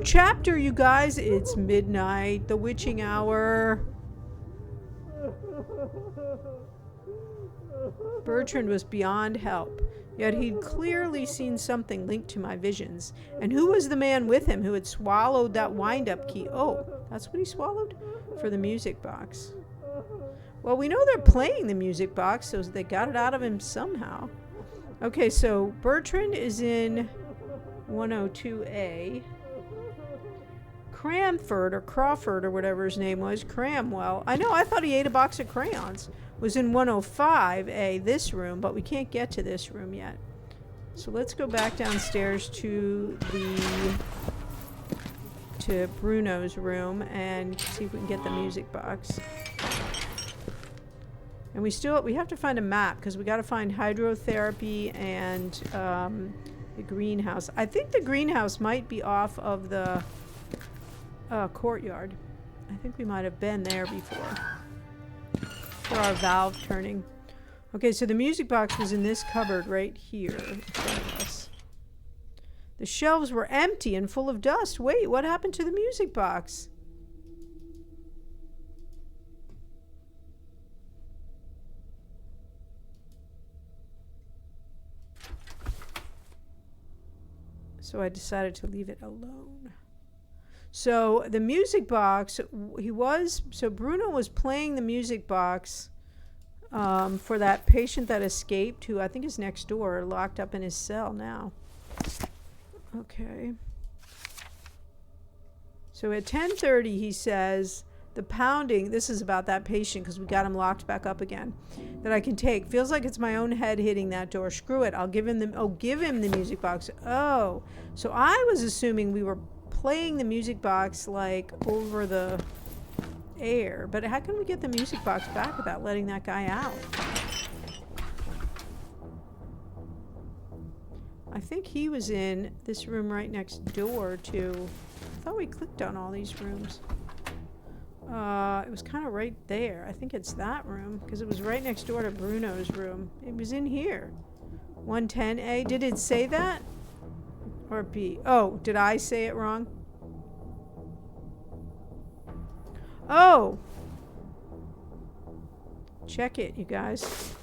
chapter, you guys. It's midnight, the witching hour. Bertrand was beyond help, yet he'd clearly seen something linked to my visions. And who was the man with him who had swallowed that wind-up key? Oh, that's what he swallowed? For the music box. Well, we know they're playing the music box, so they got it out of him somehow. Okay, so Bertrand is in 102A. Cranford, or Crawford, or whatever his name was, Cramwell. I know, I thought he ate a box of crayons. Was in 105A, this room, but we can't get to this room yet. So let's go back downstairs to Bruno's room and see if we can get the music box. And we have to find a map, because we got to find hydrotherapy and the greenhouse. I think the greenhouse might be off of the courtyard. I think we might have been there before for our valve turning. Okay, so the music box was in this cupboard right here in front of us. The shelves were empty and full of dust. Wait, what happened to the music box? So I decided to leave it alone. So the music box, Bruno was playing the music box for that patient that escaped, who I think is next door, locked up in his cell now. Okay. So at 10:30 he says, the pounding, this is about that patient because we got him locked back up again, that I can take. Feels like it's my own head hitting that door. Screw it. I'll give him the music box. Oh, so I was assuming we were playing the music box like over the air, but how can we get the music box back without letting that guy out? I think he was in this room right next door to, I thought we clicked on all these rooms. It was kind of right there. I think it's that room because it was right next door to Bruno's room. It was in here. 110A. Did it say that? Or B? Oh, did I say it wrong? Oh! Check it, you guys.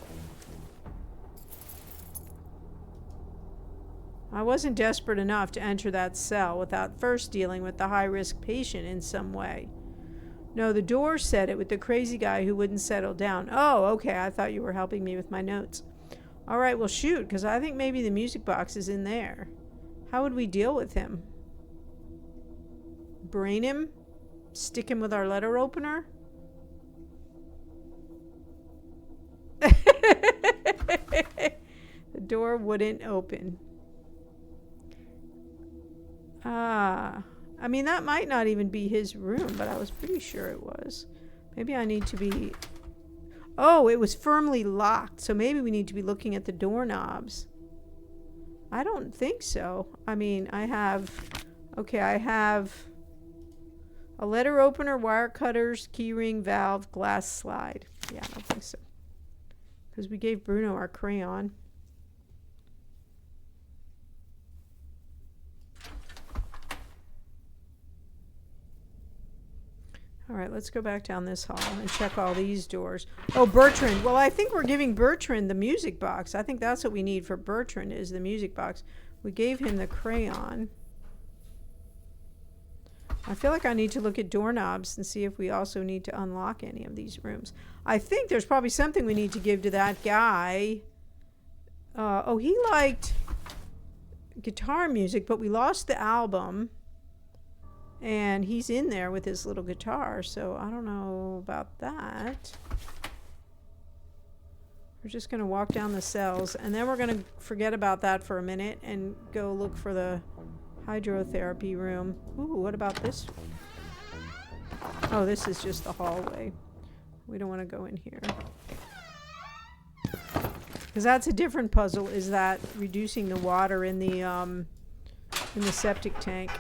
I wasn't desperate enough to enter that cell without first dealing with the high-risk patient in some way. No, the door said it with the crazy guy who wouldn't settle down. Oh, okay, I thought you were helping me with my notes. All right, well, shoot, because I think maybe the music box is in there. How would we deal with him? Brain him? Stick him with our letter opener? The door wouldn't open. I mean, that might not even be his room, but I was pretty sure it was. Maybe I need to be... Oh, it was firmly locked, so maybe we need to be looking at the doorknobs. I don't think so. I mean, I have a letter opener, wire cutters, keyring, valve, glass slide. Yeah, I don't think so. Because we gave Bruno our crayon. All right, let's go back down this hall and check all these doors. Oh, Bertrand. Well, I think we're giving Bertrand the music box. I think that's what we need for Bertrand is the music box. We gave him the crayon. I feel like I need to look at doorknobs and see if we also need to unlock any of these rooms. I think there's probably something we need to give to that guy. Oh, he liked guitar music, but we lost the album. And he's in there with his little guitar, so I don't know about that. We're just going to walk down the cells, and then we're going to forget about that for a minute and go look for the hydrotherapy room. Ooh, what about this? Oh, this is just the hallway. We don't want to go in here. Because that's a different puzzle, is that reducing the water in the septic tank.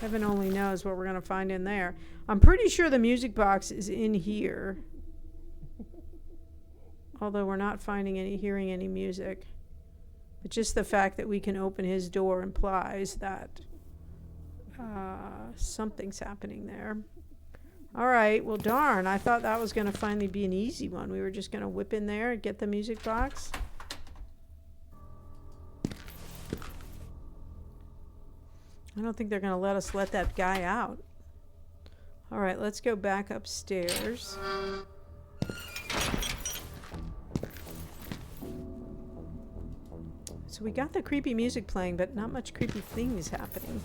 Heaven only knows what we're going to find in there. I'm pretty sure the music box is in here. Although we're not hearing any music. But just the fact that we can open his door implies that Something's happening there. All right, well, darn. I thought that was going to finally be an easy one. We were just going to whip in there and get the music box. I don't think they're going to let us let that guy out. All right, let's go back upstairs. So we got the creepy music playing, but not much creepy things happening.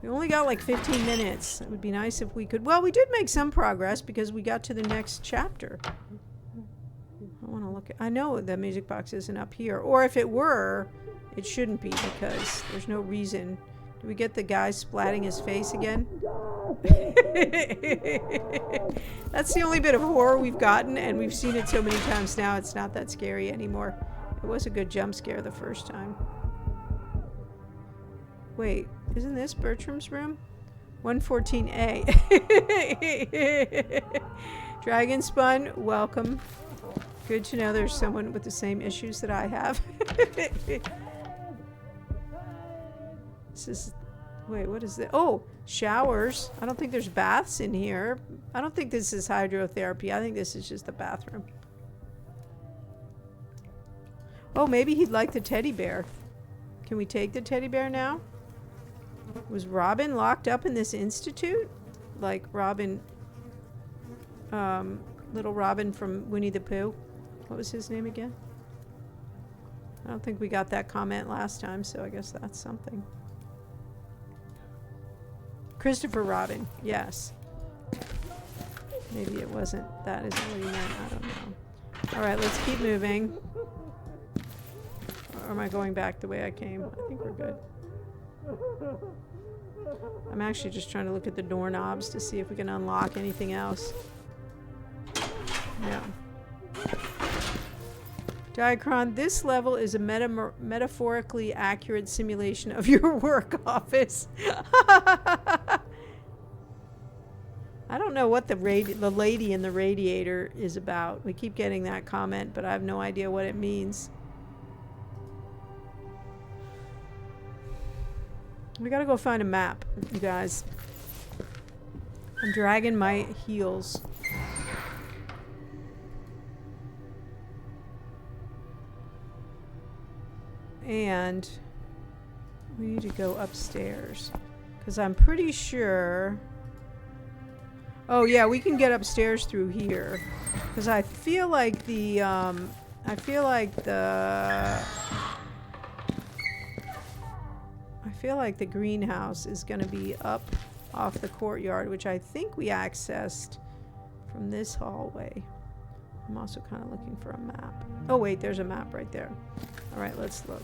We only got like 15 minutes. It would be nice if we could... Well, we did make some progress because we got to the next chapter. I want to look at... I know the music box isn't up here. Or if it were, it shouldn't be because there's no reason. Do we get the guy splatting his face again? That's the only bit of horror we've gotten, and we've seen it so many times now, it's not that scary anymore. It was a good jump scare the first time. Wait, isn't this Bertram's room? 114A. Dragon Spun, welcome. Good to know there's someone with the same issues that I have. This is... Wait, what is this? Oh, showers. I don't think there's baths in here. I don't think this is hydrotherapy. I think this is just a bathroom. Oh, maybe he'd like the teddy bear. Can we take the teddy bear now? Was Robin locked up in this institute? Like Robin... little Robin from Winnie the Pooh. What was his name again? I don't think we got that comment last time, so I guess that's something. Christopher Robin, yes. Maybe it wasn't. That isn't what he meant. I don't know. Alright, let's keep moving. Or am I going back the way I came? I think we're good. I'm actually just trying to look at the doorknobs to see if we can unlock anything else. No. Diacron, this level is a metaphorically accurate simulation of your work office. I don't know what the lady in the radiator is about. We keep getting that comment, but I have no idea what it means. We gotta go find a map, you guys. I'm dragging my heels. And we need to go upstairs because I'm pretty sure... Oh yeah, we can get upstairs through here because I feel like the greenhouse is going to be up off the courtyard, which I think we accessed from this hallway. I'm also kind of looking for a map. Oh wait, there's a map right there. All right, let's look.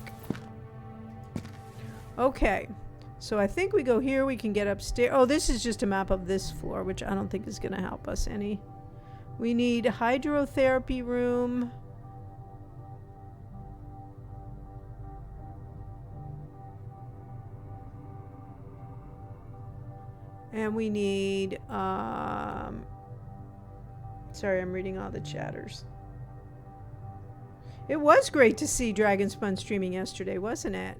Okay, so I think we go here, we can get upstairs. Oh, this is just a map of this floor, which I don't think is going to help us any. We need a hydrotherapy room. And we need, sorry, I'm reading all the chatters. It was great to see Dragon Spun streaming yesterday, wasn't it?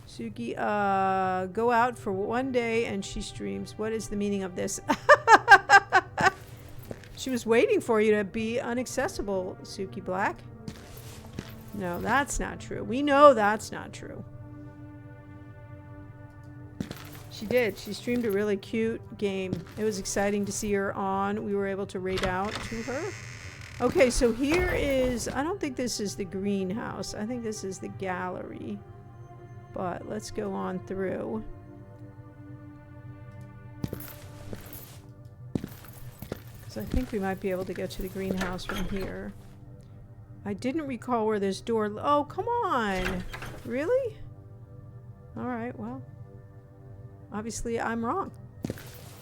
Suki, go out for one day and she streams. What is the meaning of this? She was waiting for you to be inaccessible, Suki Black. No, that's not true. We know that's not true. She did. She streamed a really cute game. It was exciting to see her on. We were able to raid out to her. Okay, so here is... I don't think this is the greenhouse. I think this is the gallery. But let's go on through. Because I think we might be able to get to the greenhouse from here. I didn't recall where this door... Oh, come on! Really? Alright, well... Obviously, I'm wrong.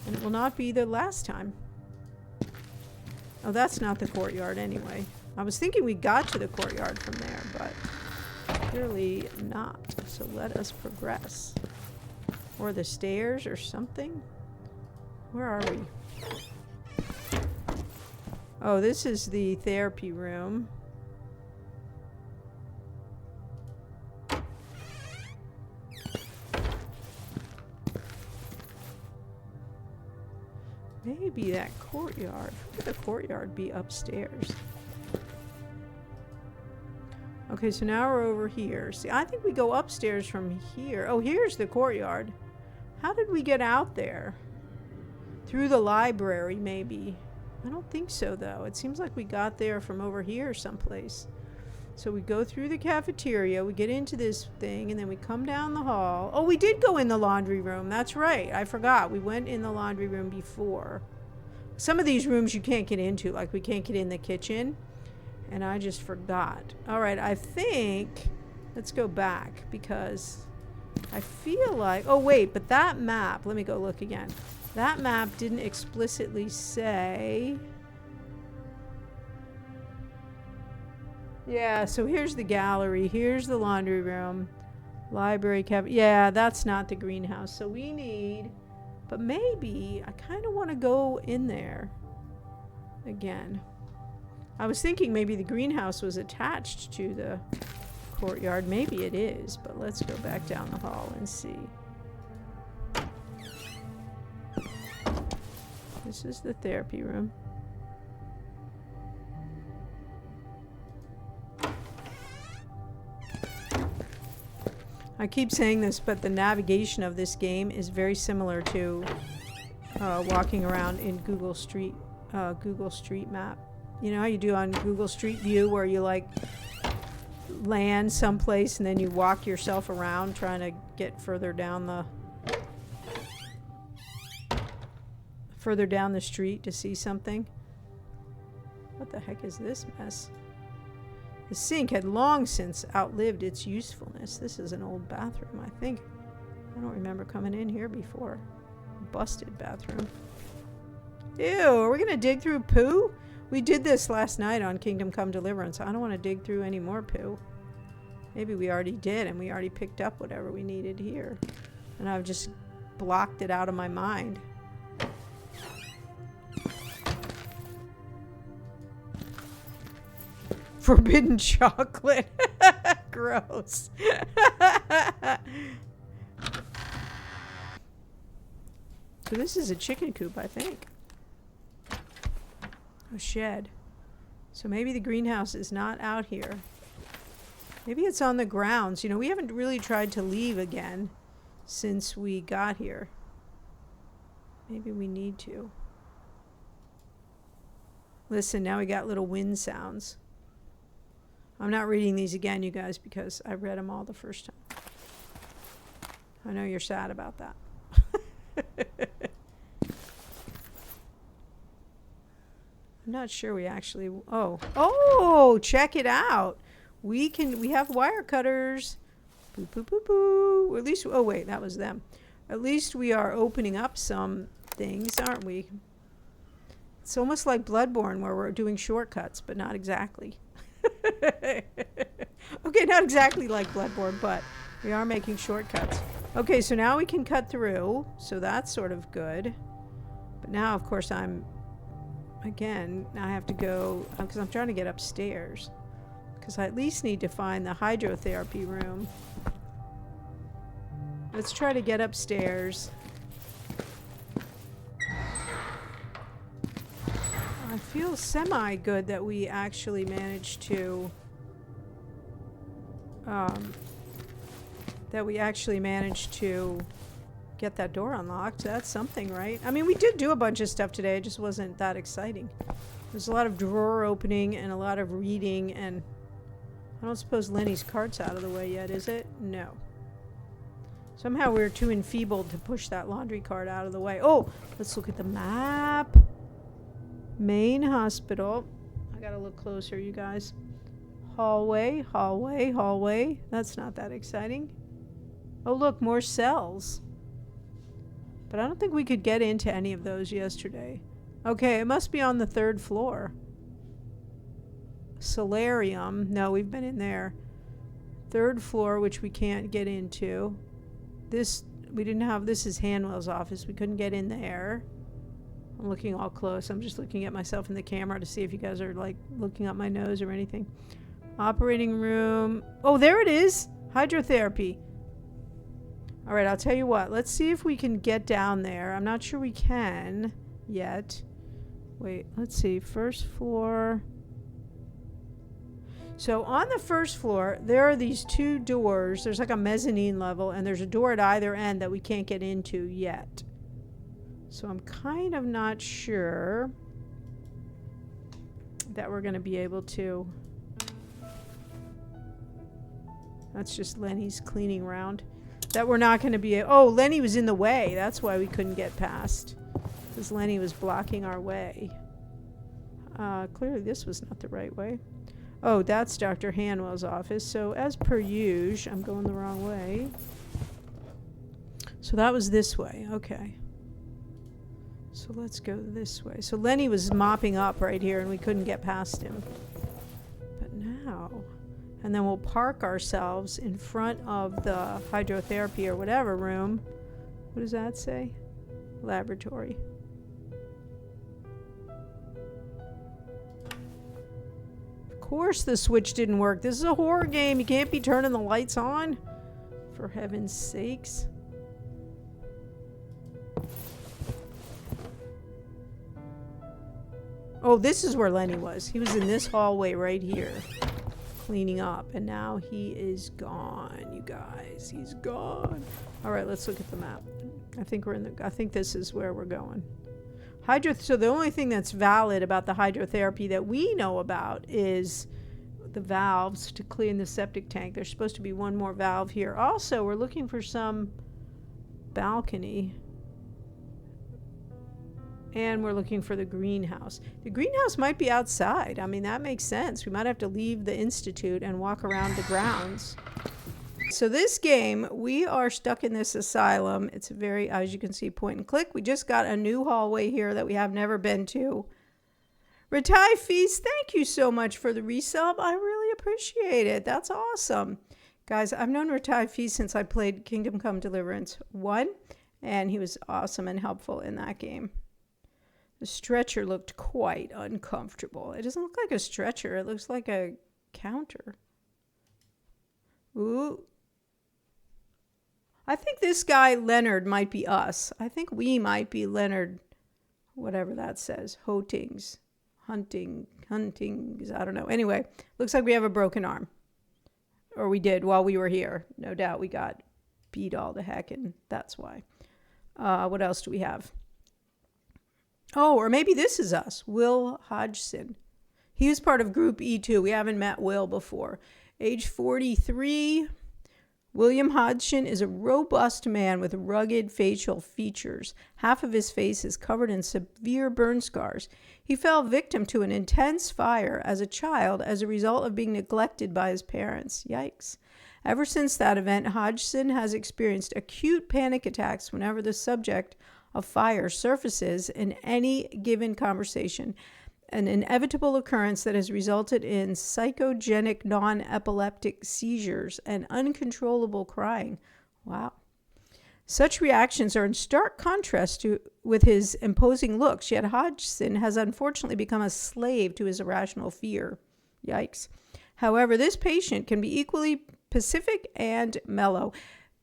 And it will not be the last time. Oh, that's not the courtyard anyway. I was thinking we got to the courtyard from there, but clearly not. So let us progress. Or the stairs or something. Where are we? Oh, this is the therapy room. maybe that courtyard. Would the courtyard be upstairs? Okay, so now we're over here. See, I think we go upstairs from here. Oh, here's the courtyard. How did we get out there? Through the library, maybe. I don't think so, though. It seems like we got there from over here someplace. So we go through the cafeteria, we get into this thing, and then we come down the hall. Oh, we did go in the laundry room. That's right. I forgot. We went in the laundry room before. Some of these rooms you can't get into, like we can't get in the kitchen. And I just forgot. All right, I think, let's go back because I feel like, oh wait, but that map, let me go look again. That map didn't explicitly say. Yeah, so here's the gallery, here's the laundry room, library, yeah, that's not the greenhouse. So we need, but maybe I kind of want to go in there again. I was thinking maybe the greenhouse was attached to the courtyard. Maybe it is, but let's go back down the hall and see. This is the therapy room. I keep saying this, but the navigation of this game is very similar to walking around in Google Street Map. You know how you do on Google Street View where you like land someplace and then you walk yourself around trying to get further down the street to see something. What the heck is this mess? The sink had long since outlived its usefulness. This is an old bathroom, I think. I don't remember coming in here before. Busted bathroom. Ew, are we gonna dig through poo? We did this last night on Kingdom Come Deliverance. I don't want to dig through any more poo. Maybe we already did and we already picked up whatever we needed here. And I've just blocked it out of my mind. Forbidden chocolate. Gross. So this is a chicken coop, I think. A shed. So maybe the greenhouse is not out here. Maybe it's on the grounds. You know, we haven't really tried to leave again since we got here. Maybe we need to. Listen, now we got little wind sounds. I'm not reading these again, you guys, because I read them all the first time. I know you're sad about that. I'm not sure we actually, oh, check it out. We have wire cutters. Boo, boo, boo, boo. Or at least, oh wait, that was them. At least we are opening up some things, aren't we? It's almost like Bloodborne where we're doing shortcuts, but not exactly. Okay, not exactly like Bloodborne, but we are making shortcuts. Okay, so now we can cut through, so that's sort of good. But now, of course, I have to go, because I'm trying to get upstairs. Because I at least need to find the hydrotherapy room. Let's try to get upstairs. I feel semi-good that we actually managed to get that door unlocked. That's something, right? I mean, we did do a bunch of stuff today. It just wasn't that exciting. There's a lot of drawer opening and a lot of reading, and I don't suppose Lenny's cart's out of the way yet, is it? No. Somehow we're too enfeebled to push that laundry cart out of the way. Oh, let's look at the map. Main hospital. I gotta look closer, you guys. Hallway, hallway, hallway. That's not that exciting. Oh, look, more cells. But I don't think we could get into any of those yesterday. Okay, it must be on the 3rd floor. Solarium. No, we've been in there. 3rd floor, which we can't get into. This is Hanwell's office. We couldn't get in there. I'm looking all close. I'm just looking at myself in the camera to see if you guys are like looking up my nose or anything. Operating room. Oh, there it is. Hydrotherapy. All right, I'll tell you what. Let's see if we can get down there. I'm not sure we can. yet. Wait, let's see. First floor. So on the first floor, there are these two doors. There's like a mezzanine level, and there's a door at either end that we can't get into yet. So I'm kind of not sure that we're going to be able to. That's just Lenny's cleaning around. That we're not going to be. Oh, Lenny was in the way. That's why we couldn't get past. Because Lenny was blocking our way. Clearly this was not the right way. Oh, that's Dr. Hanwell's office. So as per usual, I'm going the wrong way. So that was this way. Okay. So let's go this way. So Lenny was mopping up right here and we couldn't get past him. But now, and then we'll park ourselves in front of the hydrotherapy or whatever room. What does that say? Laboratory. Of course the switch didn't work. This is a horror game. You can't be turning the lights on. For heaven's sakes. Oh, this is where Lenny was. He was in this hallway right here, cleaning up. And now he is gone, you guys. He's gone. All right, let's look at the map. I think I think this is where we're going. So the only thing that's valid about the hydrotherapy that we know about is the valves to clean the septic tank. There's supposed to be one more valve here. Also, we're looking for some balcony. And we're looking for the greenhouse. The greenhouse might be outside. I mean, that makes sense. We might have to leave the institute and walk around the grounds. So this game, we are stuck in this asylum. It's a very, as you can see, point and click. We just got a new hallway here that we have never been to. Retai Feast, thank you so much for the resub. I really appreciate it. That's awesome. Guys, I've known Retai Feast since I played Kingdom Come Deliverance 1, and he was awesome and helpful in that game. The stretcher looked quite uncomfortable. It doesn't look like a stretcher. It looks like a counter. Ooh. I think this guy, Leonard, might be us. I think we might be Leonard, whatever that says. Huntings. I don't know. Anyway, looks like we have a broken arm. Or we did while we were here. No doubt we got beat all to heck, and that's why. What else do we have? Oh, or maybe this is us. Will Hodgson. He was part of Group E2. We haven't met Will before. Age 43. William Hodgson is a robust man with rugged facial features. Half of his face is covered in severe burn scars. He fell victim to an intense fire as a child as a result of being neglected by his parents. Yikes. Ever since that event, Hodgson has experienced acute panic attacks whenever the subject of fire surfaces in any given conversation, an inevitable occurrence that has resulted in psychogenic non-epileptic seizures and uncontrollable crying. Wow. Such reactions are in stark contrast with his imposing looks, yet Hodgson has unfortunately become a slave to his irrational fear. Yikes. However, this patient can be equally pacific and mellow.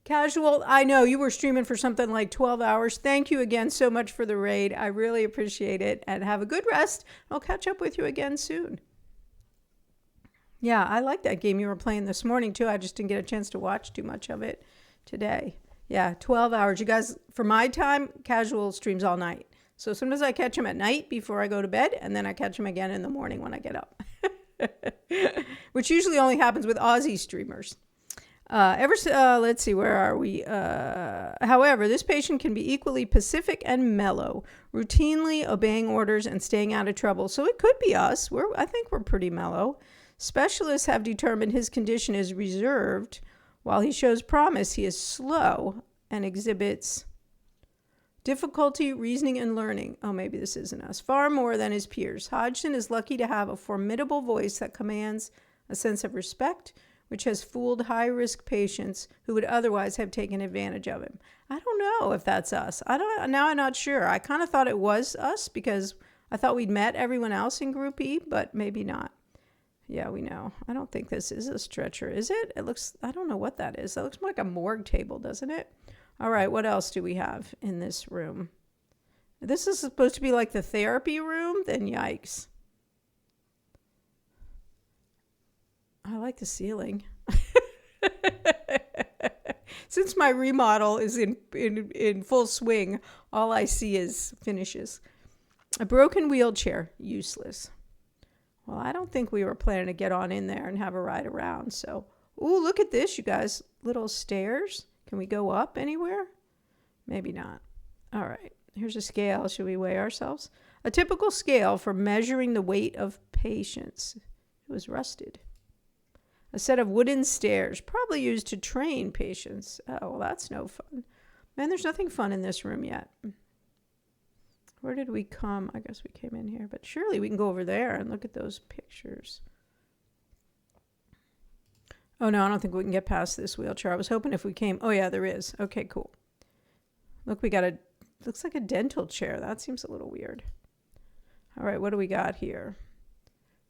Casual, I know you were streaming for something like 12 hours. Thank you again so much for the raid. I really appreciate it. And have a good rest. I'll catch up with you again soon. Yeah, I like that game you were playing this morning, too. I just didn't get a chance to watch too much of it today. Yeah, 12 hours. You guys, for my time, casual streams all night. So sometimes I catch them at night before I go to bed, and then I catch them again in the morning when I get up. Which usually only happens with Aussie streamers. Let's see, where are we? However, this patient can be equally pacific and mellow, routinely obeying orders and staying out of trouble. So it could be us. I think we're pretty mellow. Specialists have determined his condition is reserved. While he shows promise, he is slow and exhibits difficulty reasoning and learning. Oh, maybe this isn't us. Far more than his peers. Hodgson is lucky to have a formidable voice that commands a sense of respect, which has fooled high-risk patients who would otherwise have taken advantage of him. I don't know if that's us. Now I'm not sure. I kind of thought it was us because I thought we'd met everyone else in Group E, but maybe not. Yeah, we know. I don't think this is a stretcher, is it? It looks, I don't know what that is. That looks more like a morgue table, doesn't it? All right, what else do we have in this room? this is supposed to be like the therapy room, then yikes. I like the ceiling. Since my remodel is in full swing, all I see is finishes. A broken wheelchair, useless. Well, I don't think we were planning to get on in there and have a ride around. So, ooh, look at this, you guys. Little stairs. Can we go up anywhere? Maybe not. All right. Here's a scale. Should we weigh ourselves? A typical scale for measuring the weight of patients. It was rusted. A set of wooden stairs, probably used to train patients. Oh, well, that's no fun. Man, there's nothing fun in this room yet. Where did we come? I guess we came in here, but surely we can go over there and look at those pictures. Oh, no, I don't think we can get past this wheelchair. I was hoping if we came. Oh, yeah, there is. Okay, cool. Look, we got looks like a dental chair. That seems a little weird. All right, what do we got here?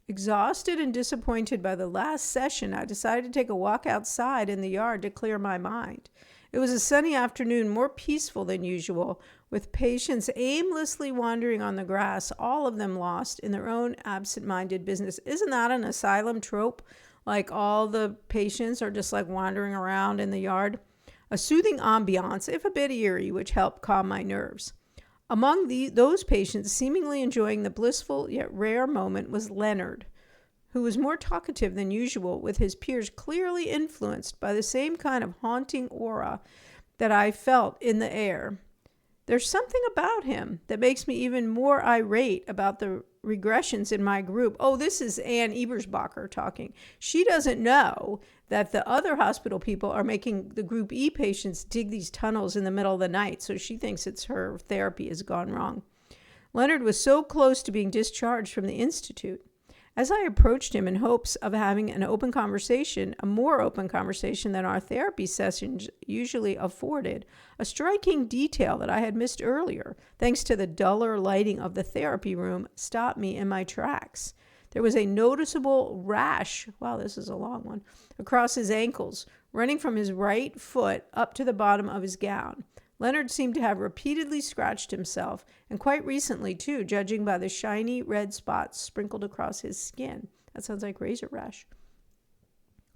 Exhausted and disappointed by the last session, I decided to take a walk outside in the yard to clear my mind. It was a sunny afternoon, more peaceful than usual, with patients aimlessly wandering on the grass, all of them lost in their own absent-minded business. Isn't that an asylum trope? Like all the patients are just like wandering around in the yard? A soothing ambiance, if a bit eerie, which helped calm my nerves. Among those patients seemingly enjoying the blissful yet rare moment was Leonard, who was more talkative than usual, with his peers clearly influenced by the same kind of haunting aura that I felt in the air. There's something about him that makes me even more irate about the regressions in my group. Oh, this is Ann Ebersbacher talking. She doesn't know that the other hospital people are making the Group E patients dig these tunnels in the middle of the night, so she thinks it's her therapy has gone wrong. Leonard was so close to being discharged from the institute. As I approached him in hopes of having an open conversation, a more open conversation than our therapy sessions usually afforded, a striking detail that I had missed earlier, thanks to the duller lighting of the therapy room, stopped me in my tracks. There was a noticeable rash, wow, this is a long one, across his ankles, running from his right foot up to the bottom of his gown. Leonard seemed to have repeatedly scratched himself, and quite recently, too, judging by the shiny red spots sprinkled across his skin. That sounds like razor rash.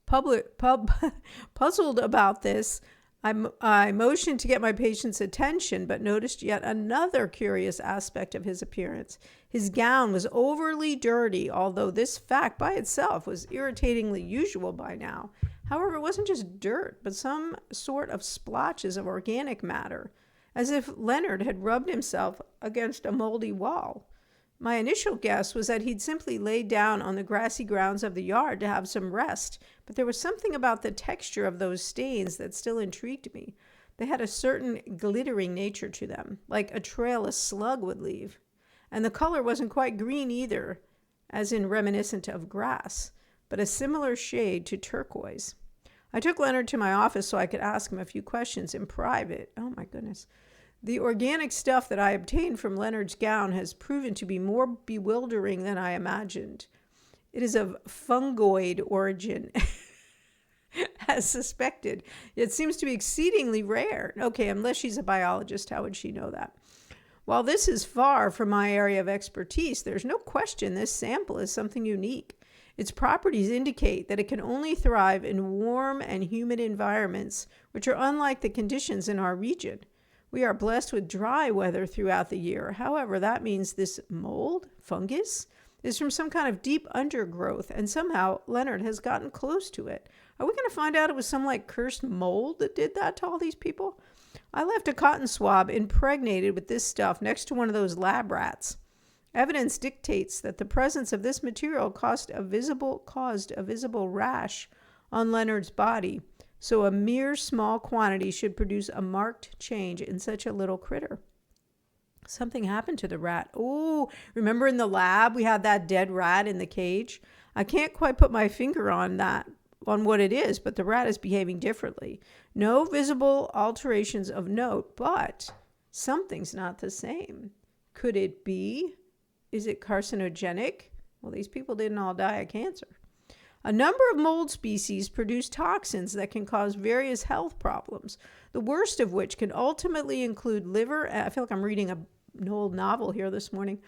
Puzzled about this, I motioned to get my patient's attention, but noticed yet another curious aspect of his appearance. His gown was overly dirty, although this fact by itself was irritatingly usual by now. However, it wasn't just dirt, but some sort of splotches of organic matter, as if Leonard had rubbed himself against a moldy wall. My initial guess was that he'd simply laid down on the grassy grounds of the yard to have some rest, but there was something about the texture of those stains that still intrigued me. They had a certain glittering nature to them, like a trail a slug would leave. And the color wasn't quite green either, as in reminiscent of grass, but a similar shade to turquoise. I took Leonard to my office so I could ask him a few questions in private. Oh my goodness. The organic stuff that I obtained from Leonard's gown has proven to be more bewildering than I imagined. It is of fungoid origin, as suspected. It seems to be exceedingly rare. Okay, unless she's a biologist, how would she know that? While this is far from my area of expertise, there's no question this sample is something unique. Its properties indicate that it can only thrive in warm and humid environments, which are unlike the conditions in our region. We are blessed with dry weather throughout the year. However, that means this mold, fungus, is from some kind of deep undergrowth, and somehow Leonard has gotten close to it. Are we going to find out it was some like cursed mold that did that to all these people? I left a cotton swab impregnated with this stuff next to one of those lab rats. Evidence dictates that the presence of this material caused a visible rash on Leonard's body, so a mere small quantity should produce a marked change in such a little critter. Something happened to the rat. Oh, remember in the lab we had that dead rat in the cage? I can't quite put my finger on what it is, but the rat is behaving differently. No visible alterations of note, but something's not the same. Could it be? Is it carcinogenic? Well, these people didn't all die of cancer. A number of mold species produce toxins that can cause various health problems, the worst of which can ultimately include liver. I feel like I'm reading old novel here this morning.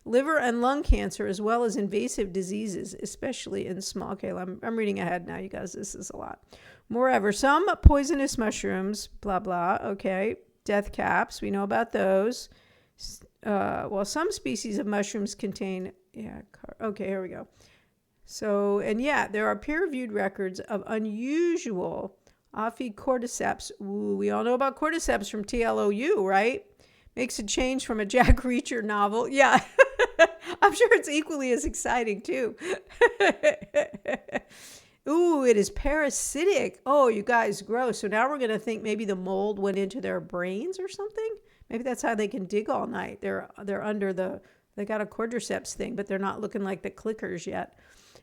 Liver and lung cancer, as well as invasive diseases, especially in small. Okay, I'm reading ahead now, you guys. This is a lot. Moreover, some poisonous mushrooms, blah, blah. Okay, death caps. We know about those. Well, some species of mushrooms contain, okay, here we go. So, and yeah, there are peer-reviewed records of unusual cordyceps. Ooh, we all know about cordyceps from TLOU, right? Makes a change from a Jack Reacher novel. Yeah, I'm sure it's equally as exciting too. Ooh, it is parasitic. Oh, you guys, gross. So now we're going to think maybe the mold went into their brains or something. Maybe that's how they can dig all night. They're under they got a cordyceps thing, but they're not looking like the clickers yet.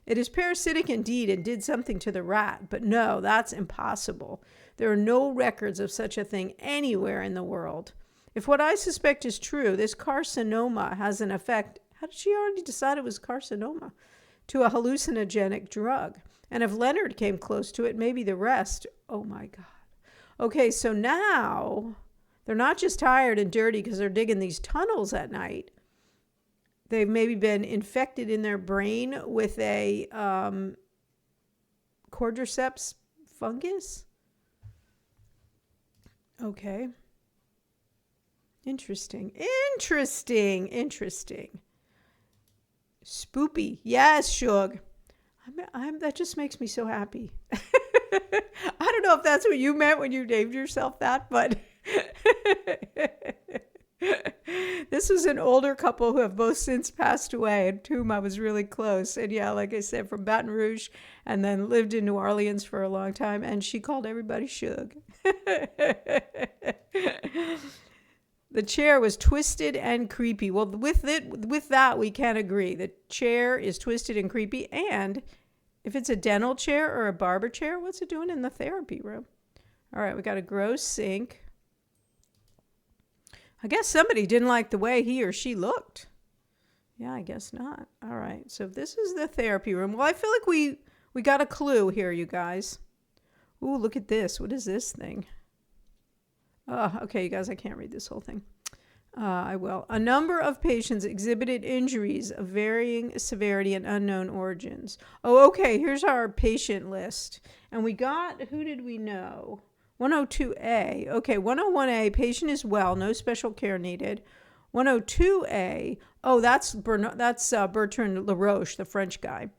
It is parasitic indeed and did something to the rat, but no, that's impossible. There are no records of such a thing anywhere in the world. If what I suspect is true, this carcinoma has an effect. How did she already decide it was carcinoma? To a hallucinogenic drug. And if Leonard came close to it, maybe the rest. Oh my God. Okay, so now they're not just tired and dirty because they're digging these tunnels at night. They've maybe been infected in their brain with a cordyceps fungus. Okay. Interesting. Spoopy. Yes, Shug. That just makes me so happy. I don't know if that's what you meant when you named yourself that, but this was an older couple who have both since passed away and to whom I was really close. And yeah, like I said, from Baton Rouge and then lived in New Orleans for a long time. And she called everybody Shug. The chair was twisted and creepy. Well, with that, we can agree. The chair is twisted and creepy. And if it's a dental chair or a barber chair, what's it doing in the therapy room? All right, we got a gross sink. I guess somebody didn't like the way he or she looked. Yeah, I guess not. All right, so this is the therapy room. Well, I feel like we got a clue here, you guys. Ooh, look at this. What is this thing? Okay, you guys, I can't read this whole thing. I will. A number of patients exhibited injuries of varying severity and unknown origins. Oh, okay, here's our patient list. And we got, who did we know? 102A. Okay, 101A, patient is well, no special care needed. 102A, oh, that's Bertrand LaRoche, the French guy.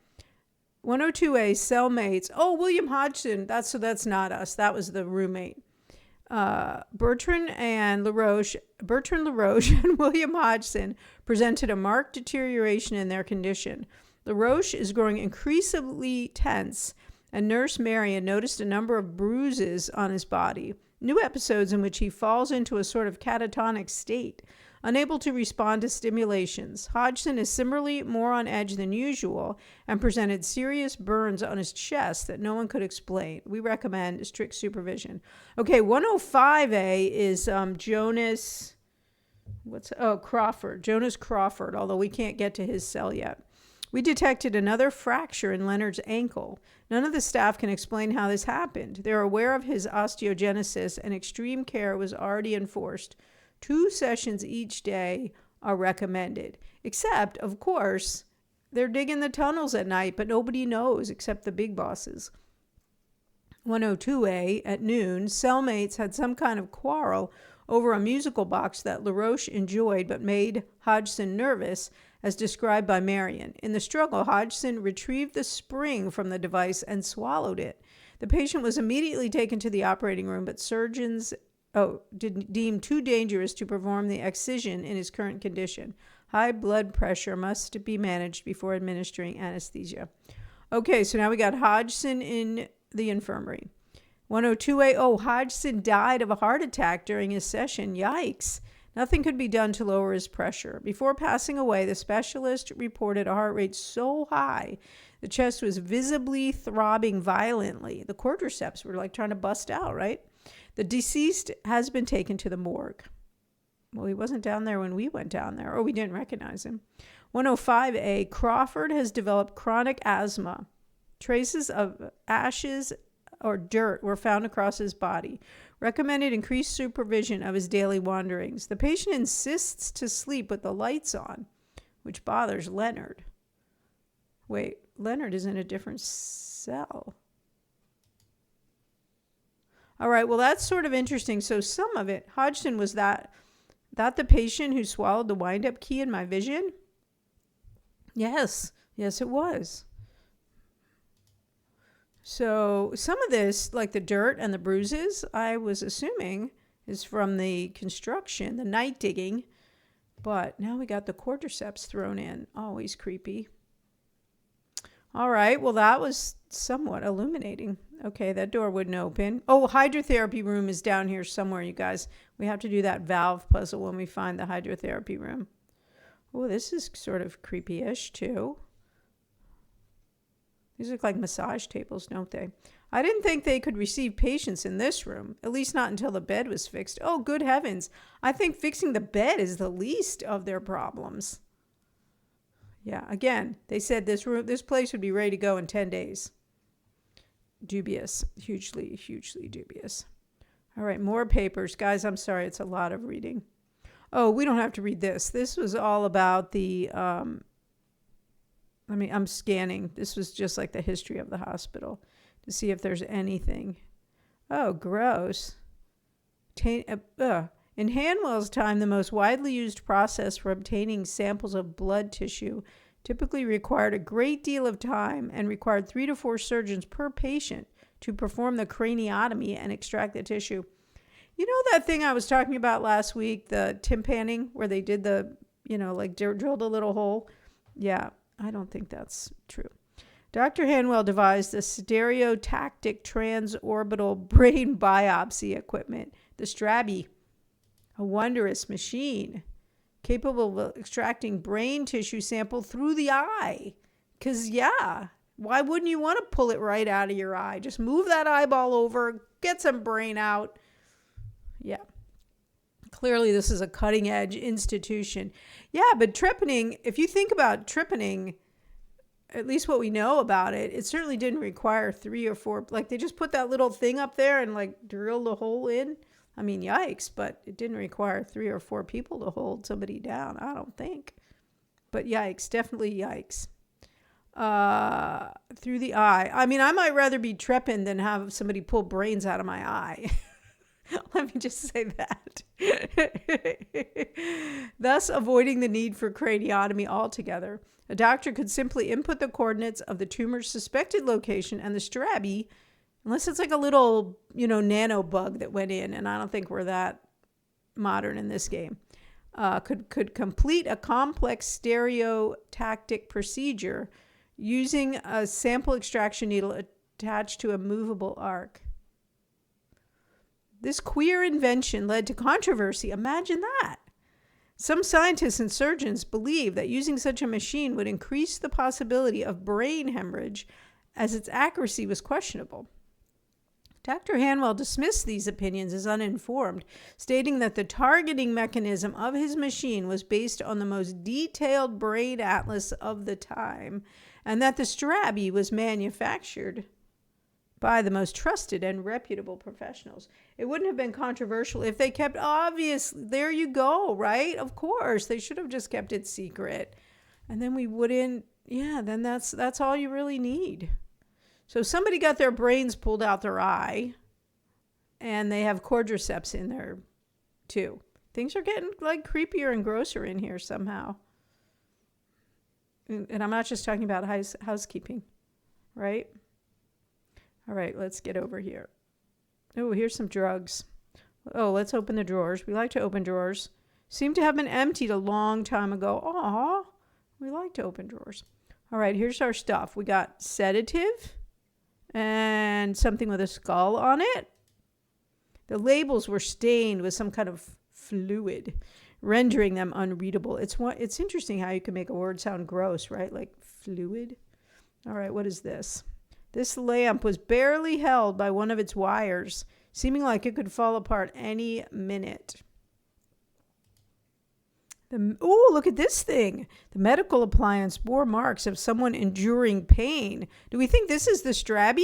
102A, cellmates. Oh, William Hodgson, that's not us. That was the roommate. Bertrand LaRoche and William Hodgson presented a marked deterioration in their condition. LaRoche is growing increasingly tense, and Nurse Marion noticed a number of bruises on his body, new episodes in which he falls into a sort of catatonic state, unable to respond to stimulations. Hodgson is similarly more on edge than usual and presented serious burns on his chest that no one could explain. We recommend strict supervision. Okay, 105A is Jonas Crawford. Jonas Crawford, although we can't get to his cell yet. We detected another fracture in Leonard's ankle. None of the staff can explain how this happened. They're aware of his osteogenesis, and extreme care was already enforced. 2 sessions each day are recommended. Except, of course, they're digging the tunnels at night, but nobody knows except the big bosses. 102A, at noon, cellmates had some kind of quarrel over a musical box that LaRoche enjoyed but made Hodgson nervous, as described by Marion. In the struggle, Hodgson retrieved the spring from the device and swallowed it. The patient was immediately taken to the operating room, but surgeons deemed too dangerous to perform the excision in his current condition. High blood pressure must be managed before administering anesthesia. Okay, so now we got Hodgson in the infirmary. 102A, Hodgson died of a heart attack during his session. Yikes. Nothing could be done to lower his pressure. Before passing away, the specialist reported a heart rate so high the chest was visibly throbbing violently. The cordyceps were like trying to bust out, right? The deceased has been taken to the morgue. Well, he wasn't down there when we went down there, or we didn't recognize him. 105A, Crawford has developed chronic asthma. Traces of ashes or dirt were found across his body. Recommended increased supervision of his daily wanderings. The patient insists to sleep with the lights on, which bothers Leonard. Wait, Leonard is in a different cell. All right, well, that's sort of interesting. So some of it, Hodgson, was that the patient who swallowed the wind-up key in my vision? Yes, it was. So some of this, like the dirt and the bruises, I was assuming is from the construction, the night digging. But now we got the cordyceps thrown in. Always creepy. All right, well, that was somewhat illuminating. Okay, that door wouldn't open. Oh, hydrotherapy room is down here somewhere, you guys. We have to do that valve puzzle when we find the hydrotherapy room. Oh, this is sort of creepy-ish, too. These look like massage tables, don't they? I didn't think they could receive patients in this room, at least not until the bed was fixed. Oh, good heavens. I think fixing the bed is the least of their problems. Yeah, again, they said this place would be ready to go in 10 days. Dubious. Hugely, hugely dubious. All right, more papers. Guys, I'm sorry, it's a lot of reading. Oh, we don't have to read this. This was all about the, I'm scanning. This was just like the history of the hospital to see if there's anything. Oh, gross. In Hanwell's time, the most widely used process for obtaining samples of blood tissue typically required a great deal of time and required 3 to 4 surgeons per patient to perform the craniotomy and extract the tissue. You know that thing I was talking about last week, the tympaning, where they did the, drilled a little hole? Yeah, I don't think that's true. Dr. Hanwell devised the stereotactic transorbital brain biopsy equipment, the Strabi, a wondrous machine capable of extracting brain tissue sample through the eye. Because, why wouldn't you want to pull it right out of your eye? Just move that eyeball over, get some brain out. Yeah. Clearly, this is a cutting-edge institution. Yeah, but trepanning, if you think about trepanning, at least what we know about it, it certainly didn't require 3 or 4. Like, they just put that little thing up there and, drilled a hole in. I mean, yikes, but it didn't require 3 or 4 people to hold somebody down, I don't think. But yikes, definitely yikes. Through the eye. I mean, I might rather be trepaned than have somebody pull brains out of my eye. Let me just say that. Thus, avoiding the need for craniotomy altogether. A doctor could simply input the coordinates of the tumor's suspected location and the Strabi, unless it's like a little, nano bug that went in, and I don't think we're that modern in this game, could complete a complex stereotactic procedure using a sample extraction needle attached to a movable arc. This queer invention led to controversy. Imagine that. Some scientists and surgeons believe that using such a machine would increase the possibility of brain hemorrhage, as its accuracy was questionable. Dr. Hanwell dismissed these opinions as uninformed, stating that the targeting mechanism of his machine was based on the most detailed brain atlas of the time, and that the Strabi was manufactured by the most trusted and reputable professionals. It wouldn't have been controversial if they kept, obviously, there you go, right? Of course, they should have just kept it secret. And then we wouldn't, then that's all you really need. So somebody got their brains pulled out their eye, and they have cordyceps in there too. Things are getting creepier and grosser in here somehow. And I'm not just talking about housekeeping, right? All right, let's get over here. Oh, here's some drugs. Oh, let's open the drawers. We like to open drawers. Seem to have been emptied a long time ago. Aw, we like to open drawers. All right, here's our stuff. We got sedative and something with a skull on it. The labels were stained with some kind of fluid, rendering them unreadable. It's interesting how you can make a word sound gross, right? Like fluid. All right, what is this? This lamp was barely held by one of its wires, seeming like it could fall apart any minute. Look at this thing. The medical appliance bore marks of someone enduring pain. Do we think this is the Strabi?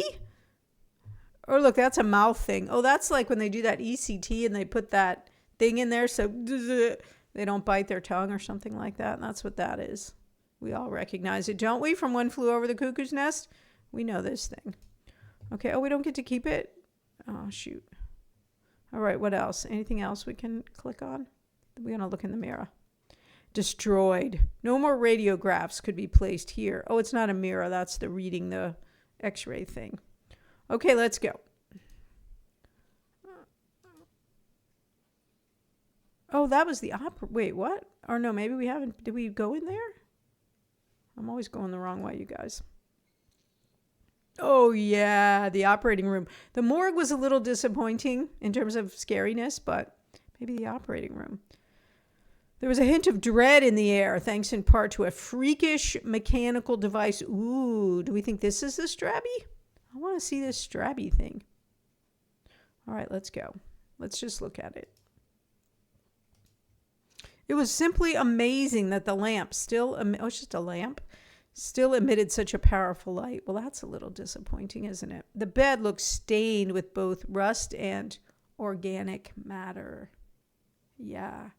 Oh, look, that's a mouth thing. Oh, that's like when they do that ECT and they put that thing in there so they don't bite their tongue or something like that. And that's what that is. We all recognize it, don't we? From One Flew Over the Cuckoo's Nest. We know this thing. Okay. Oh, we don't get to keep it? Oh, shoot. All right. What else? Anything else we can click on? We're going to look in the mirror. Destroyed. No more radiographs could be placed here. Oh, it's not a mirror. That's the reading the x-ray thing. Okay, let's go. Oh, that was the opera. Wait, what? Or no, maybe we haven't. Did we go in there? I'm always going the wrong way, you guys. Oh, yeah, the operating room. The morgue was a little disappointing in terms of scariness, but maybe the operating room. There was a hint of dread in the air, thanks in part to a freakish mechanical device. Ooh, do we think this is the Strabby? I want to see this Strabby thing. All right, let's go. Let's just look at it. It was simply amazing that the lamp still, it's just a lamp, still emitted such a powerful light. Well, that's a little disappointing, isn't it? The bed looks stained with both rust and organic matter. Yeah.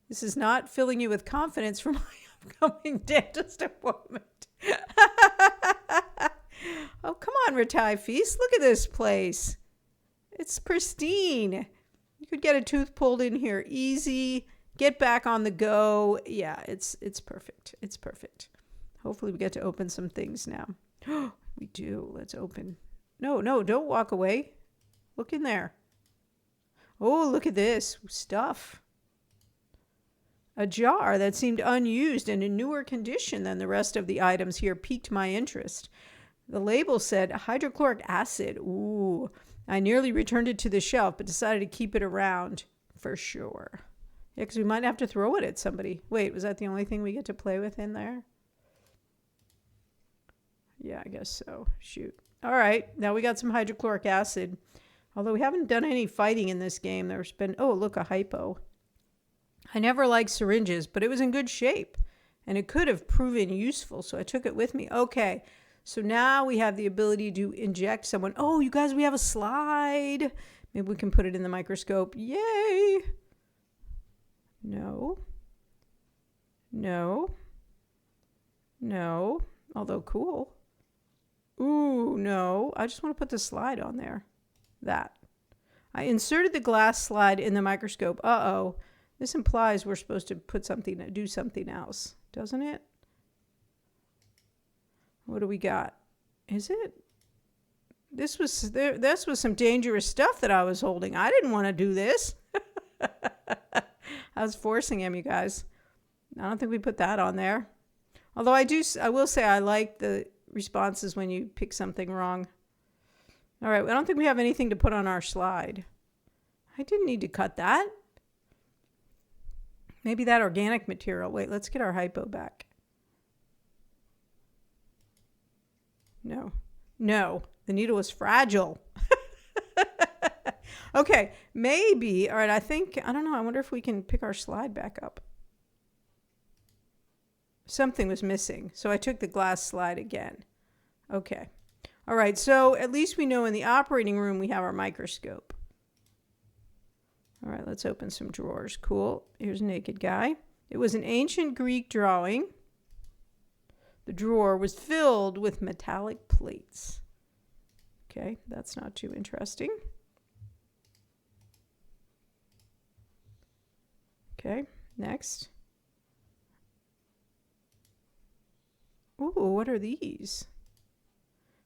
This is not filling you with confidence for my upcoming dentist appointment. Oh, come on, Ratai Feast. Look at this place. It's pristine. You could get a tooth pulled in here easy. Get back on the go. Yeah, it's perfect. It's perfect. Hopefully we get to open some things now. We do. Let's open. No, don't walk away. Look in there. Oh, look at this stuff. A jar that seemed unused and in newer condition than the rest of the items here piqued my interest. The label said hydrochloric acid. Ooh, I nearly returned it to the shelf, but decided to keep it around for sure. Yeah, because we might have to throw it at somebody. Wait, was that the only thing we get to play with in there? Yeah, I guess so. Shoot. All right, now we got some hydrochloric acid. Although we haven't done any fighting in this game. There's been, oh, look, a hypo. I never liked syringes, but it was in good shape, and it could have proven useful, so I took it with me. Okay, so now we have the ability to inject someone. Oh, you guys, we have a slide. Maybe we can put it in the microscope. Yay! No. Although cool. Ooh, no. I just want to put the slide on there. That. I inserted the glass slide in the microscope. Uh-oh. This implies we're supposed to do something else, doesn't it? What do we got? Is it? This was some dangerous stuff that I was holding. I didn't want to do this. I was forcing him, you guys. I don't think we put that on there. Although I will say I like the responses when you pick something wrong. All right, I don't think we have anything to put on our slide. I didn't need to cut that. Maybe that organic material. Wait, let's get our hypo back. No, the needle was fragile. Okay, maybe. All right, I don't know. I wonder if we can pick our slide back up. Something was missing, so I took the glass slide again. Okay. All right, so at least we know in the operating room we have our microscope. All right, let's open some drawers. Cool. Here's a naked guy. It was an ancient Greek drawing. The drawer was filled with metallic plates. Okay, that's not too interesting. Okay, next. Ooh, what are these?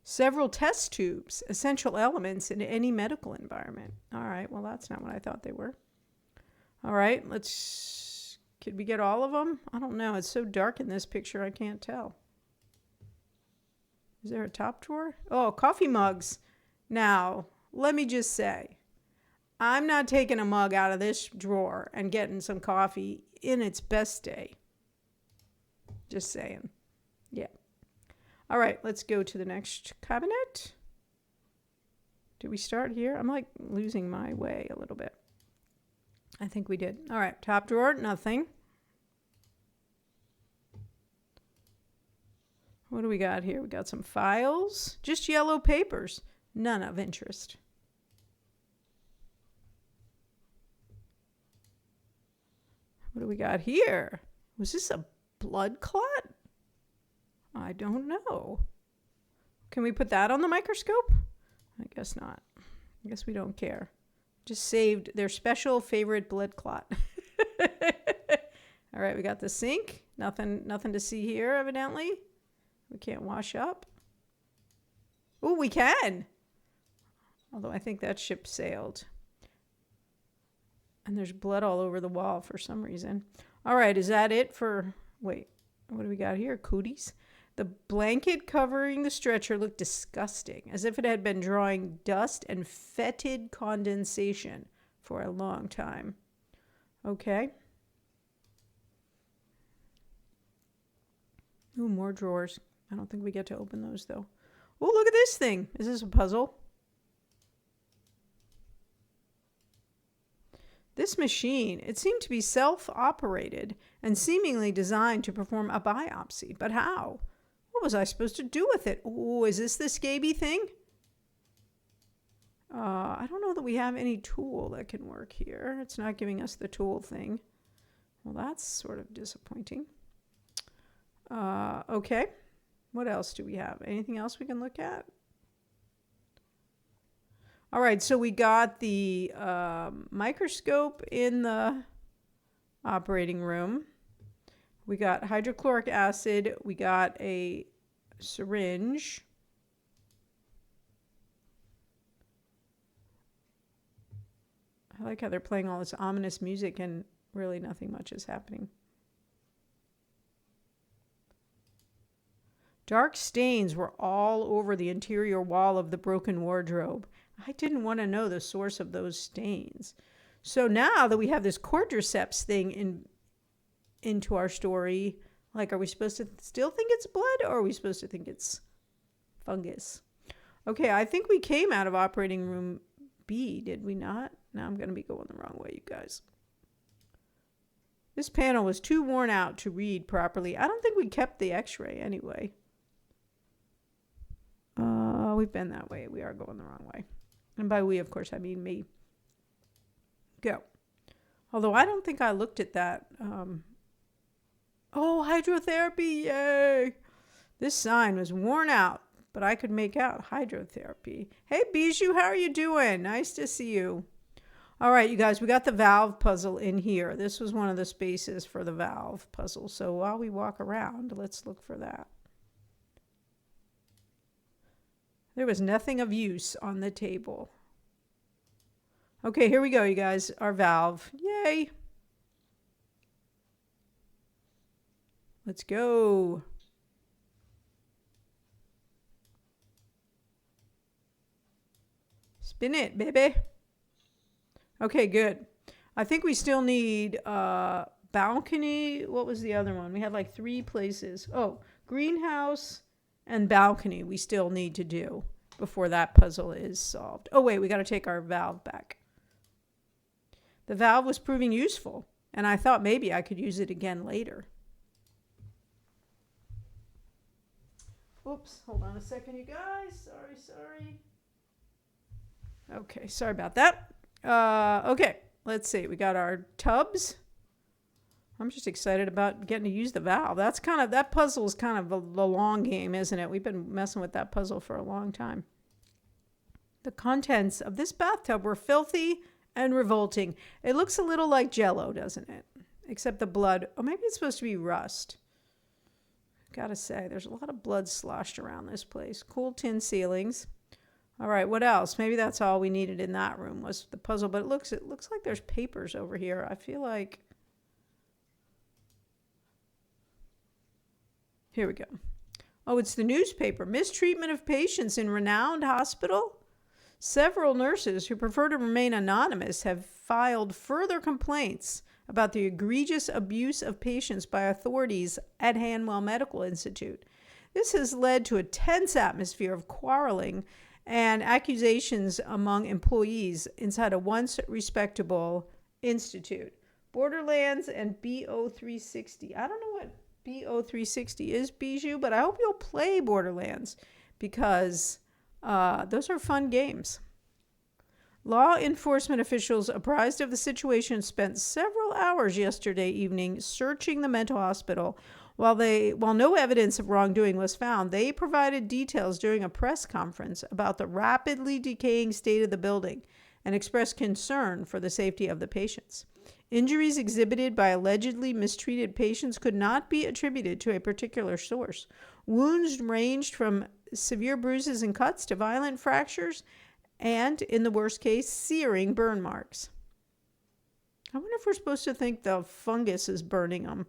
Several test tubes, essential elements in any medical environment. All right, well, that's not what I thought they were. All right, could we get all of them? I don't know. It's so dark in this picture, I can't tell. Is there a top drawer? Oh, coffee mugs. Now, let me just say, I'm not taking a mug out of this drawer and getting some coffee in its best day. Just saying. Yeah. All right, let's go to the next cabinet. Did we start here? I'm like losing my way a little bit. I think we did. All right, top drawer, nothing. What do we got here? We got some files, just yellow papers. None of interest. What do we got here? Was this a blood clot? I don't know. Can we put that on the microscope? I guess not. I guess we don't care. Just saved their special favorite blood clot. All right, we got the sink. Nothing to see here, evidently. We can't wash up. Oh, we can. Although I think that ship sailed. And there's blood all over the wall for some reason. All right, is that it for... Wait, what do we got here? Cooties? The blanket covering the stretcher looked disgusting, as if it had been drawing dust and fetid condensation for a long time. Okay. Ooh, more drawers. I don't think we get to open those, though. Oh, look at this thing. Is this a puzzle? This machine, it seemed to be self-operated and seemingly designed to perform a biopsy. But how? What was I supposed to do with it? Oh, is this the scaby thing? I don't know that we have any tool that can work here. It's not giving us the tool thing. Well, that's sort of disappointing. Okay. What else do we have? Anything else we can look at? All right, so we got the microscope in the operating room. We got hydrochloric acid. We got a syringe. I like how they're playing all this ominous music and really nothing much is happening. Dark stains were all over the interior wall of the broken wardrobe. I didn't want to know the source of those stains. So now that we have this quadriceps thing into our story, like, are we supposed to still think it's blood, or are we supposed to think it's fungus? Okay, I think we came out of operating room B, did we not? Now I'm going to be going the wrong way, you guys. This panel was too worn out to read properly. I don't think we kept the x-ray anyway. We've been that way. We are going the wrong way. And by we, of course, I mean me. Go. Although I don't think I looked at that. Oh, hydrotherapy. Yay. This sign was worn out, but I could make out hydrotherapy. Hey, Bijou, how are you doing? Nice to see you. All right, you guys, we got the valve puzzle in here. This was one of the spaces for the valve puzzle. So while we walk around, let's look for that. There was nothing of use on the table. Okay, here we go, you guys. Our valve. Yay. Let's go. Spin it, baby. Okay, good. I think we still need balcony. What was the other one? We had like 3 places. Oh, greenhouse and balcony we still need to do before that puzzle is solved. Oh, wait, we got to take our valve back. The valve was proving useful, and I thought maybe I could use it again later. Oops, hold on a second, you guys. Sorry. Okay, sorry about that. Okay, let's see. We got our tubs. I'm just excited about getting to use the valve. That puzzle is kind of the long game, isn't it? We've been messing with that puzzle for a long time. The contents of this bathtub were filthy and revolting. It looks a little like Jell-O, doesn't it? Except the blood. Oh, maybe it's supposed to be rust. Gotta say, there's a lot of blood sloshed around this place. Cool tin ceilings. All right, what else? Maybe that's all we needed in that room was the puzzle. But it looks like there's papers over here. I feel like... Here we go. Oh, it's the newspaper. Mistreatment of patients in renowned hospital. Several nurses who prefer to remain anonymous have filed further complaints about the egregious abuse of patients by authorities at Hanwell Medical Institute. This has led to a tense atmosphere of quarreling and accusations among employees inside a once respectable institute. Borderlands and BO360. I don't know what BO360 is, Bijou, but I hope you'll play Borderlands because Those are fun games. Law enforcement officials apprised of the situation spent several hours yesterday evening searching the mental hospital. While no evidence of wrongdoing was found, they provided details during a press conference about the rapidly decaying state of the building and expressed concern for the safety of the patients. Injuries exhibited by allegedly mistreated patients could not be attributed to a particular source. Wounds ranged from severe bruises and cuts to violent fractures and, in the worst case, searing burn marks. I wonder if we're supposed to think the fungus is burning them.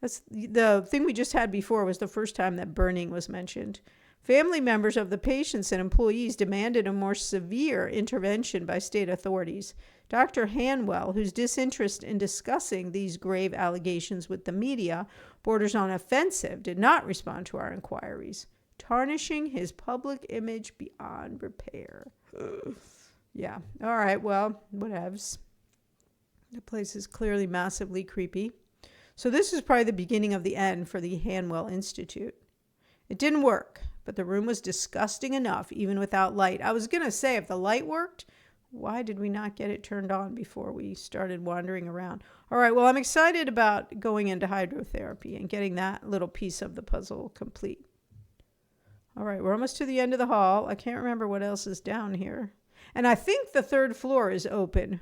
That's the thing we just had before was the first time that burning was mentioned. Family members of the patients and employees demanded a more severe intervention by state authorities. Dr. Hanwell, whose disinterest in discussing these grave allegations with the media borders on offensive, did not respond to our inquiries, tarnishing his public image beyond repair. Yeah. All right. Well, whatevs. The place is clearly massively creepy. So this is probably the beginning of the end for the Hanwell Institute. It didn't work, but the room was disgusting enough, even without light. I was going to say, if the light worked, why did we not get it turned on before we started wandering around? All right. Well, I'm excited about going into hydrotherapy and getting that little piece of the puzzle complete. All right, we're almost to the end of the hall. I can't remember what else is down here. And I think the third floor is open.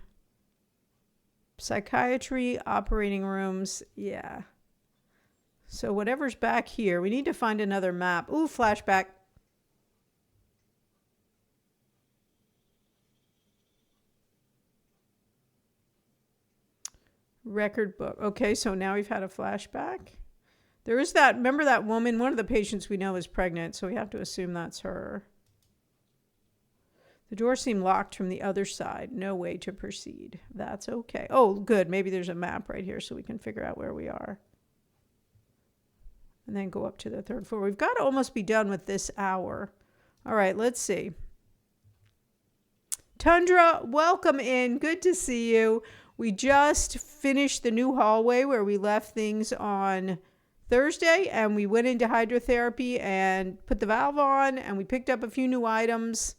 Psychiatry, operating rooms, yeah. So whatever's back here, we need to find another map. Ooh, flashback. Record book. Okay, so now we've had a flashback. There is that, remember that woman, one of the patients we know is pregnant, so we have to assume that's her. The door seemed locked from the other side. No way to proceed. That's okay. Oh, good. Maybe there's a map right here so we can figure out where we are. And then go up to the third floor. We've got to almost be done with this hour. All right, let's see. Tundra, welcome in. Good to see you. We just finished the new hallway where we left things on Thursday, and we went into hydrotherapy and put the valve on, and we picked up a few new items.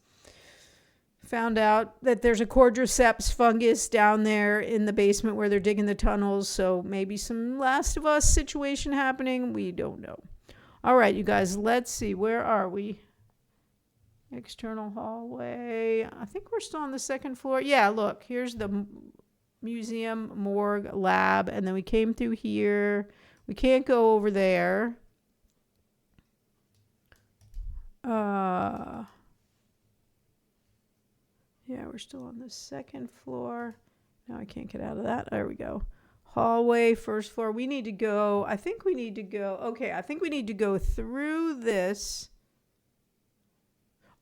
Found out that there's a cordyceps fungus down there in the basement where they're digging the tunnels, so maybe some Last of Us situation happening. We don't know. All right, you guys, let's see. Where are we? External hallway. I think we're still on the second floor. Yeah, look, here's the museum, morgue, lab, and then we came through here. We can't go over there. Yeah, we're still on the second floor. Now I can't get out of that. There we go. Hallway, first floor. We need to go. I think we need to go. Okay, I think we need to go through this.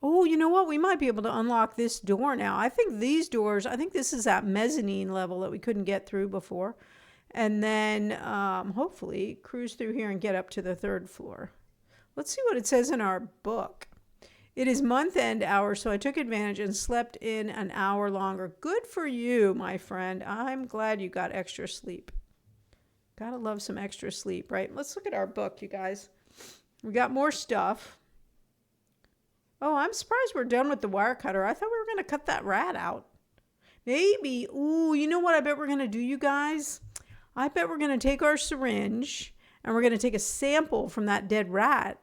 Oh, you know what? We might be able to unlock this door now. I think these doors, I think this is that mezzanine level that we couldn't get through before. And then hopefully cruise through here and get up to the third floor. Let's see what it says in our book. It is month-end hour, so I took advantage and slept in an hour longer. Good for you, my friend. I'm glad you got extra sleep. Gotta love some extra sleep, right? Let's look at our book, you guys. We got more stuff. Oh, I'm surprised we're done with the wire cutter. I thought we were going to cut that rat out. Maybe. Ooh, you know what I bet we're going to do, you guys? I bet we're going to take our syringe and we're going to take a sample from that dead rat.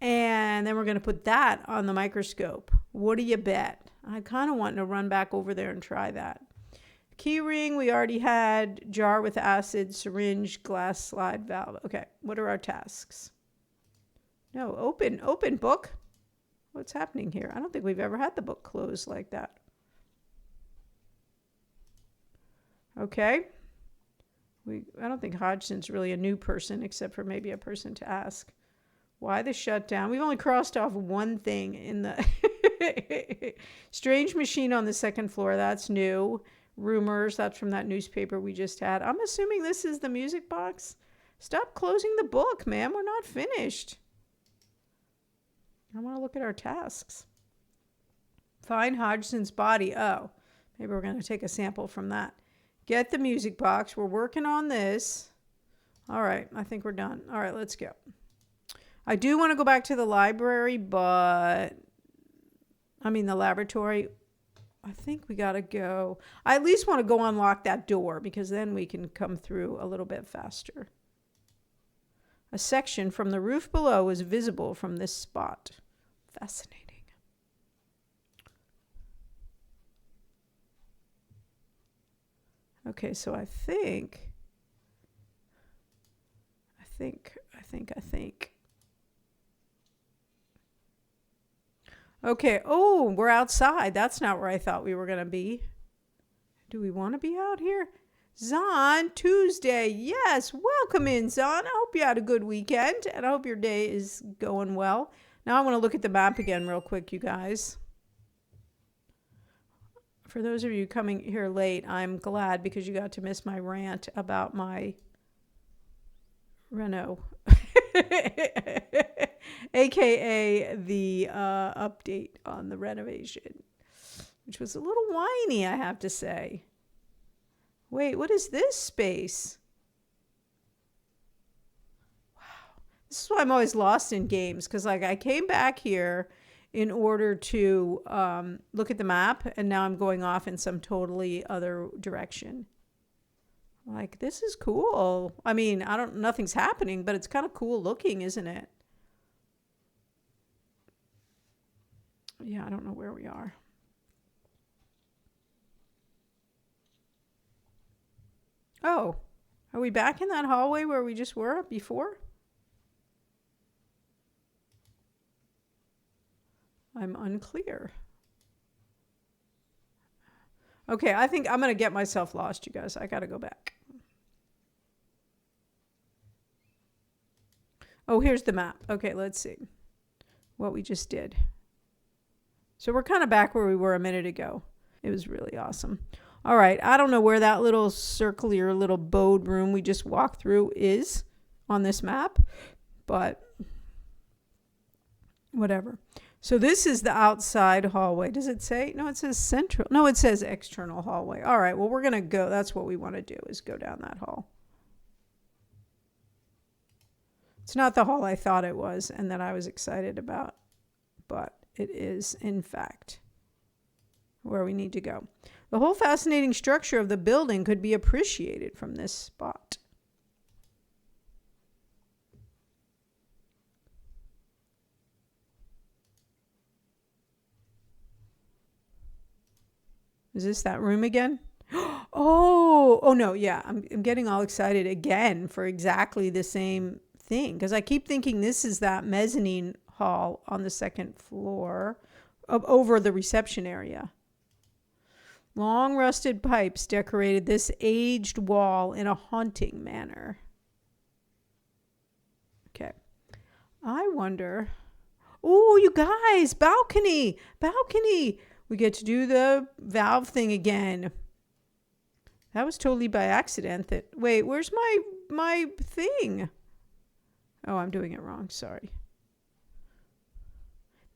And then we're going to put that on the microscope. What do you bet? I kind of want to run back over there and try that. Key ring, we already had. Jar with acid, syringe, glass slide valve. Okay, what are our tasks? No, open book. What's happening here? I don't think we've ever had the book closed like that. Okay. I don't think Hodgson's really a new person, except for maybe a person to ask. Why the shutdown? We've only crossed off one thing in the strange machine on the second floor. That's new. Rumors. That's from that newspaper we just had. I'm assuming this is the music box. Stop closing the book, man. We're not finished. I want to look at our tasks. Find Hodgson's body. Oh, maybe we're going to take a sample from that. Get the music box. We're working on this. All right. I think we're done. All right. Let's go. I do want to go back to the library, but I mean, the laboratory. I think we got to go. I at least want to go unlock that door because then we can come through a little bit faster. A section from the roof below is visible from this spot. Fascinating. Okay, so I think. Okay. Oh, we're outside. That's not where I thought we were going to be. Do we want to be out here? Zahn, Tuesday. Yes. Welcome in, Zahn. I hope you had a good weekend and I hope your day is going well. Now I want to look at the map again real quick, you guys. For those of you coming here late, I'm glad because you got to miss my rant about my Reno. AKA the update on the renovation, which was a little whiny, I have to say. Wait, what is this space? Wow. This is why I'm always lost in games, because like I came back here in order to look at the map, and now I'm going off in some totally other direction. Like, this is cool. I mean, nothing's happening, but it's kind of cool looking, isn't it? Yeah, I don't know where we are. Oh, are we back in that hallway where we just were before? I'm unclear. Okay, I think I'm going to get myself lost, you guys. I got to go back. Oh, here's the map. Okay, let's see what we just did. So we're kind of back where we were a minute ago. It was really awesome. All right, I don't know where that little circular little bode room we just walked through is on this map, but whatever. So this is the outside hallway. Does it say? No, it says central. No, it says external hallway. All right, well, we're going to go. That's what we want to do, is go down that hall. It's not the hall I thought it was and that I was excited about, but it is, in fact, where we need to go. The whole fascinating structure of the building could be appreciated from this spot. Is this that room again? Oh no, yeah. I'm getting all excited again for exactly the same thing, because I keep thinking this is that mezzanine hall on the second floor over the reception area. Long rusted pipes decorated this aged wall in a haunting manner. Okay. I wonder. Oh, you guys, balcony. We get to do the valve thing again. That was totally by accident. Wait, where's my thing? Oh, I'm doing it wrong. Sorry.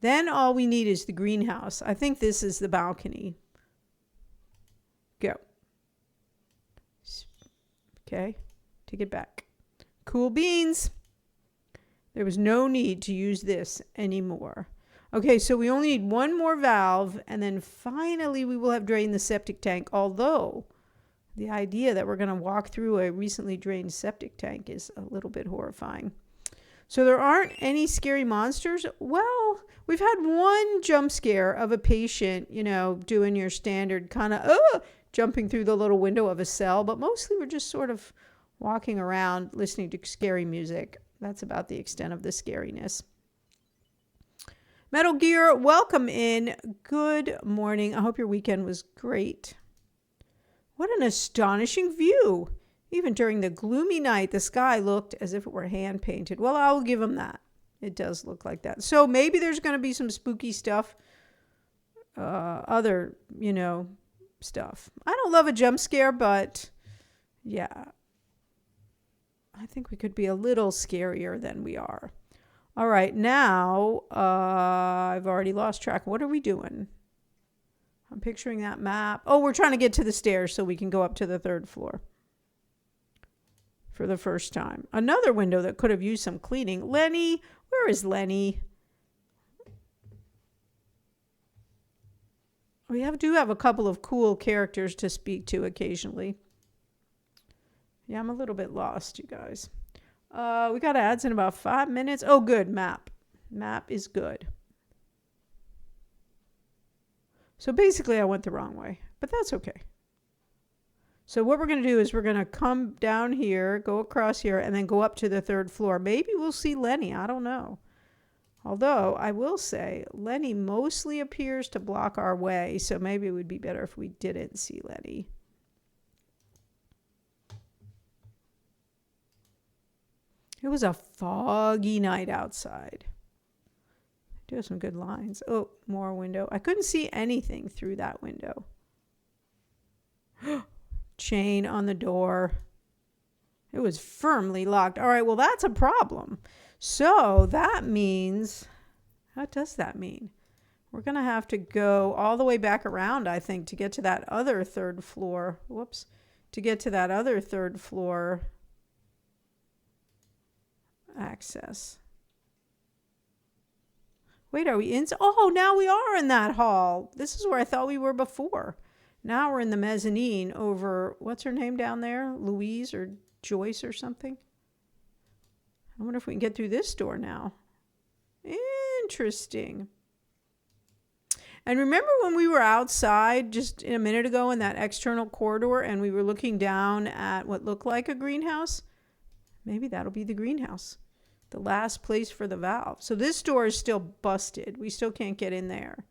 Then all we need is the greenhouse. I think this is the balcony. Go. Okay. Take it back. Cool beans. There was no need to use this anymore. Okay, so we only need one more valve, and then finally we will have drained the septic tank, although the idea that we're going to walk through a recently drained septic tank is a little bit horrifying. So there aren't any scary monsters. Well, we've had one jump scare of a patient, doing your standard kind of jumping through the little window of a cell, but mostly we're just sort of walking around listening to scary music. That's about the extent of the scariness. Metal Gear, welcome in. Good morning. I hope your weekend was great. What an astonishing view. Even during the gloomy night, the sky looked as if it were hand painted. Well, I will give them that. It does look like that. So maybe there's going to be some spooky stuff. Other, stuff. I don't love a jump scare, but yeah. I think we could be a little scarier than we are. All right, now I've already lost track. What are we doing? I'm picturing that map. Oh, we're trying to get to the stairs so we can go up to the third floor for the first time. Another window that could have used some cleaning. Lenny, where is Lenny? do have a couple of cool characters to speak to occasionally. Yeah, I'm a little bit lost, you guys. We got ads in about 5 minutes. Oh, good. Map. Map is good. So basically I went the wrong way, but that's okay. So what we're going to do is we're going to come down here, go across here, and then go up to the 3rd floor. Maybe we'll see Lenny. I don't know. Although I will say Lenny mostly appears to block our way, so maybe it would be better if we didn't see Lenny. It was a foggy night outside. Do have some good lines. Oh, more window. I couldn't see anything through that window. Chain on the door. It was firmly locked. All right, well, that's a problem. So that means, what does that mean? We're going to have to go all the way back around, I think, to get to that other 3rd floor. Whoops. To get to that other 3rd floor access. Wait, are we in? Oh, now we are in that hall. This is where I thought we were before. Now we're in the mezzanine over, what's her name down there? Louise or Joyce or something? I wonder if we can get through this door now. Interesting. And remember when we were outside just a minute ago in that external corridor and we were looking down at what looked like a greenhouse? Maybe that'll be the greenhouse. The last place for the valve. So this door is still busted. We still can't get in there.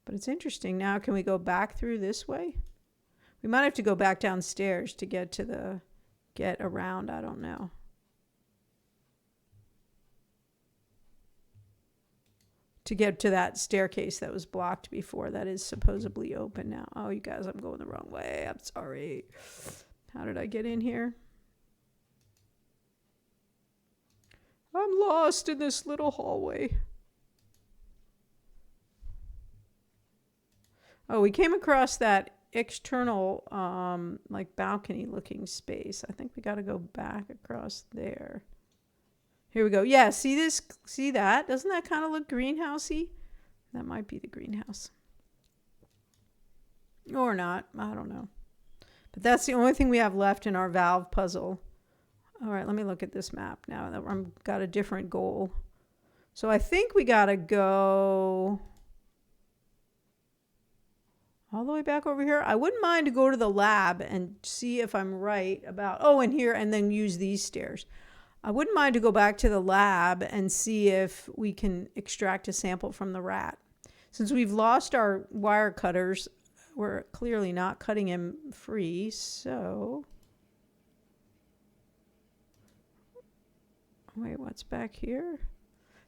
But it's interesting. Now, can we go back through this way? We might have to go back downstairs to get around. I don't know. To get to that staircase that was blocked before. That is supposedly open now. Oh, you guys, I'm going the wrong way. I'm sorry. How did I get in here? I'm lost in this little hallway. Oh, we came across that external, like balcony looking space. I think we got to go back across there. Here we go. Yeah, see this? See that? Doesn't that kind of look greenhousey? That might be the greenhouse. Or not. I don't know. But that's the only thing we have left in our valve puzzle. All right, let me look at this map now that I've got a different goal. So I think we got to go all the way back over here. I wouldn't mind to go to the lab and see if I'm right about, oh, and here, and then use these stairs. I wouldn't mind to go back to the lab and see if we can extract a sample from the rat. Since we've lost our wire cutters, we're clearly not cutting him free, so... Wait, what's back here?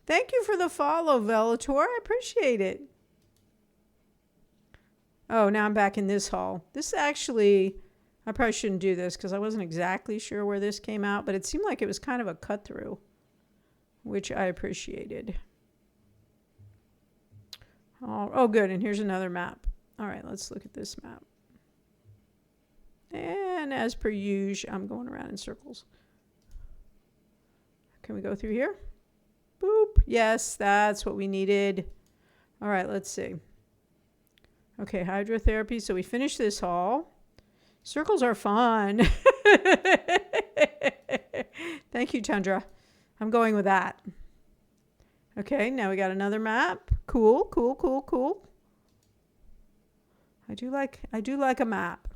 Thank you for the follow, Velator. I appreciate it. Oh, now I'm back in this hall. This actually, I probably shouldn't do this because I wasn't exactly sure where this came out, but it seemed like it was kind of a cut through, which I appreciated. Oh, good. And here's another map. All right, let's look at this map. And as per usual, I'm going around in circles. Can we go through here? Boop. Yes, that's what we needed. All right, let's see. Okay, hydrotherapy. So we finished this hall. Circles are fun. Thank you, Chandra. I'm going with that. Okay, now we got another map. Cool, cool, cool, cool. I do like a map.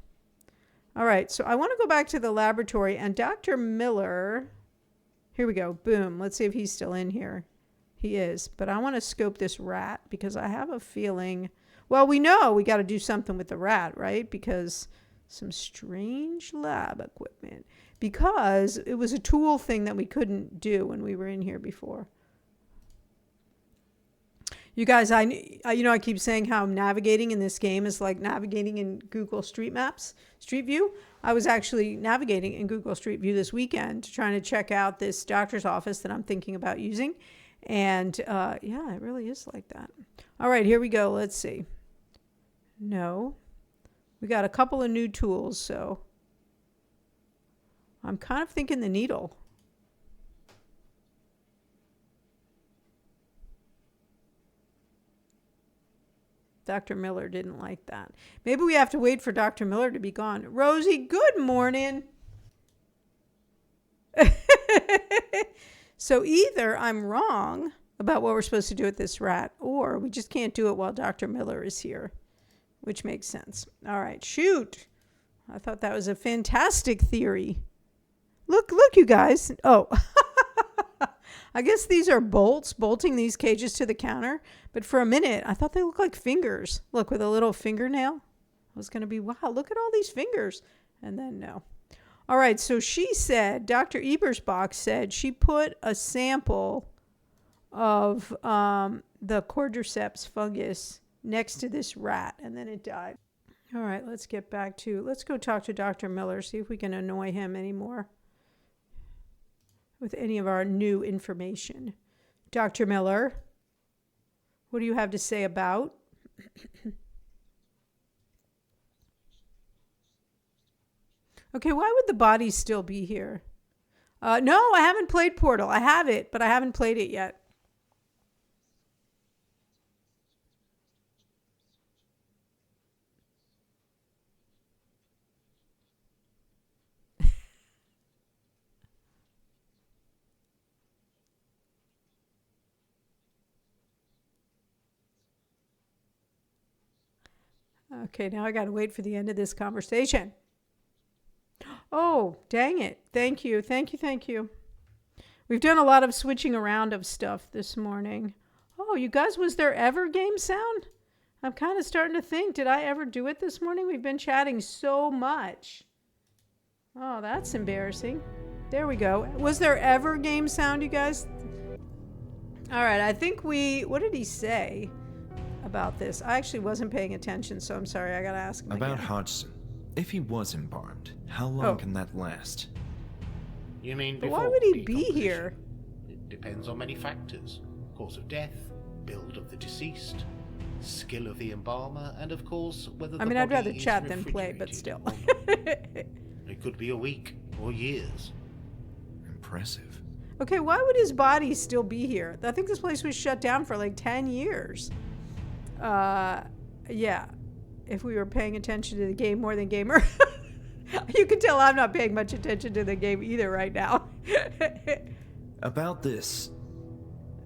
All right, so I want to go back to the laboratory and Dr. Miller... Here we go. Boom. Let's see if he's still in here. He is. But I want to scope this rat because I have a feeling... Well, we know we got to do something with the rat, right? Because some strange lab equipment. Because it was a tool thing that we couldn't do when we were in here before. You guys, I keep saying how navigating in this game is like navigating in Google Street Maps, Street View. I was actually navigating in Google Street View this weekend, trying to check out this doctor's office that I'm thinking about using. And yeah, it really is like that. All right, here we go. Let's see. No. We got a couple of new tools, so I'm kind of thinking the needle. Dr. Miller didn't like that. Maybe we have to wait for Dr. Miller to be gone. Rosie, good morning. So either I'm wrong about what we're supposed to do with this rat, or we just can't do it while Dr. Miller is here, which makes sense. All right, shoot. I thought that was a fantastic theory. Look, you guys. Oh, I guess these are bolts, bolting these cages to the counter. But for a minute, I thought they looked like fingers. Look, with a little fingernail. I was going to be, wow, look at all these fingers. And then no. All right, so she said, Dr. Ebersbach said she put a sample of the cordyceps fungus next to this rat, and then it died. All right, let's go talk to Dr. Miller, see if we can annoy him anymore with any of our new information. Dr. Miller, what do you have to say about? Okay, why would the body still be here? No, I haven't played Portal. I have it, but I haven't played it yet. Okay, now I got to wait for the end of this conversation. Oh, dang it. Thank you. We've done a lot of switching around of stuff this morning. Oh, you guys, was there ever game sound? I'm kind of starting to think, did I ever do it this morning? We've been chatting so much. Oh, that's embarrassing. There we go. Was there ever game sound, you guys? All right, I think what did he say about this? I actually wasn't paying attention, so I'm sorry. I got to ask him about again. Hodgson. If he was embalmed, how long can that last? You mean But before why would he be decomposition? here? It depends on many factors. Cause of death, build of the deceased, skill of the embalmer, and of course whether the I mean, I'd body rather is chat than play, but refrigerated still. or not. It could be a week or years. Impressive. Okay, why would his body still be here? I think this place was shut down for like 10 years. Yeah. If we were paying attention to the game more than gamer. You can tell I'm not paying much attention to the game either right now. About this,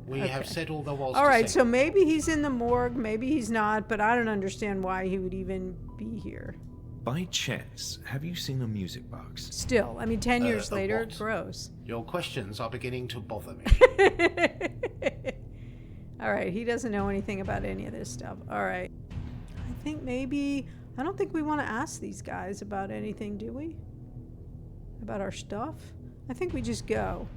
We have said all there was All to right, say. so maybe he's in the morgue, maybe he's not, but I don't understand why he would even be here. by chance, have you seen a music box? Still, I mean, 10 years a later, what? it's gross. Your questions are beginning to bother me. All right, he doesn't know anything about any of this stuff. All right. I think maybe, I don't think we want to ask these guys about anything, do we? About our stuff? I think we just go.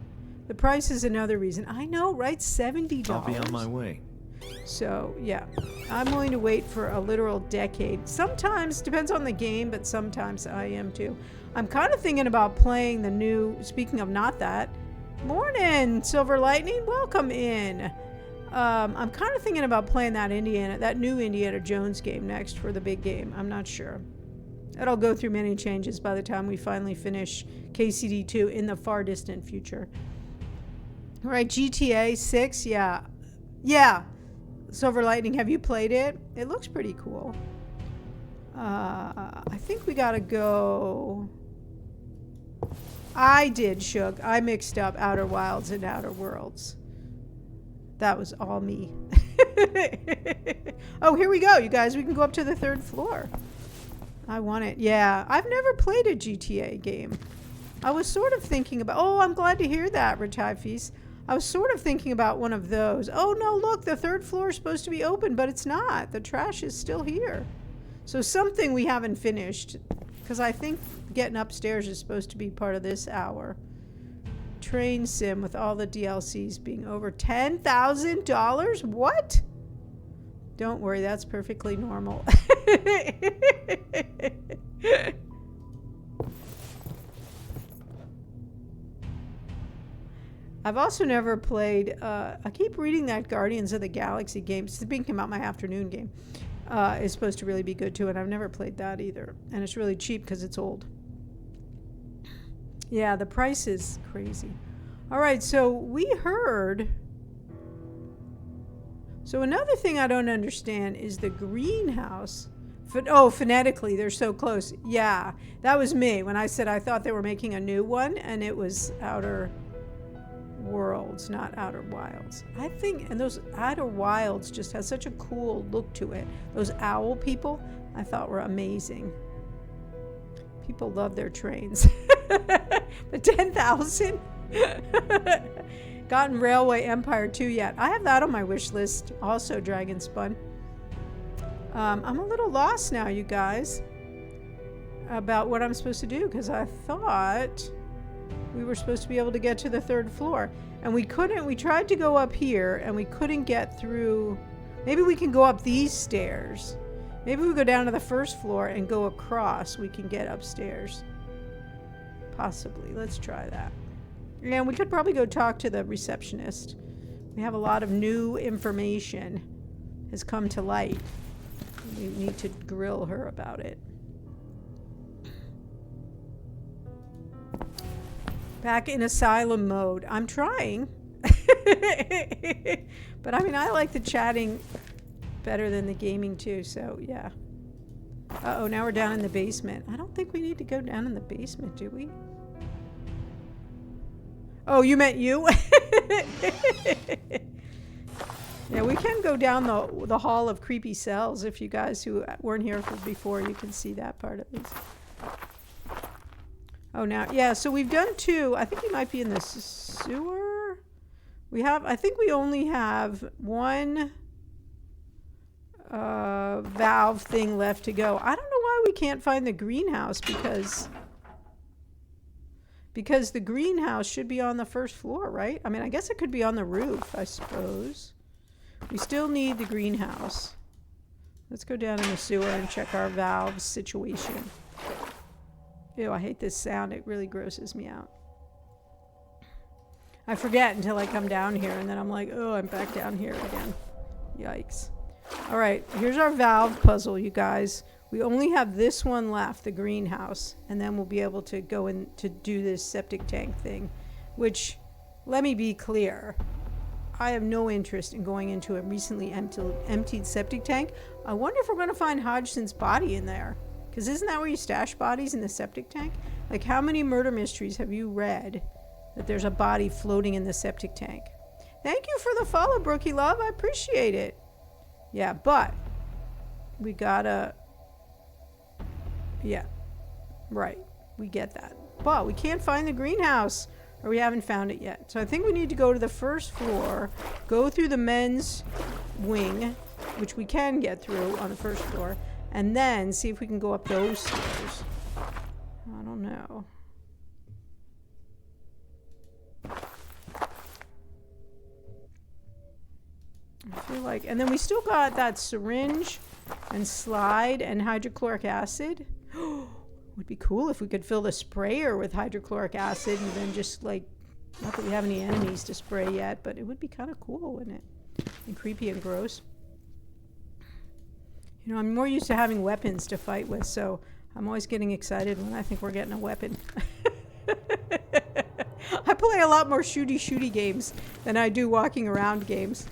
The price is another reason. I know, right? $70. I'll be on my way. So, yeah. I'm willing to wait for a literal decade. Sometimes, depends on the game, but sometimes I am too. I'm kind of thinking about playing the new, speaking of not that. Morning, Silver Lightning. Welcome in. I'm kind of thinking about playing that new Indiana Jones game next for the big game. I'm not sure. It'll go through many changes by the time we finally finish KCD 2 in the far distant future. All right, GTA 6, yeah. Yeah. Silver Lightning, have you played it? It looks pretty cool. I think we gotta go. I did, Shook. I mixed up Outer Wilds and Outer Worlds. That was all me. Oh, here we go, you guys. We can go up to the 3rd floor. I want it. Yeah, I've never played a GTA game. I was sort of thinking about... Oh, I'm glad to hear that, Retifes. I was sort of thinking about one of those. Oh, no, look, the 3rd floor is supposed to be open, but it's not. The trash is still here. So something we haven't finished, because I think getting upstairs is supposed to be part of this hour. Train sim with all the DLCs being over $10,000? What? Don't worry, that's perfectly normal. I've also never played, I keep reading that Guardians of the Galaxy game. It's thinking about my afternoon game. It's supposed to really be good too, and I've never played that either. And it's really cheap because it's old. Yeah, the price is crazy. All right, so we heard... So another thing I don't understand is the greenhouse. Oh, phonetically, they're so close. Yeah, that was me when I said I thought they were making a new one, and it was Outer Worlds, not Outer Wilds. I think, and those Outer Wilds just has such a cool look to it. Those owl people, I thought were amazing. People love their trains. But 10,000? Gotten Railway Empire 2 yet. I have that on my wish list. Also, Dragon Spun. I'm a little lost now, you guys, about what I'm supposed to do, because I thought we were supposed to be able to get to the 3rd floor. And we couldn't. We tried to go up here, and we couldn't get through. Maybe we can go up these stairs. Maybe we go down to the 1st floor and go across. We can get upstairs. Possibly. Let's try that. And we could probably go talk to the receptionist. We have a lot of new information has come to light. We need to grill her about it. Back in Asylum mode. I'm trying. But I mean, I like the chatting better than the gaming too, so yeah. Uh-oh, now we're down in the basement. I don't think we need to go down in the basement, do we? Oh, you meant you? Yeah, we can go down the hall of creepy cells. If you guys who weren't here before, you can see that part at least. Oh, now, yeah, so we've done 2. I think we might be in the sewer. I think we only have 1 valve thing left to go. I don't know why we can't find the greenhouse, because the greenhouse should be on the 1st floor, right? I mean, I guess it could be on the roof, I suppose. We still need the greenhouse. Let's go down in the sewer and check our valve situation. Ew, I hate this sound. It really grosses me out. I forget until I come down here, and then I'm like, oh, I'm back down here again. Yikes. All right, here's our valve puzzle, you guys. We only have this one left, the greenhouse, and then we'll be able to go in to do this septic tank thing, which, let me be clear, I have no interest in going into a recently emptied septic tank. I wonder if we're going to find Hodgson's body in there, because isn't that where you stash bodies, in the septic tank? Like, how many murder mysteries have you read that there's a body floating in the septic tank? Thank you for the follow, Brookie Love. I appreciate it. Yeah, but we gotta... Yeah, right. We get that. But we can't find the greenhouse, or we haven't found it yet. So I think we need to go to the 1st floor, go through the men's wing, which we can get through on the 1st floor, and then see if we can go up those stairs. I don't know. I feel like, and then we still got that syringe and slide and hydrochloric acid. Would be cool if we could fill the sprayer with hydrochloric acid and then just, like, not that we have any enemies to spray yet, but it would be kind of cool, wouldn't it? And creepy and gross. You know, I'm more used to having weapons to fight with, so I'm always getting excited when I think we're getting a weapon. I play a lot more shooty games than I do walking around games.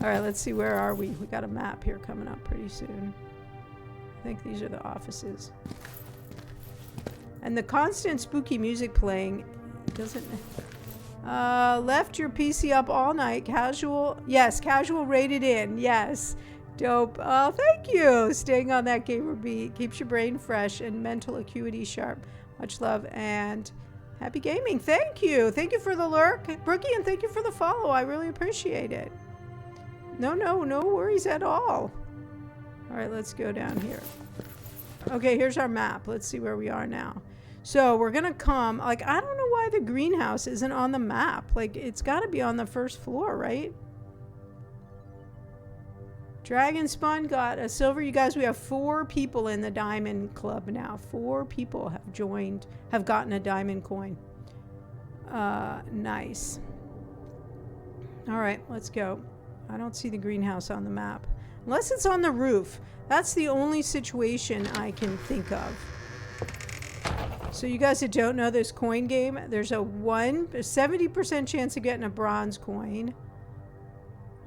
All right, let's see, where are we? We got a map here coming up pretty soon. I think these are the offices. And the constant spooky music playing doesn't... left your PC up all night. Casual. Yes, casual rated in. Yes. Dope. Oh, thank you. Staying on that gamer beat. Keeps your brain fresh and mental acuity sharp. Much love and happy gaming. Thank you. Thank you for the lurk, Brookie, and thank you for the follow. I really appreciate it. No worries at all. All right, let's go down here. Okay, here's our map. Let's see where we are now. So we're gonna come, like, I don't know why the greenhouse isn't on the map. Like, it's gotta be on the 1st floor, right? Dragon Spawn got a silver. You guys, we have 4 people in the Diamond Club now. 4 people have joined, have gotten a diamond coin. Nice. All right, let's go. I don't see the greenhouse on the map. Unless it's on the roof. That's the only situation I can think of. So you guys that don't know this coin game, there's a 70% chance of getting a bronze coin.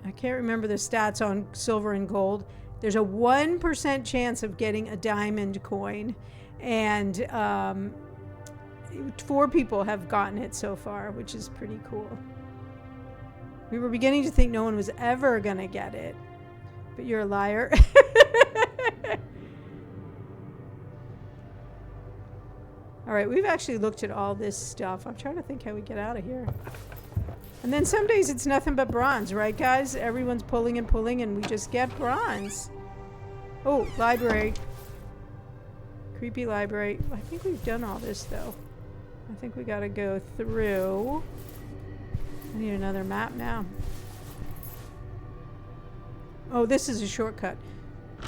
I can't remember the stats on silver and gold. There's a 1% chance of getting a diamond coin, and 4 people have gotten it so far, which is pretty cool. We were beginning to think no one was ever gonna get it, but you're a liar. All right, we've actually looked at all this stuff. I'm trying to think how we get out of here. And then some days it's nothing but bronze, right, guys? Everyone's pulling and pulling, and we just get bronze. Oh, library. Creepy library. I think we've done all this, though. I think we gotta go through. I need another map now. Oh, this is a shortcut.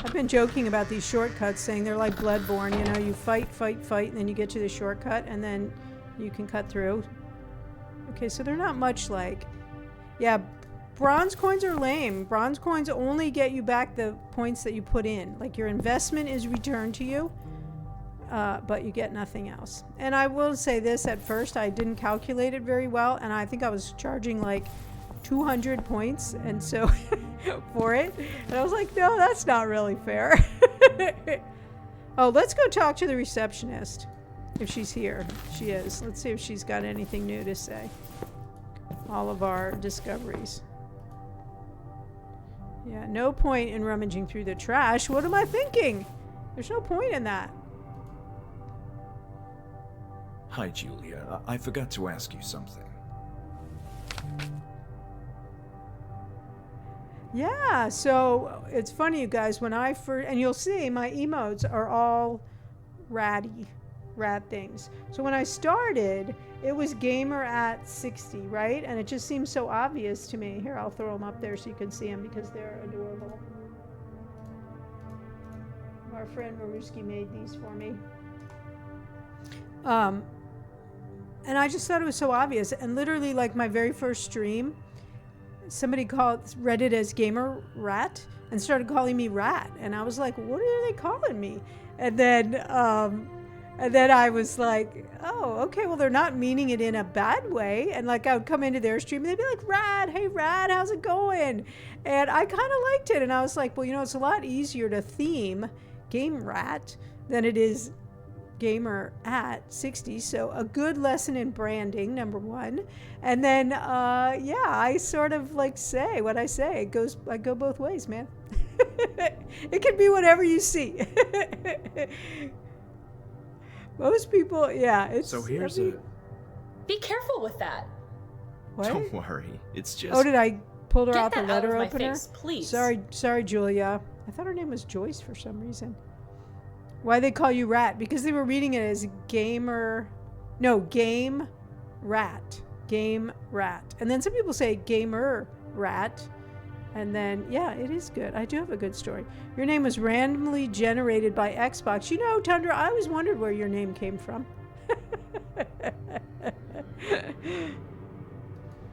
I've been joking about these shortcuts, saying they're like Bloodborne. You know, you fight, fight, fight, and then you get to the shortcut, and then you can cut through. Okay, so they're not much like... Yeah, bronze coins are lame. Bronze coins only get you back the points that you put in. Like, your investment is returned to you, but you get nothing else. And I will say this, at first I didn't calculate it very well, and I think I was charging like 200 points, and so for it, and I was like, no, that's not really fair. Oh, let's go talk to the receptionist if she's here. She is. Let's see if she's got anything new to say. All of our discoveries. Yeah, no point in rummaging through the trash. What am I thinking? There's no point in that. Hi, Julia. I forgot to ask you something. Yeah, so it's funny, you guys, when I first, and you'll see my emotes are all rad things. So when I started, it was gamer at 60, right? And it just seems so obvious to me. Here, I'll throw them up there so you can see them because they're adorable. Our friend Maruski made these for me. And I just thought it was so obvious. And literally, like, my very first stream, somebody read it as Gamer Rat and started calling me Rat. And I was like, what are they calling me? And then I was like, oh, okay, well, they're not meaning it in a bad way. And like, I would come into their stream and they'd be like, Rat, hey, Rat, how's it going? And I kind of liked it. And I was like, well, you know, it's a lot easier to theme Game Rat than it is Gamer at 60. So a good lesson in branding, number one. And then, yeah, I sort of like say what I say. I go both ways, man. It can be whatever you see. Most people, yeah. It's, so here's Be careful with that. What? Don't worry. It's just... Oh, did I pull her Get out the that letter out of my opener? face, please. Sorry, Julia. I thought her name was Joyce for some reason. Why they call you Rat? Because they were reading it as Game Rat. Game Rat. And then some people say Gamer Rat. And then, yeah, it is good. I do have a good story. Your name was randomly generated by Xbox. You know, Tundra, I always wondered where your name came from.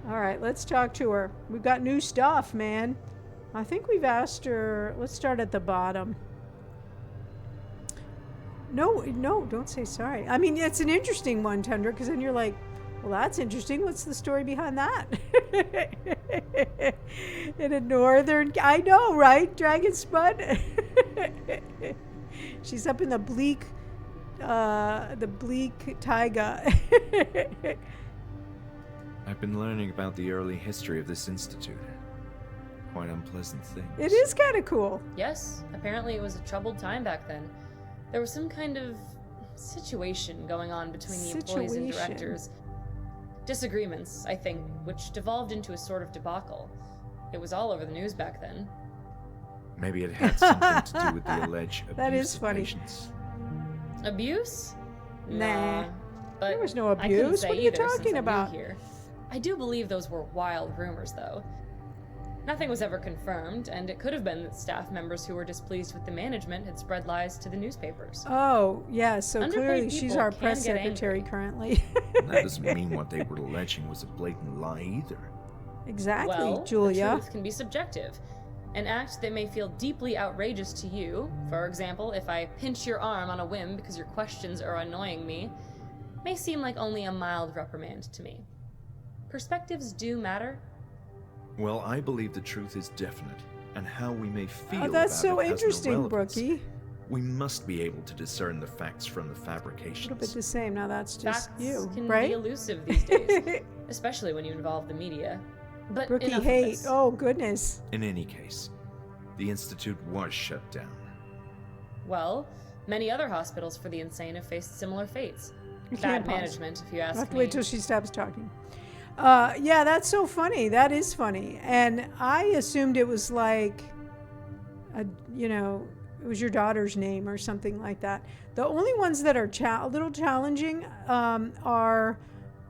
All right, let's talk to her. We've got new stuff, man. I think we've asked her. Let's start at the bottom. No, don't say sorry. I mean, it's an interesting one, Tundra, because then you're like, well, that's interesting. What's the story behind that? In a northern... I know, right? Dragon Spud? She's up in the bleak taiga. I've been learning about the early history of this institute. Quite unpleasant things. It is kind of cool. Yes, apparently it was a troubled time back then. There was some kind of situation going on between the employees and directors. Disagreements, I think, which devolved into a sort of debacle. It was all over the news back then. Maybe it had something to do with the alleged abuse That is of funny. patients. Abuse? Nah. But There was no I couldn't abuse. say What are you either since talking I'm new about? here. I do believe those were wild rumors, though. Nothing was ever confirmed, and it could have been that staff members who were displeased with the management had spread lies to the newspapers. Oh, yeah, so Underpaid clearly she's people our can press get secretary angry. currently. That doesn't mean what they were alleging was a blatant lie either. Exactly, Well, Julia. the truth can be subjective. An act that may feel deeply outrageous to you, for example, if I pinch your arm on a whim because your questions are annoying me, may seem like only a mild reprimand to me. Perspectives do matter. Well, I believe the truth is definite, and how we may feel Oh, that's about so it has no interesting, relevance. Brookie. We must be able to discern the facts from the A fabrications. little bit the same. Now that's just Facts you, can right? be elusive these days, especially when you involve the media. But Brookie enough of hate. this. Oh, goodness. In any case, the Institute was shut down. Well, many other hospitals for the insane have faced similar fates. You can't Bad pause. management, if you I'll ask have to me. wait till she stops talking. Yeah, that's so funny. That is funny. And I assumed it was like, it was your daughter's name or something like that. The only ones that are a little challenging are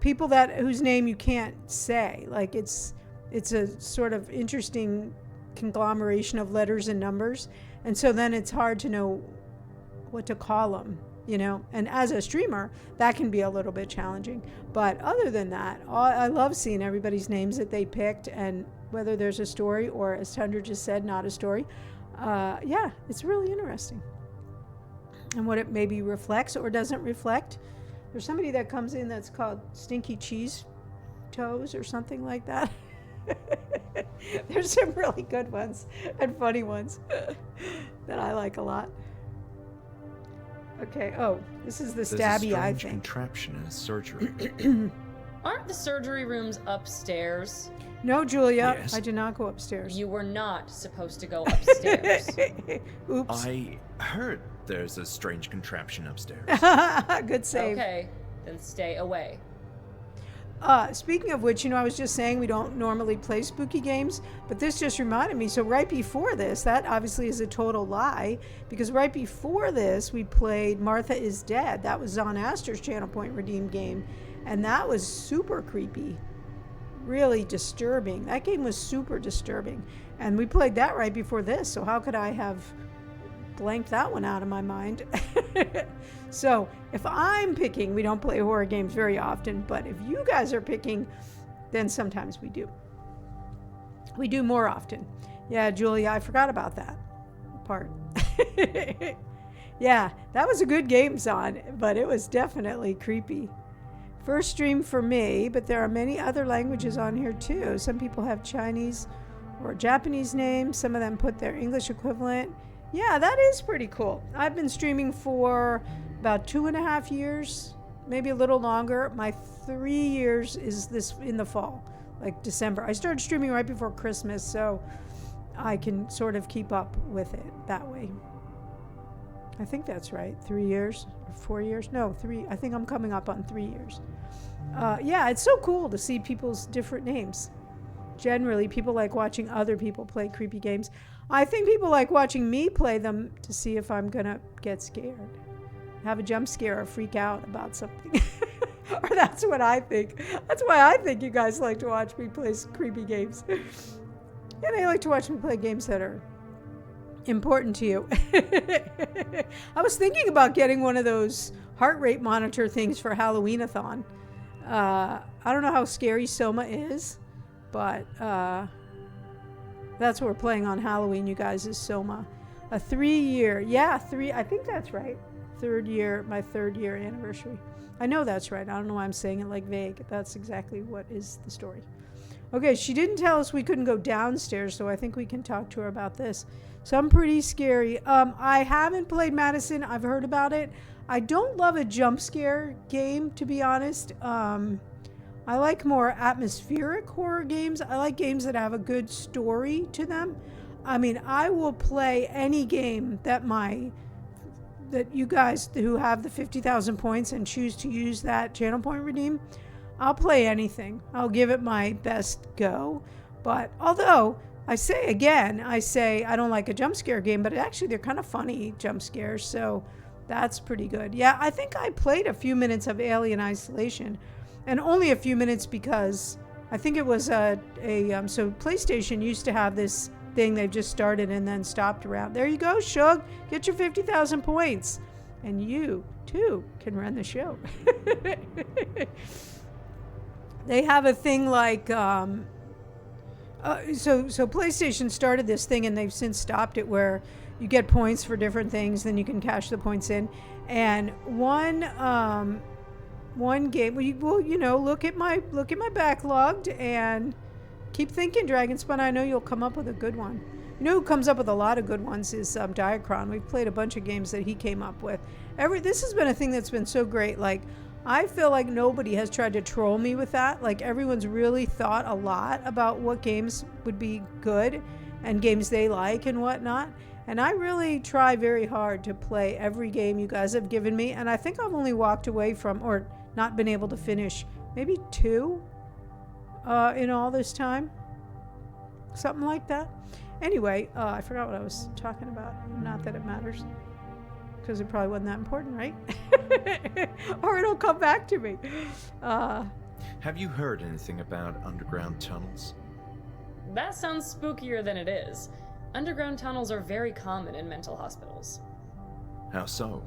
people whose name you can't say. Like it's a sort of interesting conglomeration of letters and numbers. And so then it's hard to know what to call them. And as a streamer, that can be a little bit challenging. But other than that, I love seeing everybody's names that they picked, and whether there's a story or, as Tundra just said, not a story. Yeah, it's really interesting. And what it maybe reflects or doesn't reflect. There's somebody that comes in that's called Stinky Cheese Toes or something like that. There's some really good ones and funny ones that I like a lot. Okay. Oh, this is the There's a stabby eye strange thing. contraption in a surgery. Aren't the surgery rooms upstairs? No, Julia, Yes. I did not go upstairs. You were not supposed to go upstairs. Oops. I heard there's a strange contraption upstairs. Good save. Okay, then stay away. Speaking of which, I was just saying we don't normally play spooky games, but this just reminded me. So right before this, that obviously is a total lie, because right before this, we played Martha is Dead. That was Zon Astor's Channel Point Redeemed game, and that was super creepy, really disturbing. That game was super disturbing, and we played that right before this, so how could I have blanked that one out of my mind? So if I'm picking, we don't play horror games very often, but if you guys are picking, then sometimes we do. We do more often. Yeah, Julia, I forgot about that part. Yeah, that was a good game, Zon, but it was definitely creepy. First stream for me, but there are many other languages on here too. Some people have Chinese or Japanese names. Some of them put their English equivalent. Yeah, that is pretty cool. I've been streaming for about 2.5 years, maybe a little longer. My 3 years is this in the fall, like December. I started streaming right before Christmas, so I can sort of keep up with it that way. I think that's right. 3 years or 4 years? No, 3. I think I'm coming up on 3 years. Yeah, it's so cool to see people's different names. Generally, people like watching other people play creepy games. I think people like watching me play them to see if I'm going to get scared, have a jump scare or freak out about something. Or that's what I think. That's why I think you guys like to watch me play creepy games. And they like to watch me play games that are important to you. I was thinking about getting one of those heart rate monitor things for Halloween-a-thon. I don't know how scary Soma is, but that's what we're playing on Halloween, you guys, is Soma. A 3-year, I think that's right. My 3rd year anniversary. I know that's right. I don't know why I'm saying it like vague. That's exactly what is the story. Okay, she didn't tell us we couldn't go downstairs, so I think we can talk to her about this. Some pretty scary. I haven't played Madison. I've heard about it. I don't love a jump scare game, to be honest. I like more atmospheric horror games. I like games that have a good story to them. I mean, I will play any game that you guys who have the 50,000 points and choose to use that channel point redeem. I'll play anything. I'll give it my best go. But although I say I don't like a jump scare game, but actually they're kind of funny jump scares, so that's pretty good. Yeah, I think I played a few minutes of Alien Isolation, and only a few minutes because I think it was so PlayStation used to have this thing they've just started and then stopped around. There you go, Shug. Get your 50,000 points. And you, too, can run the show. They have a thing like... so PlayStation started this thing and they've since stopped it where you get points for different things, then you can cash the points in. And one game, look at my backlogged, and Keep thinking, Dragonspun. I know you'll come up with a good one. You know who comes up with a lot of good ones is Diacron. We've played a bunch of games that he came up with. This has been a thing that's been so great. Like, I feel like nobody has tried to troll me with that. Like, everyone's really thought a lot about what games would be good and games they like and whatnot. And I really try very hard to play every game you guys have given me. And I think I've only walked away from, or not been able to finish, maybe 2 in all this time. Something like that. Anyway, I forgot what I was talking about. Not that it matters, because it probably wasn't that important, right? Or it'll come back to me. Have you heard anything about underground tunnels? That sounds spookier than it is. Underground tunnels are very common in mental hospitals. How so?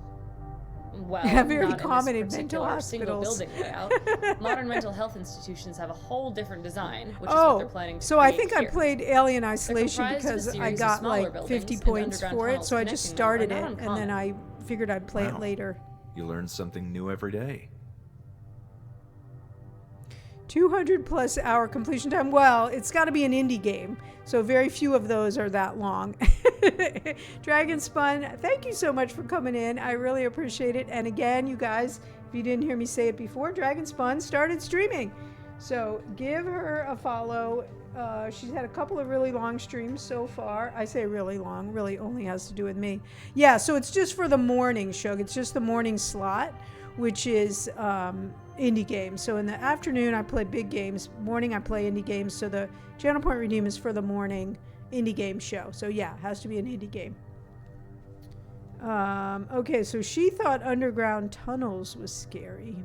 Well, Yeah, very not common in in this mental particular single hospitals. building layout. Modern mental health institutions have a whole different design, which is what they're planning to so I create think I here. played Alien They're Isolation comprised of a because I series of got smaller like buildings, 50 and points underground for it, tunnels so I just connecting them are started not it, and uncommon. then I figured I'd play it Wow. later. You learn something new every day. 200 plus hour completion time. Well, it's got to be an indie game, so very few of those are that long. Dragonspun, thank you so much for coming in. I really appreciate it. And again, you guys, if you didn't hear me say it before, Dragonspun started streaming, so give her a follow. She's had a couple of really long streams so far. I say really long, really only has to do with me. Yeah, so it's just for the morning, Shug. It's just the morning slot, which is indie games. So in the afternoon, I play big games. Morning, I play indie games. So the Channel Point Redeem is for the morning indie game show. So yeah, it has to be an indie game. Okay, so she thought underground tunnels was scary.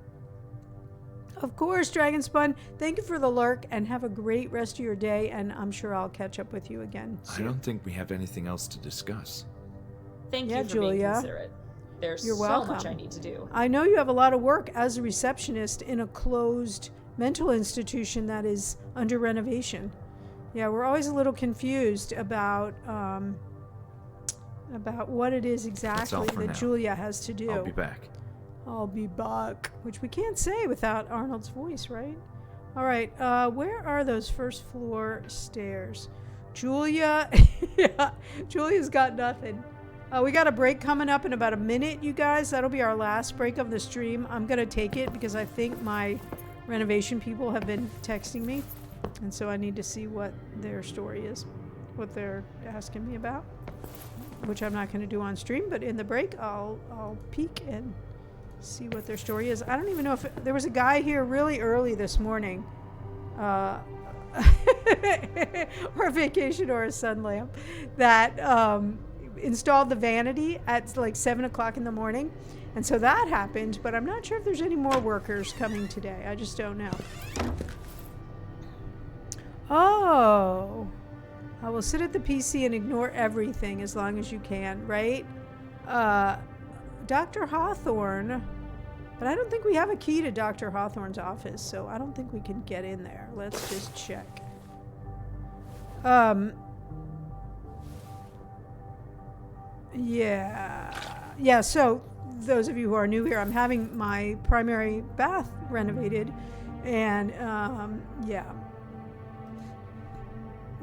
Of course, Dragonspun, thank you for the lurk, and have a great rest of your day, and I'm sure I'll catch up with you again soon. I don't think we have anything else to discuss. Thank Yeah, you for being Julia. considerate. There's You're so welcome. much I need to do. I know you have a lot of work as a receptionist in a closed mental institution that is under renovation. Yeah, we're always a little confused about what it is exactly for that now. Julia has to do. I'll be back. I'll be back, which we can't say without Arnold's voice, right? All right, where are those first floor stairs? Julia, yeah, Julia's got nothing. We got a break coming up in about a minute, you guys. That'll be our last break of the stream. I'm going to take it because I think my renovation people have been texting me. And so I need to see what their story is, what they're asking me about, which I'm not going to do on stream. But in the break, I'll peek and see what their story is. I don't even know if there was a guy here really early this morning, or a vacation or a sun lamp, that installed the vanity at like 7 o'clock in the morning. And so that happened, but I'm not sure if there's any more workers coming today. I just don't know. Oh, I will sit at the PC and ignore everything as long as you can, right? Dr. Hawthorne, but I don't think we have a key to Dr. Hawthorne's office, so I don't think we can get in there. Let's just check. Yeah, so those of you who are new here, I'm having my primary bath renovated, and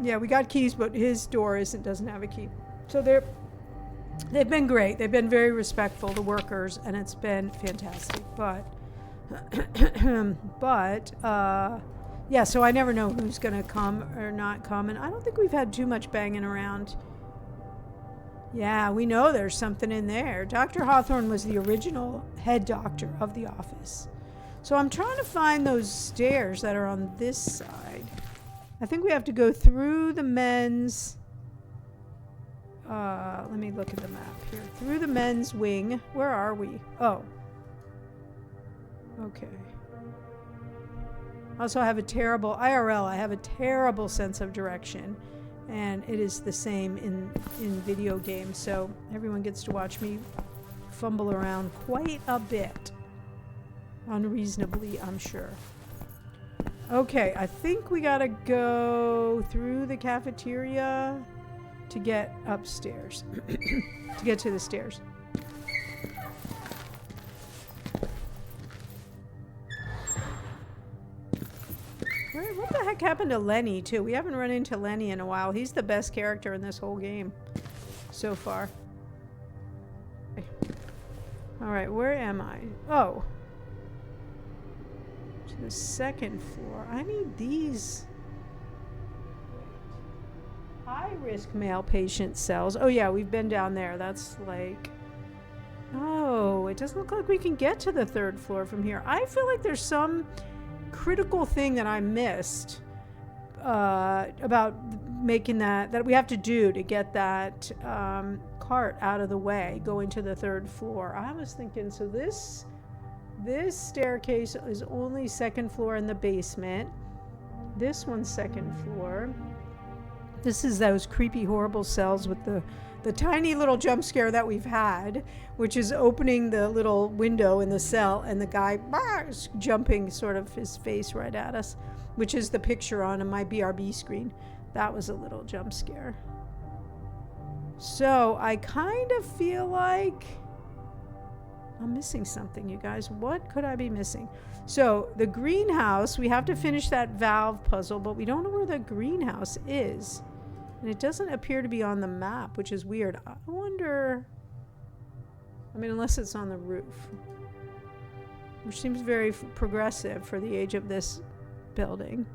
yeah, we got keys, but his door doesn't have a key. So they've been great. They've been very respectful, the workers, and it's been fantastic. But yeah, so I never know who's going to come or not come, and I don't think we've had too much banging around. Yeah, we know there's something in there. Dr. Hawthorne was the original head doctor of the office. So I'm trying to find those stairs that are on this side. I think we have to go through the men's... let me look at the map here. Through the men's wing. Where are we? Oh. Okay. Also, I have a terrible... IRL, I have a terrible sense of direction. And it is the same in video games. So everyone gets to watch me fumble around quite a bit. Unreasonably, I'm sure. Okay, I think we gotta go through the cafeteria to get upstairs. To get to the stairs. What the heck heck happened to Lenny, too? We haven't run into Lenny in a while. He's the best character in this whole game so far. Okay. All right, where am I? Oh. To the second floor. I need these high-risk male patient cells. Oh, yeah, we've been down there. That's like... Oh, it doesn't look like we can get to the third floor from here. I feel like there's some critical thing that I missed about making that we have to do to get that cart out of the way going to the third floor. I was thinking, so this staircase is only second floor in the basement. This one's second floor. This is those creepy, horrible cells with the tiny little jump scare that we've had, which is opening the little window in the cell and the guy is jumping sort of his face right at us, which is the picture on my BRB screen. That was a little jump scare. So I kind of feel like I'm missing something, you guys. What could I be missing? So the greenhouse, we have to finish that valve puzzle, but we don't know where the greenhouse is. And it doesn't appear to be on the map, which is weird. I wonder... I mean, unless it's on the roof. Which seems very progressive for the age of this building.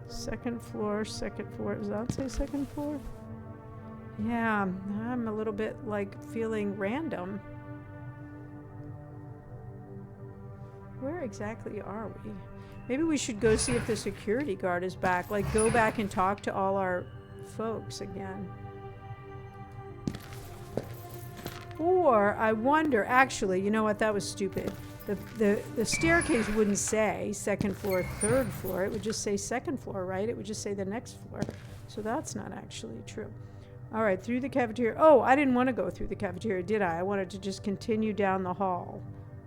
Second floor, second floor. Does that say second floor? Yeah, I'm a little bit, like, feeling random. Where exactly are we? Maybe we should go see if the security guard is back. Like, go back and talk to all our folks again. Or, I wonder, actually, you know what? That was stupid. The staircase wouldn't say second floor, third floor. It would just say second floor, right? It would just say the next floor. So that's not actually true. All right, through the cafeteria. Oh, I didn't want to go through the cafeteria, did I? I wanted to just continue down the hall.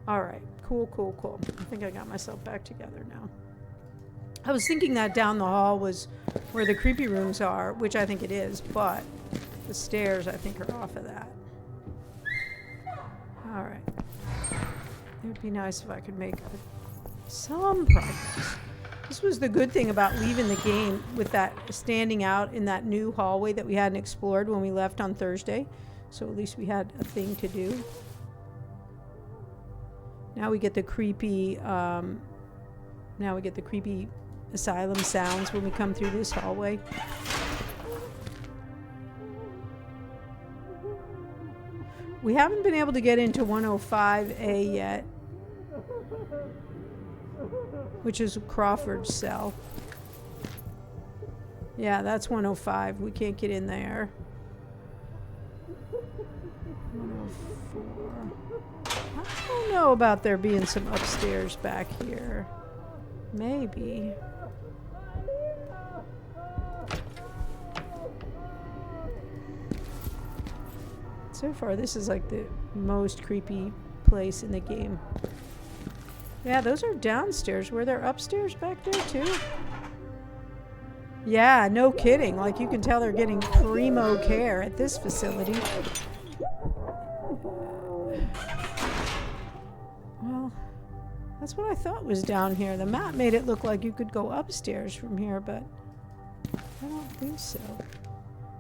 All right, cool. I think I got myself back together now. I was thinking that down the hall was where the creepy rooms are, which I think it is, but the stairs, I think, are off of that. All right. It would be nice if I could make some progress. This was the good thing about leaving the game with that standing out in that new hallway that we hadn't explored when we left on Thursday. So at least we had a thing to do. Now we get the creepy, asylum sounds when we come through this hallway. We haven't been able to get into 105A yet, which is Crawford's cell. Yeah, that's 105. We can't get in there. 104. I don't know about there being some upstairs back here. Maybe. So far, this is like the most creepy place in the game. Yeah, those are downstairs. Were there upstairs back there too? Yeah, no kidding. Like, you can tell they're getting primo care at this facility. Well, that's what I thought was down here. The map made it look like you could go upstairs from here, but I don't think so.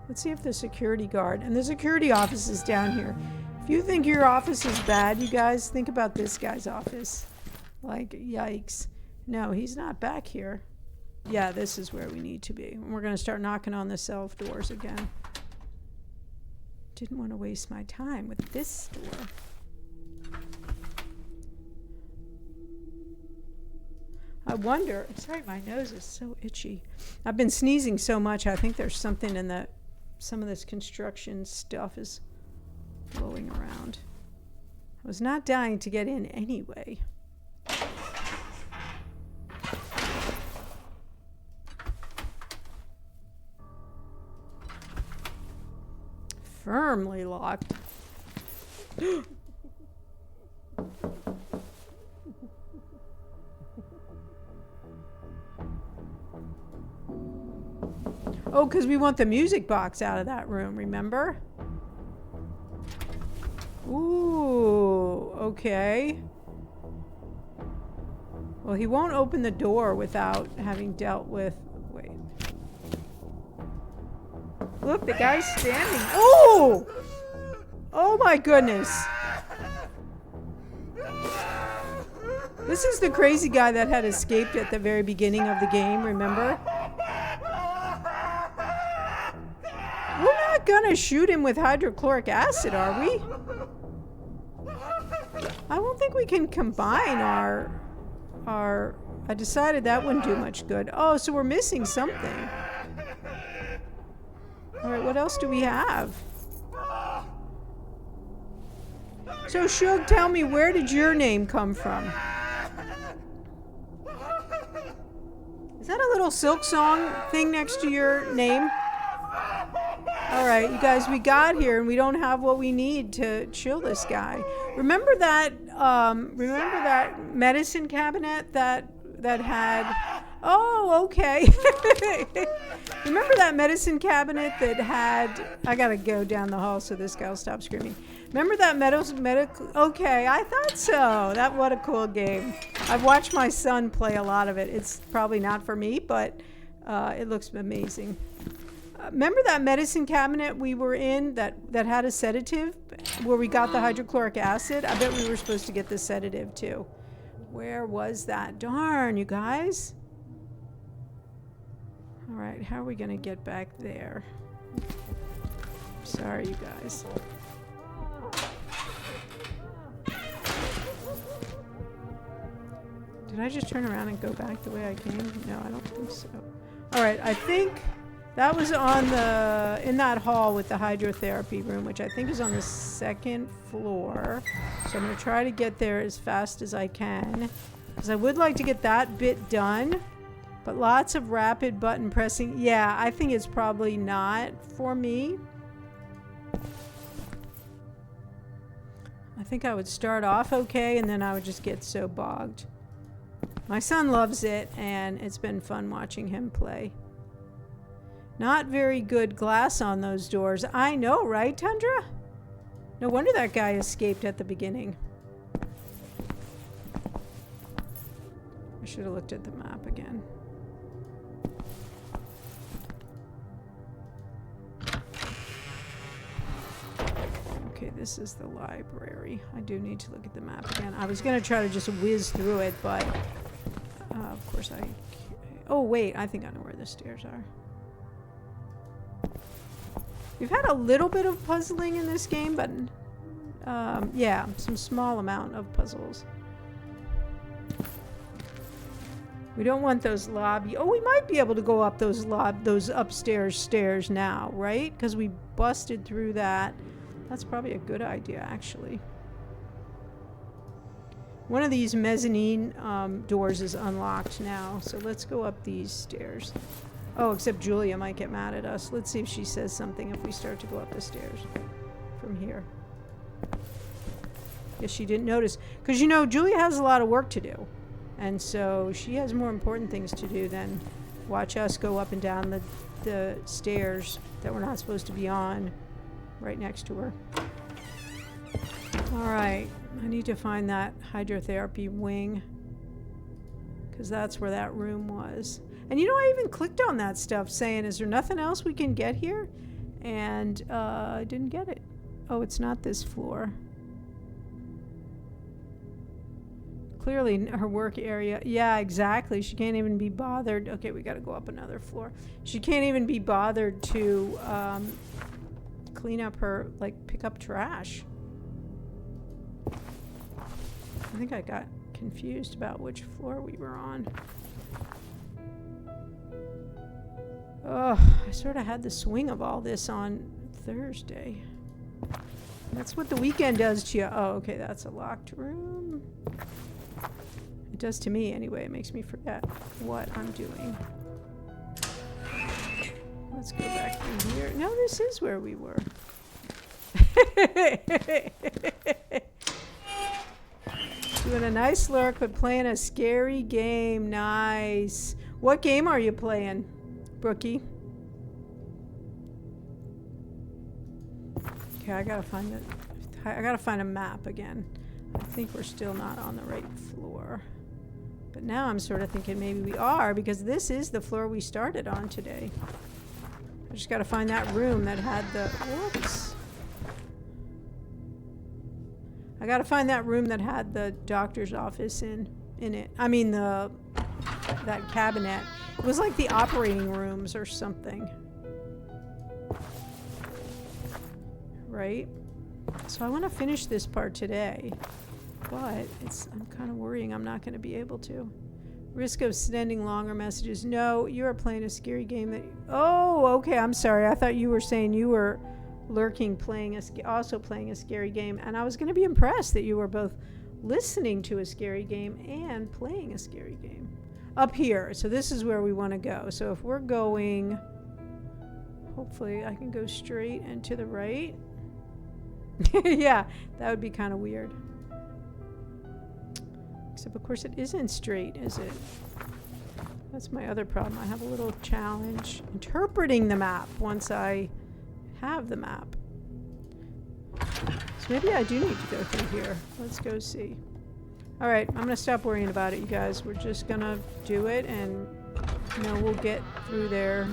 Let's see if the security guard, and the security office is down here. If you think your office is bad, you guys, think about this guy's office. Like, yikes. No, he's not back here. Yeah, this is where we need to be. And we're going to start knocking on the self doors again. Didn't want to waste my time with this door. I wonder, sorry, my nose is so itchy. I've been sneezing so much, I think there's something in the, some of this construction stuff is blowing around. I was not dying to get in anyway. Firmly locked. Oh, because we want the music box out of that room, remember? Ooh, okay. Well, he won't open the door without having dealt with... Wait. Look, the guy's standing. Oh! Oh my goodness. This is the crazy guy that had escaped at the very beginning of the game, remember? We're not gonna shoot him with hydrochloric acid, are we? I don't think we can combine our... I decided that wouldn't do much good. Oh, so we're missing something. Alright, what else do we have? So, Shug, tell me, where did your name come from? Is that a little Silk Song thing next to your name? Alright, you guys, we got here and we don't have what we need to chill this guy. Remember that medicine cabinet that had... Oh, okay. Remember that medicine cabinet that had... I gotta go down the hall so this guy will stop screaming. Remember that medical... Okay, I thought so. What a cool game. I've watched my son play a lot of it. It's probably not for me, but it looks amazing. Remember that medicine cabinet we were in that had a sedative where we got the hydrochloric acid? I bet we were supposed to get the sedative too. Where was that? Darn, you guys. All right, how are we going to get back there? Sorry, you guys. Did I just turn around and go back the way I came? No, I don't think so. All right, I think that was in that hall with the hydrotherapy room, which I think is on the 2nd floor. So I'm going to try to get there as fast as I can, because I would like to get that bit done. But lots of rapid button pressing. Yeah, I think it's probably not for me. I think I would start off okay, and then I would just get so bogged. My son loves it, and it's been fun watching him play. Not very good glass on those doors. I know, right, Tundra? No wonder that guy escaped at the beginning. I should have looked at the map again. Okay, this is the library. I do need to look at the map again. I was going to try to just whiz through it, but of course I... Oh, wait. I think I know where the stairs are. We've had a little bit of puzzling in this game, but yeah, some small amount of puzzles. We don't want those lobby... Oh, we might be able to go up those upstairs stairs now, right? Because we busted through that. That's probably a good idea, actually. One of these mezzanine doors is unlocked now, so let's go up these stairs. Oh, except Julia might get mad at us. Let's see if she says something if we start to go up the stairs from here. Guess she didn't notice. Because, you know, Julia has a lot of work to do. And so she has more important things to do than watch us go up and down the stairs that we're not supposed to be on right next to her. Alright, I need to find that hydrotherapy wing, because that's where that room was. And you know, I even clicked on that stuff saying, is there nothing else we can get here? And I didn't get it. Oh, it's not this floor. Clearly her work area. Yeah, exactly. She can't even be bothered. Okay, we gotta go up another floor. She can't even be bothered to clean up her, like, pick up trash. I think I got confused about which floor we were on. Oh, I sort of had the swing of all this on Thursday. That's what the weekend does to you. Oh, okay, that's a locked room. It does to me anyway. It makes me forget what I'm doing. Let's go back in here. No, this is where we were. Doing a nice lurk, but playing a scary game. Nice. What game are you playing, Brookie? Okay, I gotta find a map again. I think we're still not on the right floor. But now I'm sort of thinking maybe we are, because this is the floor we started on today. I just got to find that room that had the... Whoops. I got to find that room that had the doctor's office in it. I mean, that cabinet. It was like the operating rooms or something. Right? So I want to finish this part today. But I'm kind of worrying I'm not going to be able to. Risk of sending longer messages. No, you are playing a scary game that... Oh, okay, I'm sorry. I thought you were saying you were lurking, also playing a scary game. And I was going to be impressed that you were both listening to a scary game and playing a scary game. Up here. So this is where we want to go. So if we're going... Hopefully I can go straight and to the right. Yeah, that would be kind of weird. Except, of course, it isn't straight, is it? That's my other problem. I have a little challenge interpreting the map once I have the map. So maybe I do need to go through here. Let's go see. All right, I'm going to stop worrying about it, you guys. We're just going to do it, and, we'll get through there.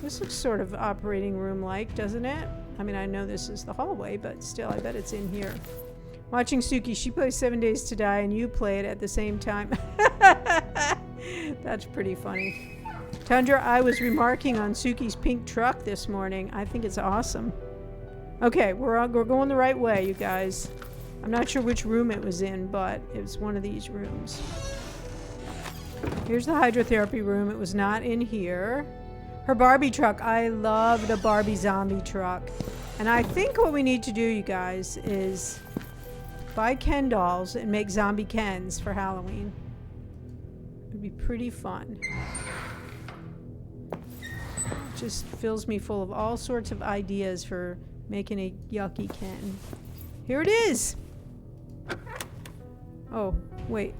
This looks sort of operating room-like, doesn't it? I mean, I know this is the hallway, but still, I bet it's in here. Watching Suki, she plays 7 Days to Die, and you play it at the same time. That's pretty funny. Tundra, I was remarking on Suki's pink truck this morning. I think it's awesome. Okay, we're going the right way, you guys. I'm not sure which room it was in, but it was one of these rooms. Here's the hydrotherapy room. It was not in here. Her Barbie truck. I love the Barbie zombie truck. And I think what we need to do, you guys, is... buy Ken dolls and make zombie Kens for Halloween. It would be pretty fun. It just fills me full of all sorts of ideas for making a yucky Ken. Here it is! Oh, wait.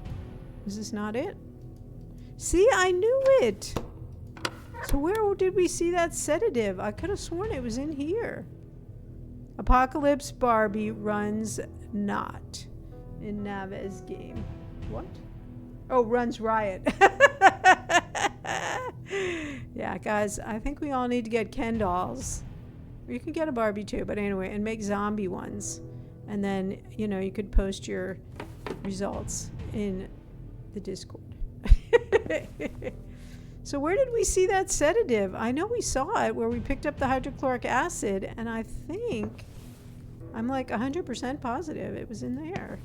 Is this not it? See, I knew it! So where did we see that sedative? I could have sworn it was in here. Apocalypse Barbie runs not in Nave's game. What? Oh, runs riot. Yeah, guys, I think we all need to get Ken dolls. Or you can get a Barbie too, but anyway, and make zombie ones. And then, you could post your results in the Discord. So where did we see that sedative? I know we saw it where we picked up the hydrochloric acid, and I think... I'm like 100% positive it was in there.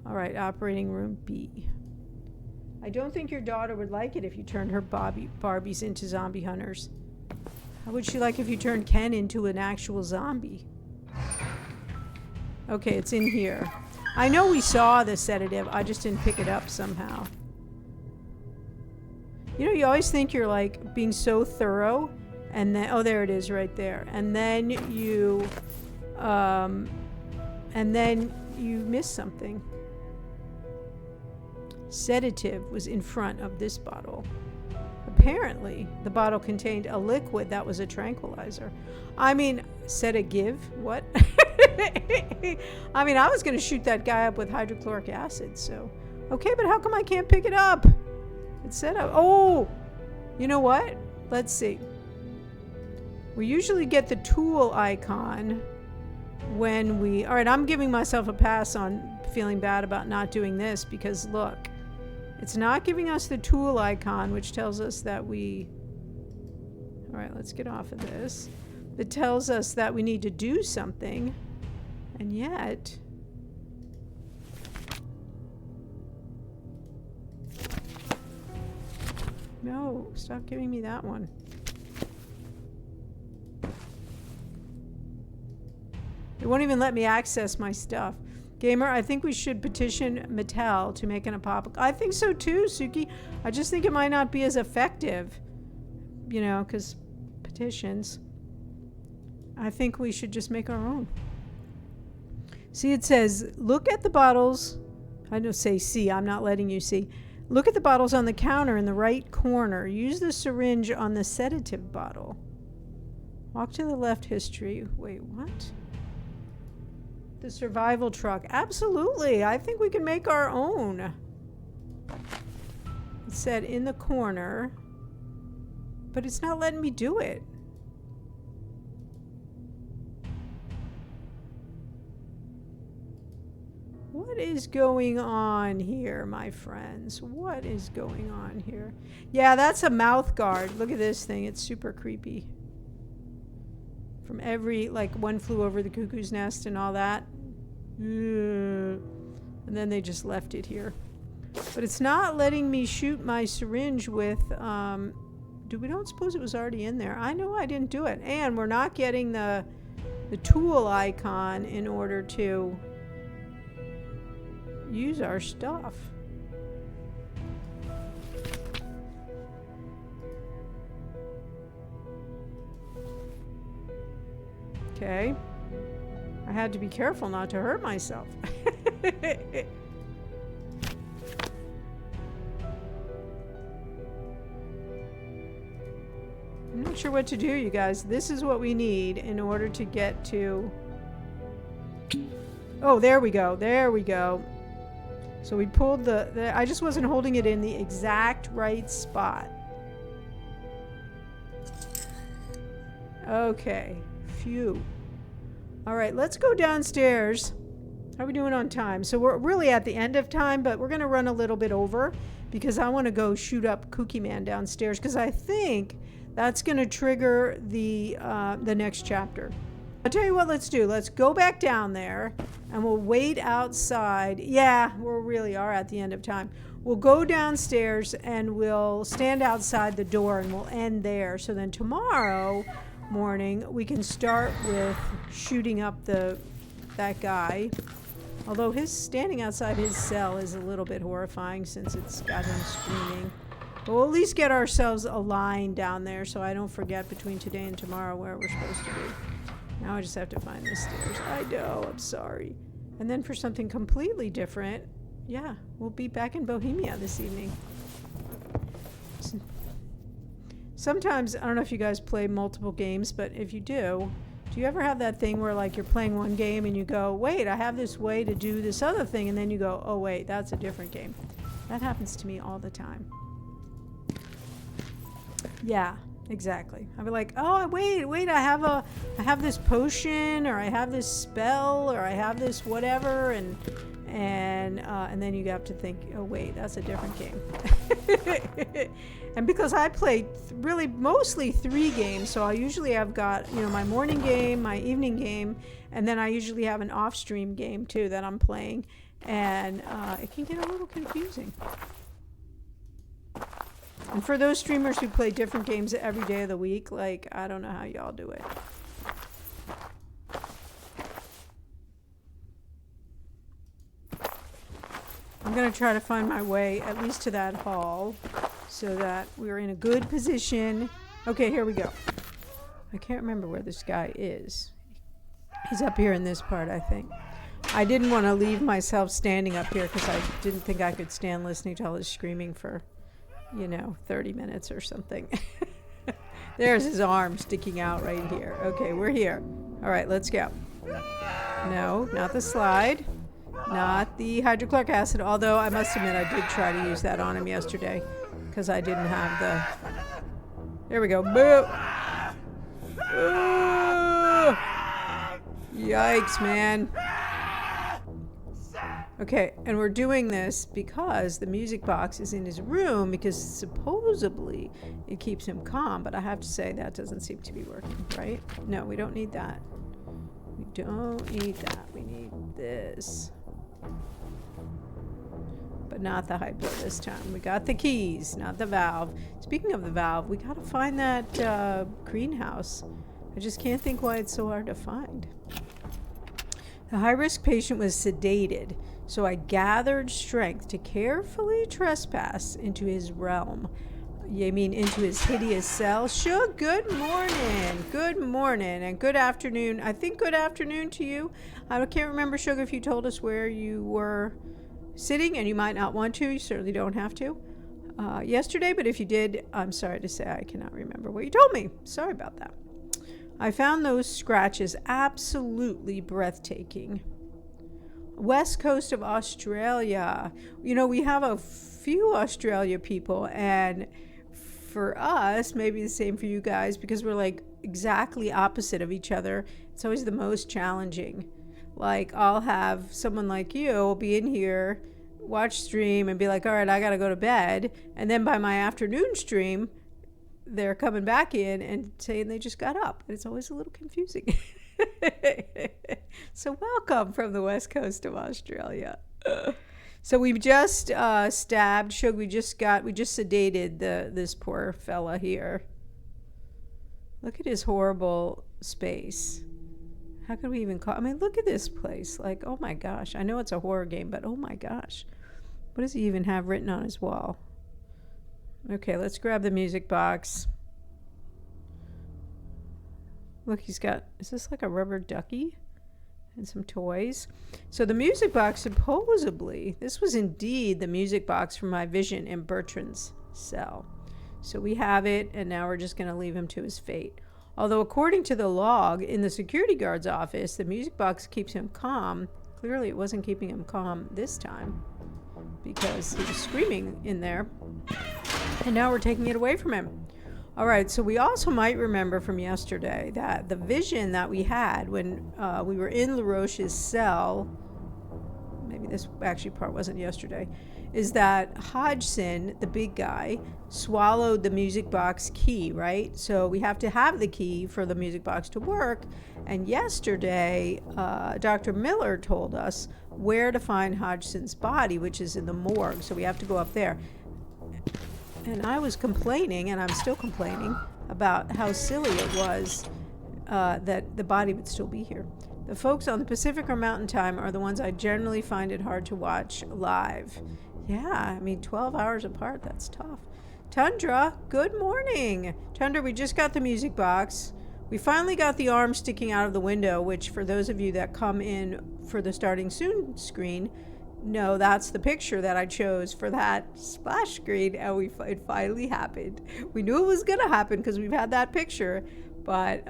All right, operating room B. I don't think your daughter would like it if you turned her Barbies into zombie hunters. How would she like if you turned Ken into an actual zombie? Okay, it's in here. I know we saw the sedative. I just didn't pick it up somehow. You always think you're like being so thorough, and then... Oh, there it is right there. And then you miss something. Sedative was in front of this bottle. Apparently, the bottle contained a liquid that was a tranquilizer. I mean, sedative? What? I mean, I was going to shoot that guy up with hydrochloric acid, so... Okay, but how come I can't pick it up? It said... Oh! You know what? Let's see. We usually get the tool icon... when we... Alright, I'm giving myself a pass on feeling bad about not doing this because, look, it's not giving us the tool icon, which tells us that we... Alright, let's get off of this. It tells us that we need to do something, and yet... No, stop giving me that one. It won't even let me access my stuff. Gamer, I think we should petition Mattel to make an apocalypse. I think so too, Suki. I just think it might not be as effective. Because petitions. I think we should just make our own. See, it says, look at the bottles. I don't say see, I'm not letting you see. Look at the bottles on the counter in the right corner. Use the syringe on the sedative bottle. Walk to the left history. Wait, what? The survival truck. Absolutely. I think we can make our own. It said in the corner, but it's not letting me do it. What is going on here, my friends? What is going on here? Yeah, that's a mouth guard. Look at this thing. It's super creepy. From every, like, One Flew Over the Cuckoo's Nest and all that. And then they just left it here. But it's not letting me shoot my syringe with, we don't suppose it was already in there. I know I didn't do it. And we're not getting the tool icon in order to use our stuff. Okay. I had to be careful not to hurt myself. I'm not sure what to do, you guys. This is what we need in order to get to... Oh, there we go. There we go. So we pulled the I just wasn't holding it in the exact right spot. Okay. Phew. All right, let's go downstairs. How are we doing on time? So we're really at the end of time, but we're going to run a little bit over because I want to go shoot up Kooky Man downstairs because I think that's going to trigger the next chapter. I'll tell you what, let's do. Let's go back down there and we'll wait outside. Yeah, we really are at the end of time. We'll go downstairs and we'll stand outside the door and we'll end there. So then tomorrow morning we can start with shooting up that guy. Although his standing outside his cell is a little bit horrifying since it's got him screaming. But we'll at least get ourselves a line down there so I don't forget between today and tomorrow where we're supposed to be. Now I just have to find the stairs. I know, I'm sorry. And then for something completely different, yeah, we'll be back in Bohemia this evening. Sometimes, I don't know if you guys play multiple games, but if you do you ever have that thing where like you're playing one game and you go, wait, I have this way to do this other thing, and then you go, oh wait, that's a different game. That happens to me all the time. Yeah. Exactly. I'd be like, oh, wait, I have this potion, or I have this spell, or I have this whatever, and then you have to think, oh wait, that's a different game. And because I play really mostly 3 games, so I usually have got, my morning game, my evening game, and then I usually have an off-stream game too that I'm playing, and it can get a little confusing. And for those streamers who play different games every day of the week, like, I don't know how y'all do it. I'm going to try to find my way at least to that hall so that we're in a good position. Okay, here we go. I can't remember where this guy is. He's up here in this part, I think. I didn't want to leave myself standing up here because I didn't think I could stand listening to all his screaming for 30 minutes or something. There's his arm sticking out right here. Okay, we're here. All right, let's go. No, not the slide. Not the hydrochloric acid, although I must admit I did try to use that on him yesterday because I didn't have the... There we go. Boo! Ooh! Yikes, man. Okay, and we're doing this because the music box is in his room because supposedly it keeps him calm, but I have to say that doesn't seem to be working, right? No, we don't need that. We don't need that. We need this. But not the hypo this time. We got the keys, not the valve. Speaking of the valve, we gotta find that greenhouse. I just can't think why it's so hard to find. The high-risk patient was sedated, so I gathered strength to carefully trespass into his realm. You mean into his hideous cell? Sure, good morning. Good morning and good afternoon. I think good afternoon to you. I can't remember, Sugar, if you told us where you were sitting, and you might not want to. You certainly don't have to. Yesterday, but if you did, I'm sorry to say I cannot remember what you told me. Sorry about that. I found those scratches absolutely breathtaking. West coast of Australia. You know, we have a few Australia people, and for us, maybe the same for you guys, because we're like exactly opposite of each other. It's always the most challenging. Like, I'll have someone like you be in here, watch stream, and be like, all right, I gotta go to bed. And then by my afternoon stream, they're coming back in and saying they just got up. And it's always a little confusing. So welcome from the west coast of Australia. So we just stabbed Shug. We just sedated this poor fella here. Look at his horrible space. How could we even call? I mean, look at this place. Like, oh my gosh. I know it's a horror game, but oh my gosh. What does he even have written on his wall? Okay, let's grab the music box. Look, he's got, is this like a rubber ducky? And some toys. So the music box, supposedly, this was indeed the music box from my vision in Bertrand's cell. So we have it, and now we're just going to leave him to his fate. Although according to the log in the security guard's office, the music box keeps him calm. Clearly it wasn't keeping him calm this time, because he was screaming in there. And now we're taking it away from him. All right, so we also might remember from yesterday that the vision that we had when we were in LaRoche's cell, maybe this actually part wasn't yesterday, is that Hodgson, the big guy, swallowed the music box key, right? So we have to have the key for the music box to work. And yesterday, Dr. Miller told us where to find Hodgson's body, which is in the morgue. So we have to go up there. And I was complaining, and I'm still complaining, about how silly it was that the body would still be here. The folks on the Pacific or Mountain Time are the ones I generally find it hard to watch live. Yeah, I mean, 12 hours apart, that's tough. Tundra, good morning. Tundra, we just got the music box. We finally got the arm sticking out of the window, which for those of you that come in for the starting soon screen, no, that's the picture that I chose for that splash screen, and it finally happened. We knew it was going to happen because we've had that picture, but,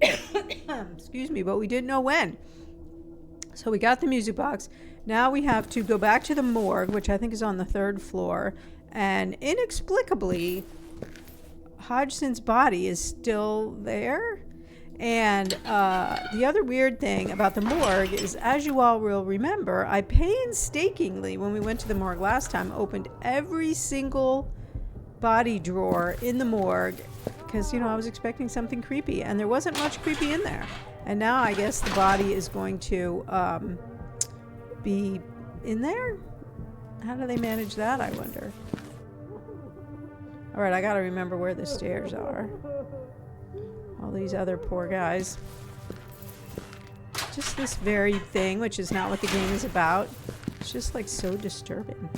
excuse me, but we didn't know when. So we got the music box. Now we have to go back to the morgue, which I think is on the 3rd floor, and inexplicably, Hodgson's body is still there. And the other weird thing about the morgue is, as you all will remember, I painstakingly, when we went to the morgue last time, opened every single body drawer in the morgue because, you know, I was expecting something creepy, and there wasn't much creepy in there. And now I guess the body is going to be in there? How do they manage that, I wonder? All right, I got to remember where the stairs are. All these other poor guys. Just this very thing, which is not what the game is about. It's just like so disturbing.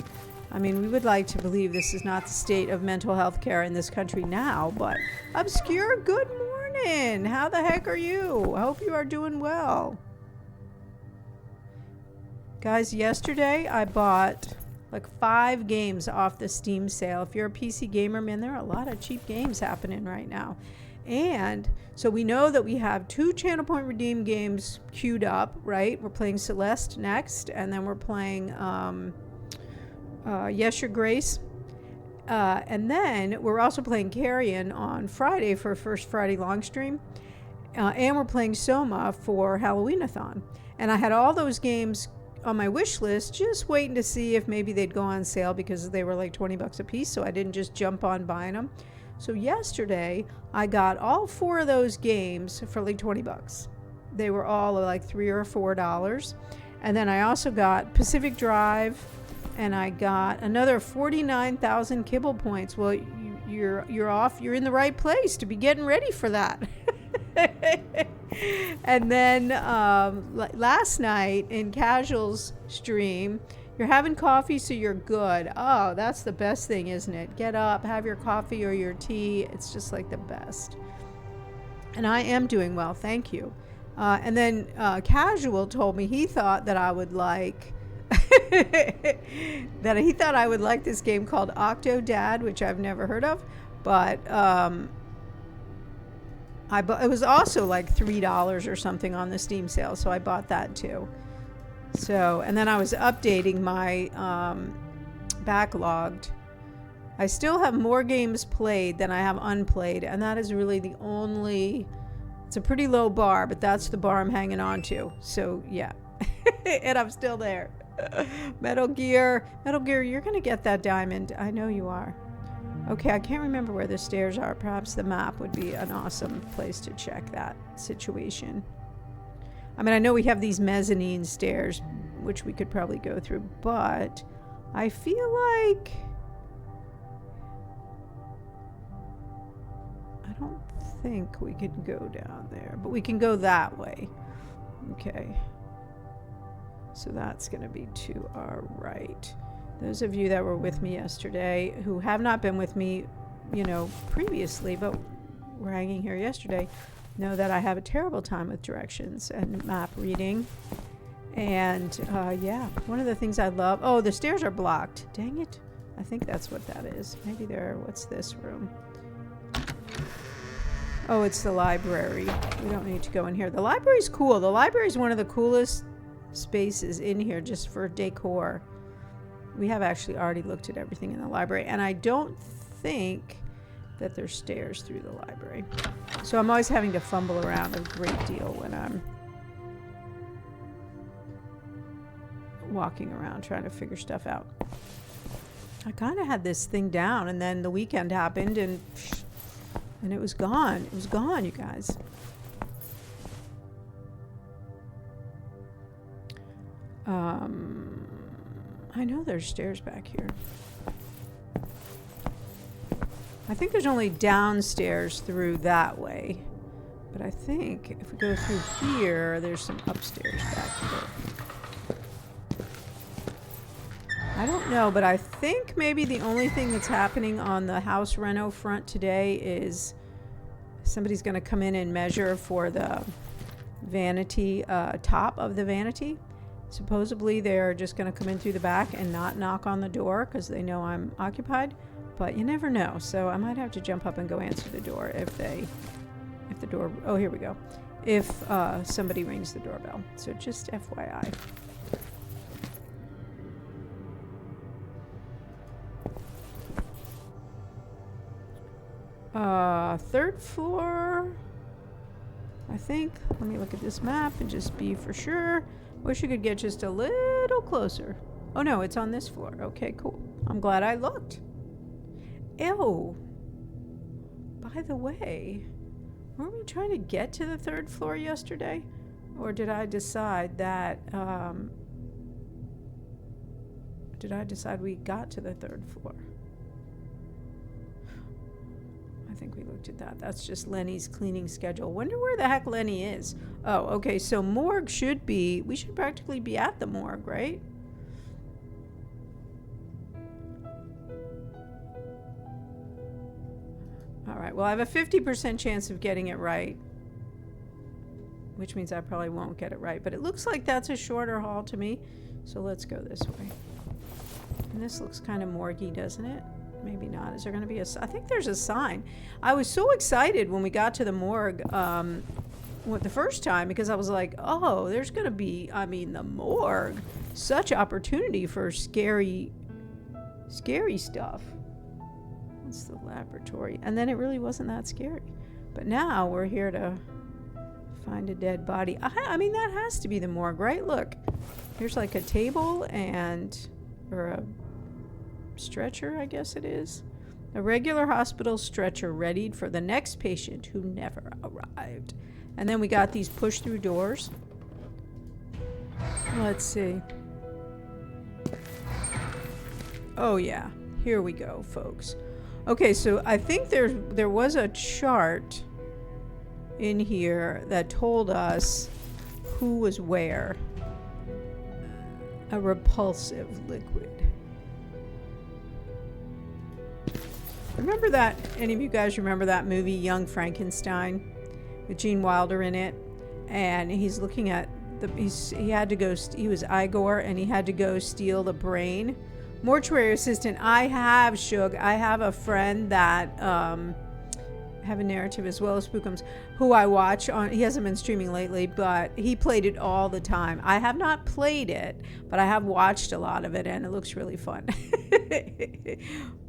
I mean, we would like to believe this is not the state of mental health care in this country now, but Obscure, good morning. How the heck are you? I hope you are doing well. Guys, yesterday I bought like 5 games off the Steam sale. If you're a PC gamer, man, there are a lot of cheap games happening right now. And so we know that we have 2 Channel Point Redeem games queued up, right? We're playing Celeste next, and then we're playing Yes, Your Grace. And then we're also playing Carrion on Friday for First Friday long stream. And we're playing Soma for Halloween-a-thon. And I had all those games on my wish list, just waiting to see if maybe they'd go on sale because they were like $20 a piece, so I didn't just jump on buying them. So yesterday, I got all 4 of those games for like $20. They were all like $3 or $4. And then I also got Pacific Drive, and I got another 49,000 kibble points. Well, you're off. You're in the right place to be getting ready for that. And then last night in Casual's stream, you're having coffee, so you're good. Oh, that's the best thing, isn't it? Get up, have your coffee or your tea. It's just like the best. And I am doing well, thank you. And then Casual told me he thought that I would like this game called Octodad, which I've never heard of, but it was also like $3 or something on the Steam sale, so I bought that too. So, and then I was updating my backlogged. I still have more games played than I have unplayed, and that is really the only, it's a pretty low bar, but that's the bar I'm hanging on to. So yeah, and I'm still there. Metal Gear, you're gonna get that diamond. I know you are. Okay, I can't remember where the stairs are. Perhaps the map would be an awesome place to check that situation. I mean, I know we have these mezzanine stairs, which we could probably go through, but I feel like I don't think we could go down there, but we can go that way. Okay. So that's going to be to our right. Those of you that were with me yesterday who have not been with me, you know, previously, but were hanging here yesterday, know that I have a terrible time with directions and map reading. And yeah, one of the things I love, oh, the stairs are blocked. Dang it. I think that's what that is. Maybe they're, what's this room? Oh, it's the library. We don't need to go in here. The library's cool. The library's one of the coolest spaces in here just for decor. We have actually already looked at everything in the library, and I don't think that there's stairs through the library. So I'm always having to fumble around a great deal when I'm walking around trying to figure stuff out. I kind of had this thing down, and then the weekend happened, and it was gone. It was gone, you guys. I know there's stairs back here. I think there's only downstairs through that way. But I think if we go through here, there's some upstairs back here. I don't know, but I think maybe the only thing that's happening on the house reno front today is somebody's going to come in and measure for the vanity, top of the vanity. Supposedly they're just going to come in through the back and not knock on the door because they know I'm occupied, but you never know. So I might have to jump up and go answer the door if the door, oh, here we go. If somebody rings the doorbell. So just FYI. Third floor, I think. Let me look at this map and just be for sure. Wish you could get just a little closer. Oh no, it's on this floor. Okay, cool. I'm glad I looked. Ew. By the way, weren't we trying to get to the third floor yesterday? Or did I decide that, we got to the third floor? I think we looked at that. That's just Lenny's cleaning schedule. Wonder where the heck Lenny is. Oh, okay. So morgue should be, we should practically be at the morgue, right? All right. Well, I have a 50% chance of getting it right, which means I probably won't get it right. But it looks like that's a shorter haul to me. So let's go this way. And this looks kind of morgue-y, doesn't it? Maybe not. Is there going to be a... I think there's a sign. I was so excited when we got to the morgue the first time because I was like, oh, there's going to be, I mean, the morgue. Such opportunity for scary stuff. That's the laboratory. And then it really wasn't that scary. But now we're here to find a dead body. I mean, that has to be the morgue, right? Look, here's like a table or a stretcher, I guess it is. A regular hospital stretcher readied for the next patient who never arrived. And then we got these push-through doors. Let's see. Oh yeah, here we go, folks. Okay, so I think there was a chart in here that told us who was where. A repulsive liquid. Remember that? Any of you guys remember that movie, Young Frankenstein, with Gene Wilder in it? And he's looking at he had to go. He was Igor, and he had to go steal the brain. Mortuary assistant. I have a friend that have a narrative as well as Spookums, who I watch on. He hasn't been streaming lately, but he played it all the time. I have not played it, but I have watched a lot of it, and it looks really fun.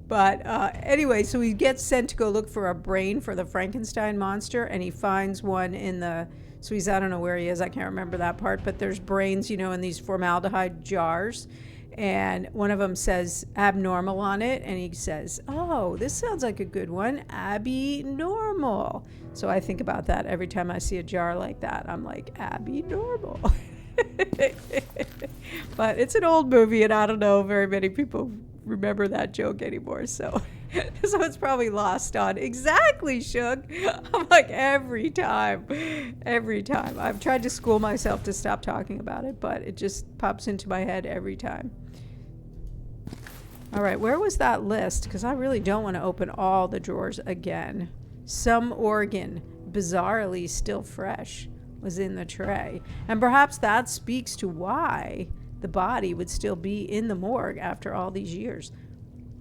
But anyway, so he gets sent to go look for a brain for the Frankenstein monster, and he finds one in the. So he's, I don't know where he is. I can't remember that part, but there's brains, in these formaldehyde jars. And one of them says abnormal on it, and he says, oh, this sounds like a good one, Abby Normal. So I think about that every time I see a jar like that. I'm like, Abby Normal. But it's an old movie, and I don't know very many people remember that joke anymore, so it's probably lost on. Exactly, Shug. I'm like, every time I've tried to school myself to stop talking about it, but it just pops into my head every time. All right, where was that list? Because I really don't want to open all the drawers again. Some organ, bizarrely still fresh, was in the tray, and perhaps that speaks to why the body would still be in the morgue after all these years.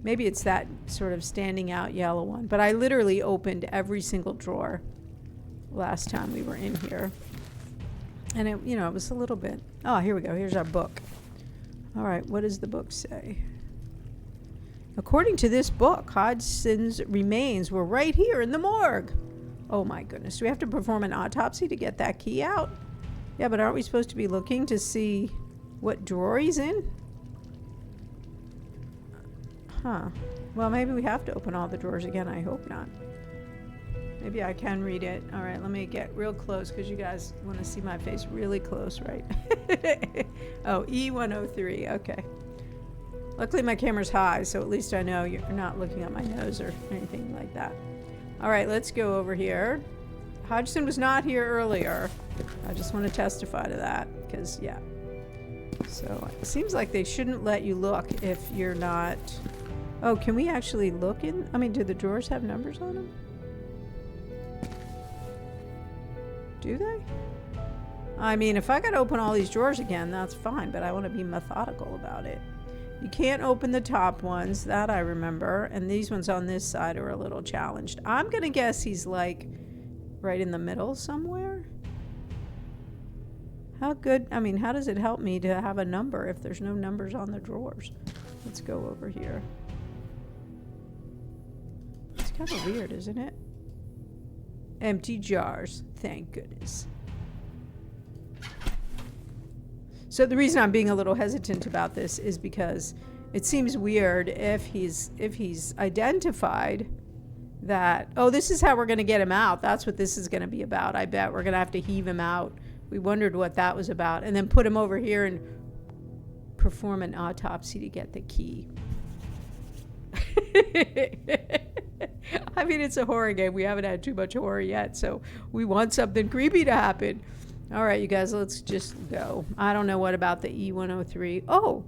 Maybe it's that sort of standing out yellow one. But I literally opened every single drawer last time we were in here. And it was a little bit. Oh, here we go. Here's our book. All right, what does the book say? According to this book, Hodgson's remains were right here in the morgue. Oh my goodness. Do we have to perform an autopsy to get that key out? Yeah, but aren't we supposed to be looking to see what drawer he's in? Huh. Well, maybe we have to open all the drawers again. I hope not. Maybe I can read it. All right, let me get real close because you guys want to see my face really close, right? Oh, E103. Okay. Luckily, my camera's high, so at least I know you're not looking at my nose or anything like that. All right, let's go over here. Hodgson was not here earlier. I just want to testify to that because, yeah. So it seems like they shouldn't let you look if you're not... Oh, can we actually look in? I mean, do the drawers have numbers on them? Do they? I mean, if I got to open all these drawers again, that's fine, but I want to be methodical about it. You can't open the top ones, that I remember, and these ones on this side are a little challenged. I'm going to guess he's like right in the middle somewhere. How does it help me to have a number if there's no numbers on the drawers? Let's go over here. It's kind of weird, isn't it? Empty jars. Thank goodness. So the reason I'm being a little hesitant about this is because it seems weird if he's identified that, oh, this is how we're going to get him out. That's what this is going to be about. I bet we're going to have to heave him out. We wondered what that was about. And then put him over here and perform an autopsy to get the key. I mean, it's a horror game. We haven't had too much horror yet, so we want something creepy to happen. All right, you guys, let's just go. I don't know what about the E103. Oh,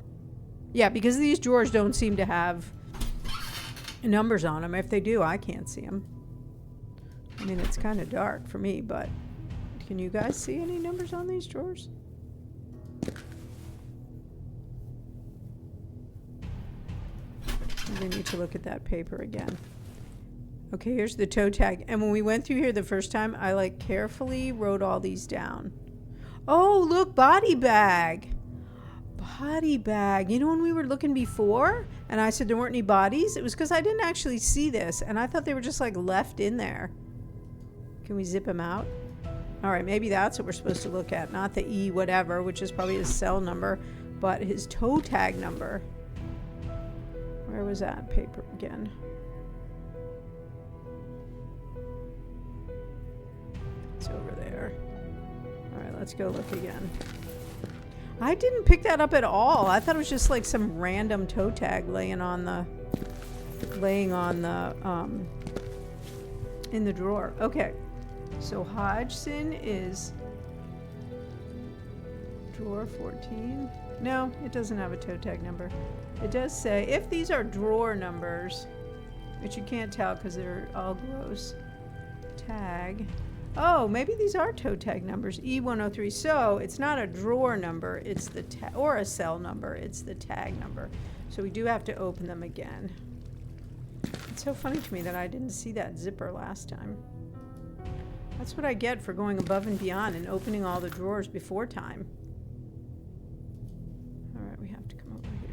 yeah, because these drawers don't seem to have numbers on them. If they do, I can't see them. I mean, it's kind of dark for me, but can you guys see any numbers on these drawers? We need to look at that paper again. Okay, here's the toe tag. And when we went through here the first time, I carefully wrote all these down. Oh, look, body bag. Body bag. You know when we were looking before and I said there weren't any bodies? It was because I didn't actually see this and I thought they were just left in there. Can we zip them out? All right, maybe that's what we're supposed to look at. Not the E whatever, which is probably his cell number, but his toe tag number. Where was that paper again? It's over there. All right, let's go look again. I didn't pick that up at all. I thought it was just some random toe tag laying on the in the drawer. Okay, so Hodgson is drawer 14. No, it doesn't have a toe tag number. It does say if these are drawer numbers, which you can't tell because they're all gross. Tag. Oh, maybe these are toe tag numbers. E103. So it's not a drawer number, it's the or a cell number. It's the tag number. So we do have to open them again. It's so funny to me that I didn't see that zipper last time. That's what I get for going above and beyond and opening all the drawers before time. Alright, we have to come over here.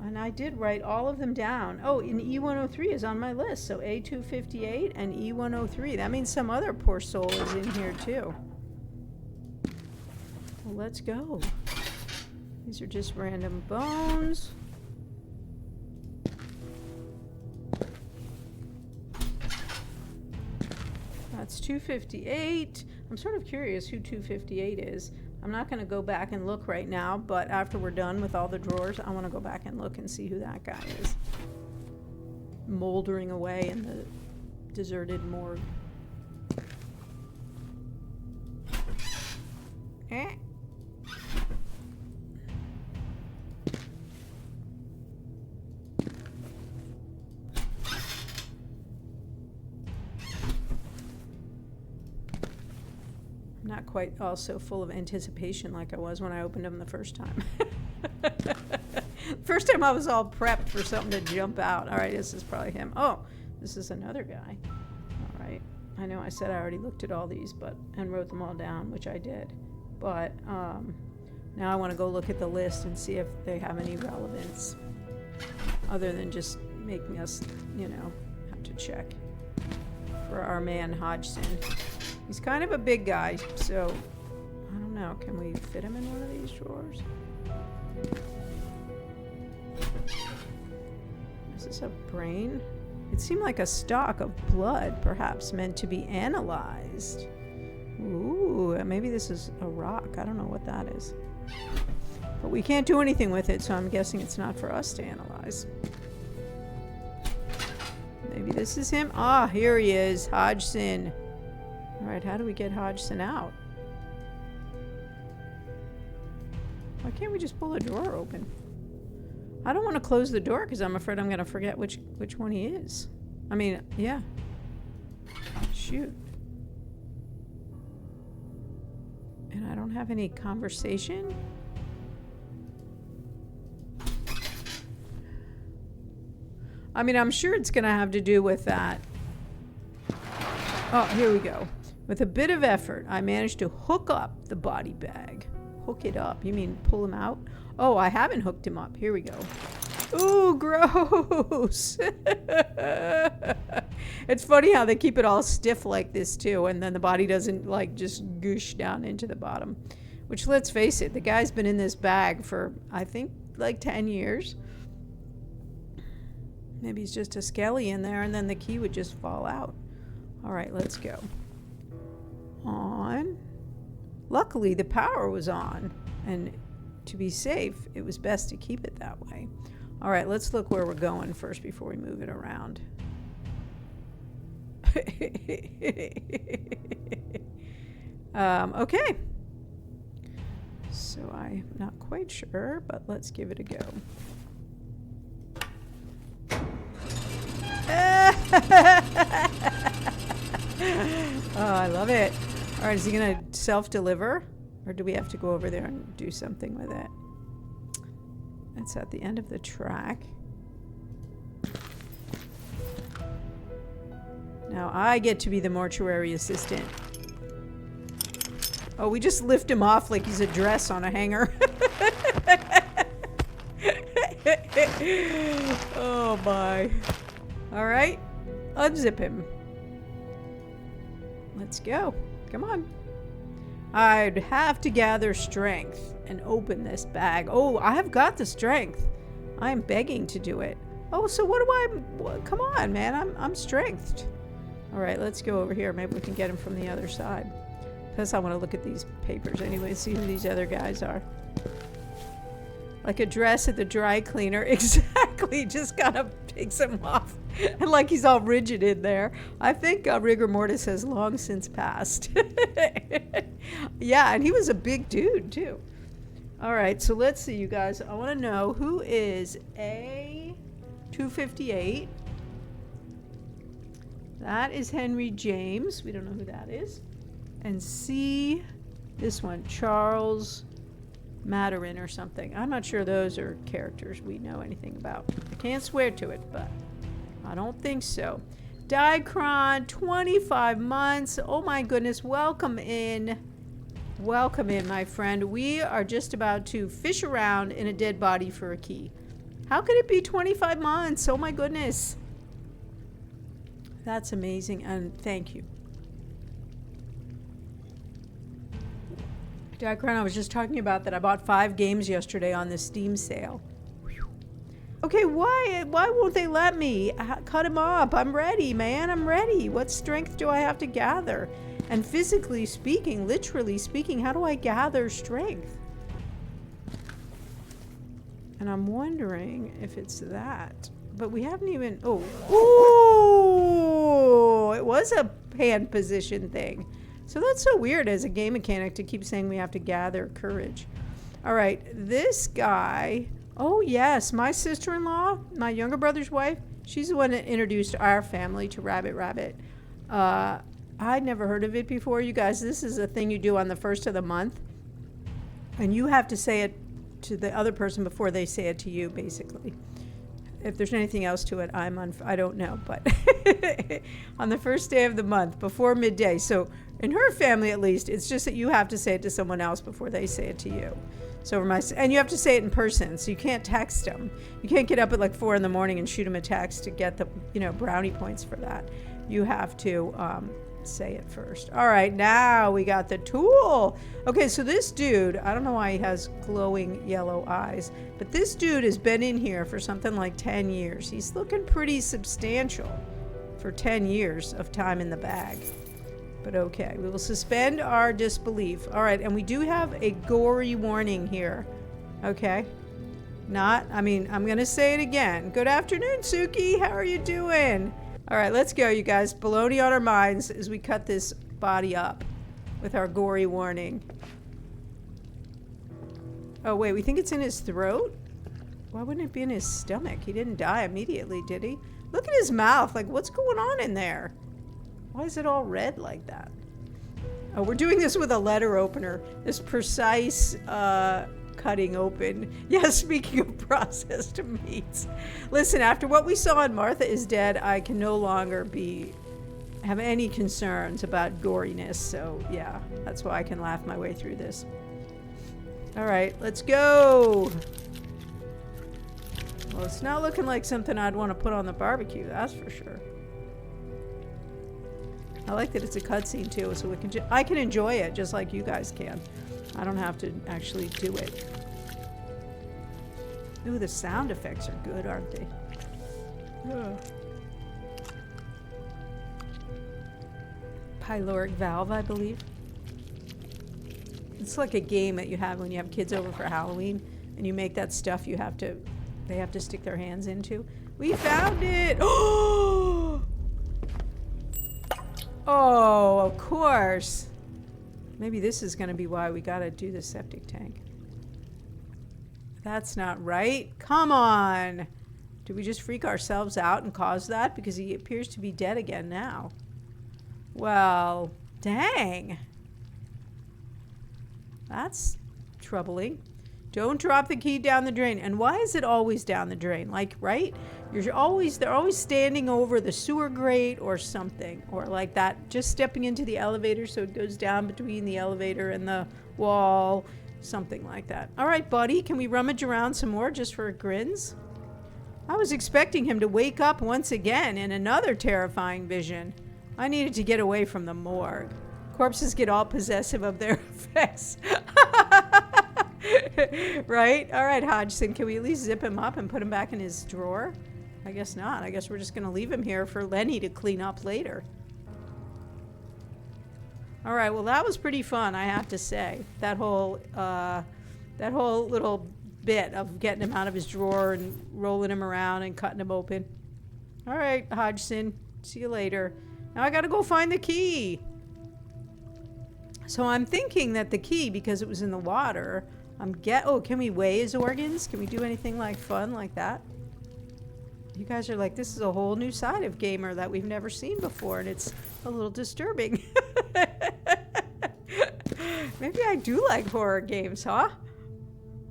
And I did write all of them down. Oh, and E103 is on my list. So A258 and E103. That means some other poor soul is in here too. Well, let's go. These are just random bones. That's 258. I'm sort of curious who 258 is. I'm not going to go back and look right now, but after we're done with all the drawers, I want to go back and look and see who that guy is. Moldering away in the deserted morgue. Eh. Not quite also full of anticipation like I was when I opened them the first time. First time I was all prepped for something to jump out. All right, this is probably him. Oh, this is another guy. All right. I know I said I already looked at all these and wrote them all down, which I did. But now I want to go look at the list and see if they have any relevance other than just making us, have to check for our man Hodgson. He's kind of a big guy, so I don't know. Can we fit him in one of these drawers? Is this a brain? It seemed like a stalk of blood, perhaps meant to be analyzed. Ooh, maybe this is a rock. I don't know what that is. But we can't do anything with it, so I'm guessing it's not for us to analyze. Maybe this is him. Ah, here he is, Hodgson. Alright, how do we get Hodgson out? Why can't we just pull the drawer open? I don't want to close the door because I'm afraid I'm going to forget which one he is. I mean, yeah. Shoot. And I don't have any conversation? I mean, I'm sure it's going to have to do with that. Oh, here we go. With a bit of effort, I managed to hook up the body bag. Hook it up? You mean pull him out? Oh, I haven't hooked him up. Here we go. Ooh, gross. It's funny how they keep it all stiff like this, too, and then the body doesn't, just goosh down into the bottom. Which, let's face it, the guy's been in this bag for, I think, 10 years. Maybe he's just a skelly in there, and then the key would just fall out. All right, let's go. On. Luckily, the power was on, and to be safe, it was best to keep it that way. All right, let's look where we're going first before we move it around. Okay. So I'm not quite sure, but let's give it a go. Oh, I love it. All right, is he going to self-deliver? Or do we have to go over there and do something with it? It's at the end of the track. Now I get to be the mortuary assistant. Oh, we just lift him off like he's a dress on a hanger. Oh, my. All right. Unzip him. Let's go. Come on. I'd have to gather strength and open this bag. Oh, I have got the strength. I'm begging to do it. Oh, so what do I... Come on, man. I'm strengthed. All right, let's go over here. Maybe we can get him from the other side. Plus, I want to look at these papers anyway, see who these other guys are. Like a dress at the dry cleaner. Exactly. Just kind of takes him off. And like he's all rigid in there. I think rigor mortis has long since passed. Yeah, and he was a big dude, too. All right, so let's see, you guys. I want to know who is A258. That is Henry James. We don't know who that is. And C, this one, Charles Maturin or something. I'm not sure those are characters we know anything about. I can't swear to it, but I don't think so. Dicron, 25 months. Oh my goodness. Welcome in. Welcome in, my friend. We are just about to fish around in a dead body for a key. How could it be 25 months? Oh my goodness. That's amazing. And thank you. Dicron, I was just talking about that. I bought 5 games yesterday on the Steam sale. Okay, why won't they let me cut him up? I'm ready, man. I'm ready. What strength do I have to gather? And physically speaking, literally speaking, how do I gather strength? And I'm wondering if it's that. But we haven't even... Oh. Ooh! It was a hand position thing. So that's so weird as a game mechanic to keep saying we have to gather courage. All right, this guy... Oh, yes, my sister-in-law, my younger brother's wife, she's the one that introduced our family to Rabbit Rabbit. I'd never heard of it before. You guys, this is a thing you do on the first of the month. And you have to say it to the other person before they say it to you, basically. If there's anything else to it, I don't know. But on the first day of the month, before midday. So in her family, at least, it's just that you have to say it to someone else before they say it to you. So and you have to say it in person, so you can't text them. You can't get up at like 4 in the morning and shoot them a text to get the brownie points for that. You have to say it first. All right, now we got the tool. Okay, so this dude, I don't know why he has glowing yellow eyes, but this dude has been in here for something like 10 years. He's looking pretty substantial for 10 years of time in the bag. But okay, we will suspend our disbelief. All right, and we do have a gory warning here. Okay. I'm going to say it again. Good afternoon, Suki. How are you doing? All right, let's go, you guys. Baloney on our minds as we cut this body up with our gory warning. Oh, wait, we think it's in his throat? Why wouldn't it be in his stomach? He didn't die immediately, did he? Look at his mouth. Like, what's going on in there? Why is it all red like that? Oh, we're doing this with a letter opener. This precise cutting open. Yes, speaking of processed meats. Listen, after what we saw in Martha is Dead, I can no longer have any concerns about goriness. So, yeah, that's why I can laugh my way through this. All right, let's go. Well, it's not looking like something I'd want to put on the barbecue, that's for sure. I like that it's a cutscene too, so I can enjoy it just like you guys can. I don't have to actually do it. Ooh, the sound effects are good, aren't they? Ugh. Pyloric valve, I believe. It's like a game that you have when you have kids over for Halloween, and you make that stuff they have to stick their hands into. We found it! Oh! Oh, of course. Maybe this is going to be why we got to do the septic tank. That's not right. Come on. Did we just freak ourselves out and cause that? Because he appears to be dead again now. Well, dang. That's troubling. Don't drop the key down the drain. And why is it always down the drain? Like, right? They're always standing over the sewer grate or something. Or like that, just stepping into the elevator so it goes down between the elevator and the wall. Something like that. All right, buddy, can we rummage around some more just for grins? I was expecting him to wake up once again in another terrifying vision. I needed to get away from the morgue. Corpses get all possessive of their effects. Right? All right, Hodgson, can we at least zip him up and put him back in his drawer? I guess not. I guess we're just going to leave him here for Lenny to clean up later. All right, well, that was pretty fun, I have to say. That whole little bit of getting him out of his drawer and rolling him around and cutting him open. All right, Hodgson, see you later. Now I got to go find the key. So I'm thinking that the key, because it was in the water, oh, can we weigh his organs? Can we do anything like fun like that? You guys are like, this is a whole new side of Gamer that we've never seen before, and it's a little disturbing. Maybe I do like horror games, huh?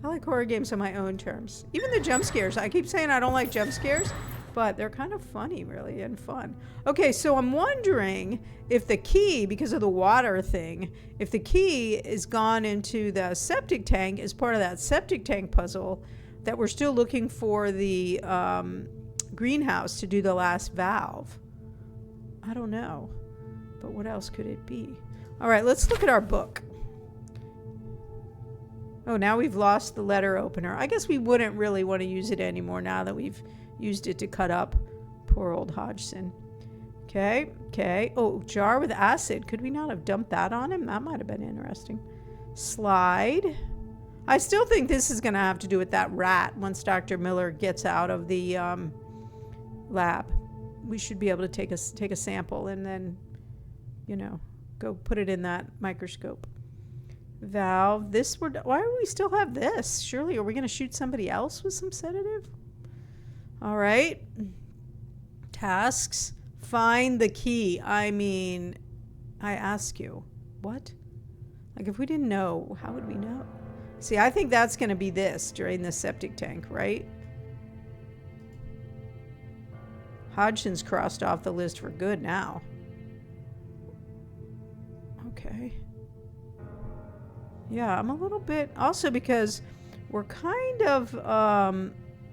I like horror games on my own terms. Even the jump scares. I keep saying I don't like jump scares, But they're kind of funny, really, and fun. Okay, so I'm wondering if the key, because of the water thing, if the key is gone into the septic tank as part of that septic tank puzzle, that we're still looking for the greenhouse to do the last valve. I don't know. But what else could it be? All right, let's look at our book. Oh, now we've lost the letter opener. I guess we wouldn't really want to use it anymore now that we've used it to cut up poor old Hodgson. Okay. Oh, jar with acid. Could we not have dumped that on him? That might have been interesting. Slide. I still think this is going to have to do with that rat once Dr. Miller gets out of the lab. We should be able to take a sample and then, go put it in that microscope. Valve. Why do we still have this? Surely, are we going to shoot somebody else with some sedative? All right. Tasks. Find the key. I mean, I ask you, what? Like, if we didn't know, how would we know? See, I think that's going to be this during the septic tank, right? Hodgson's crossed off the list for good now. Okay. Yeah, I'm a little bit... Also because we're kind of...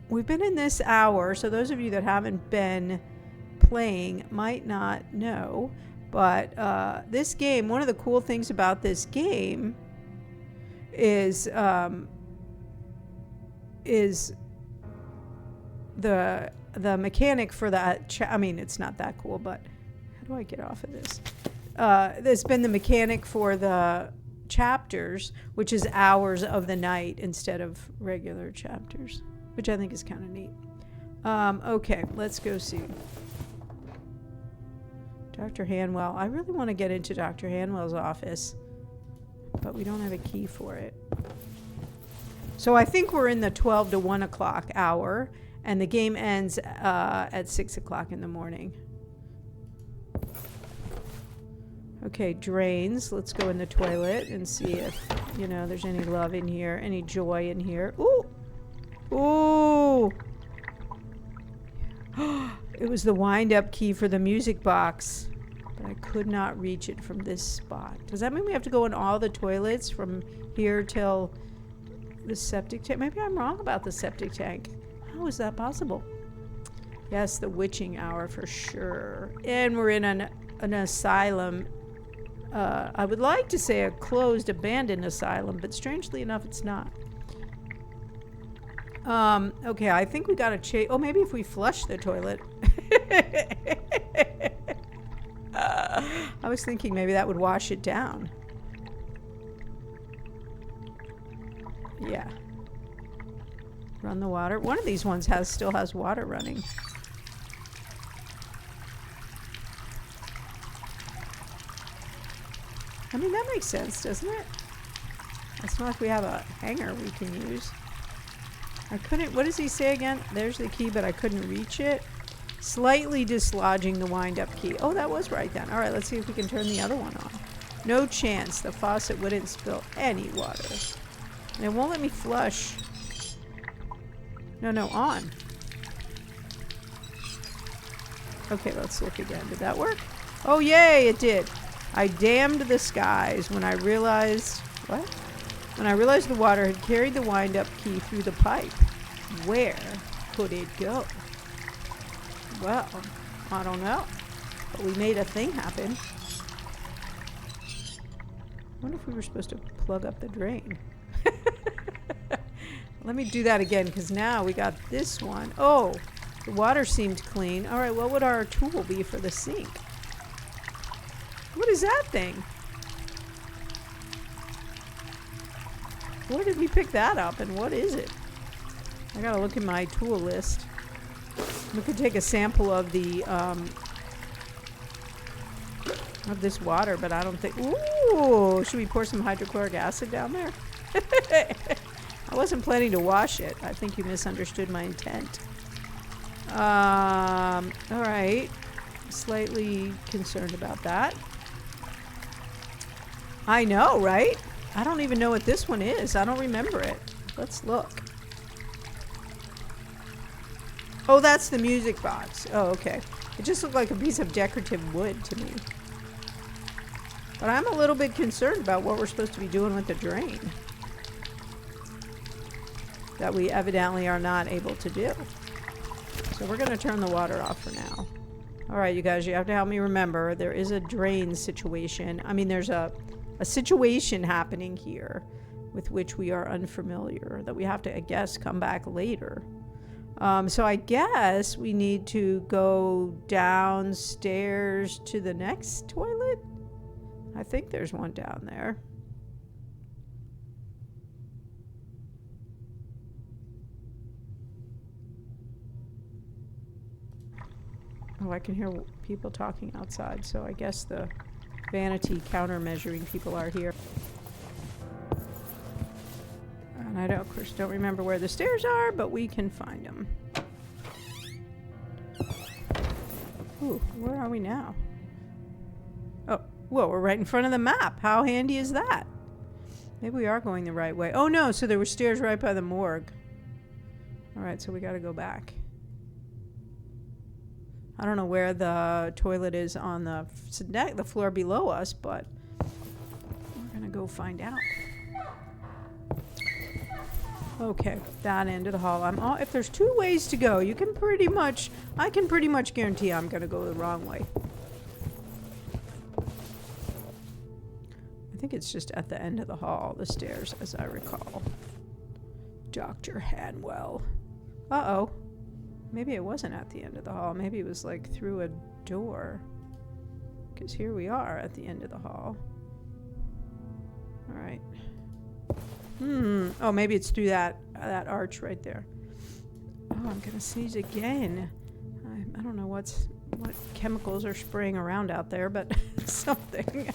we've been in this hour, so those of you that haven't been playing might not know. But this game, one of the cool things about this game is the mechanic for that. I mean, it's not that cool, but how do I get off of this? There's been the mechanic for the chapters, which is hours of the night instead of regular chapters, which I think is kind of neat. Okay, let's go see. Dr. Hanwell. I really want to get into Dr. Hanwell's office, but we don't have a key for it. So I think we're in the 12 to 1 o'clock hour, and the game ends at 6 o'clock in the morning. Okay, drains. Let's go in the toilet and see if, there's any love in here, any joy in here. Ooh! Ooh! It was the wind-up key for the music box, but I could not reach it from this spot. Does that mean we have to go in all the toilets from here till the septic tank? Maybe I'm wrong about the septic tank. How is that possible? Yes, the witching hour for sure. And we're in an asylum. I would like to say a closed, abandoned asylum, but strangely enough, it's not. Okay, I think we gotta change. Oh, maybe if we flush the toilet. I was thinking maybe that would wash it down. Yeah. Run the water. One of these ones still has water running. I mean, that makes sense, doesn't it? It's not like we have a hanger we can use. I couldn't... What does he say again? There's the key, but I couldn't reach it. Slightly dislodging the wind-up key. Oh, that was right then. All right, let's see if we can turn the other one on. No chance. The faucet wouldn't spill any water. And it won't let me flush. No, on. Okay, let's look again. Did that work? Oh, yay, it did. I damned the skies when I realized... What? When I realized the water had carried the wind-up key through the pipe. Where could it go? Well, I don't know. But we made a thing happen. I wonder if we were supposed to plug up the drain. Let me do that again, because now we got this one. Oh, the water seemed clean. All right, what would our tool be for the sink? What is that thing? Where did we pick that up, and what is it? I gotta look in my tool list. We could take a sample of the of this water, but I don't think... Ooh! Should we pour some hydrochloric acid down there? I wasn't planning to wash it. I think you misunderstood my intent. Alright. Slightly concerned about that. I know, right? I don't even know what this one is. I don't remember it. Let's look. Oh, that's the music box. Oh, okay. It just looked like a piece of decorative wood to me. But I'm a little bit concerned about what we're supposed to be doing with the drain. That we evidently are not able to do. So we're going to turn the water off for now. Alright, you guys, you have to help me remember. There is a drain situation. I mean, there's a situation happening here with which we are unfamiliar. That we have to, I guess, come back later. So I guess we need to go downstairs to the next toilet. I think there's one down there. Oh, I can hear people talking outside, so I guess the vanity countermeasuring people are here. And I don't, of course, don't remember where the stairs are, but we can find them. Ooh, where are we now? Oh, whoa, we're right in front of the map. How handy is that? Maybe we are going the right way. Oh no, so there were stairs right by the morgue. Alright, so we gotta go back. I don't know where the toilet is on the floor below us, but we're gonna go find out. Okay, that end of the hall. If there's two ways to go, I can pretty much guarantee I'm gonna go the wrong way. I think it's just at the end of the hall, the stairs, as I recall. Dr. Hanwell. Uh-oh. Maybe it wasn't at the end of the hall. Maybe it was like through a door. Because here we are at the end of the hall. Alright. Oh, maybe it's through that arch right there. Oh, I'm gonna sneeze again. I don't know what chemicals are spraying around out there, but something.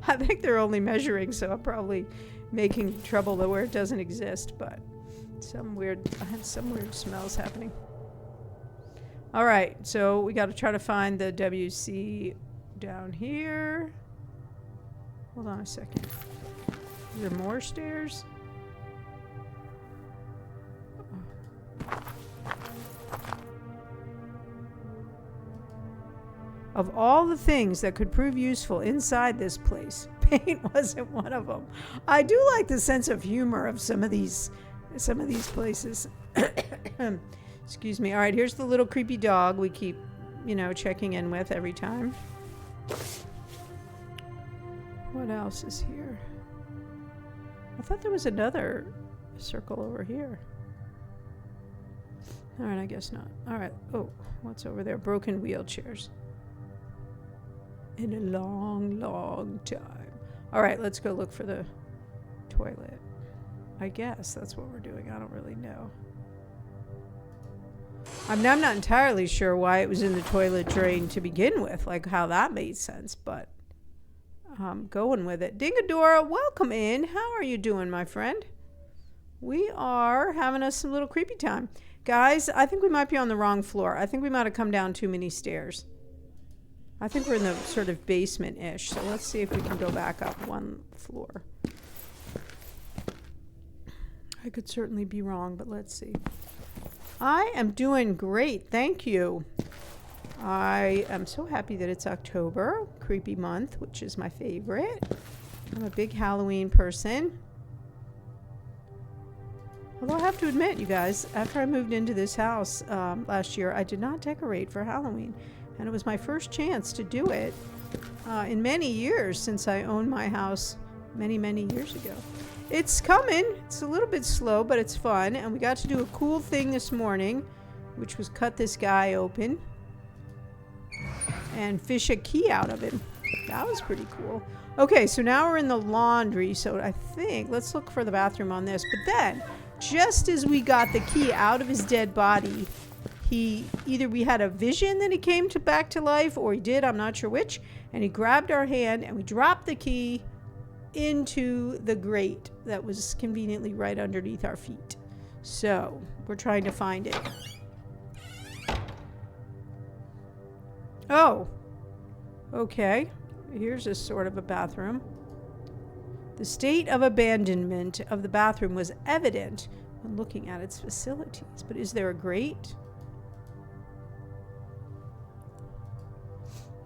I think they're only measuring, so I'm probably making trouble where it doesn't exist, but I had some weird smells happening. Alright, so we gotta try to find the WC down here. Hold on a second. Are there more stairs? Of all the things that could prove useful inside this place, paint wasn't one of them. I do like the sense of humor of some of these places. Excuse me. All right, here's the little creepy dog we keep, checking in with every time. What else is here? I thought there was another circle over here. All right, I guess not. All right. Oh, what's over there? Broken wheelchairs. In a long, long time. All right, let's go look for the toilet. I guess that's what we're doing. I don't really know. I'm not entirely sure why it was in the toilet drain to begin with, like how that made sense, but I'm going with it. Dingadora, welcome in. How are you doing, my friend? We are having us some little creepy time. Guys, I think we might be on the wrong floor. I think we might have come down too many stairs. I think we're in the sort of basement-ish, so let's see if we can go back up one floor. I could certainly be wrong, but let's see. I am doing great, thank you. I am so happy that it's October, creepy month, which is my favorite. I'm a big Halloween person. Although I have to admit, you guys, after I moved into this house last year, I did not decorate for Halloween. And it was my first chance to do it in many years since I owned my house many, many years ago. It's coming. It's a little bit slow, but it's fun. And we got to do a cool thing this morning, which was cut this guy open and fish a key out of him. That was pretty cool. Okay, so now we're in the laundry. So I think, let's look for the bathroom on this. But then, just as we got the key out of his dead body, either we had a vision that he came back to life, or he did, I'm not sure which, and he grabbed our hand and we dropped the key into the grate that was conveniently right underneath our feet. So we're trying to find it. Oh, okay. Here's a sort of a bathroom. The state of abandonment of the bathroom was evident when looking at its facilities. But is there a grate?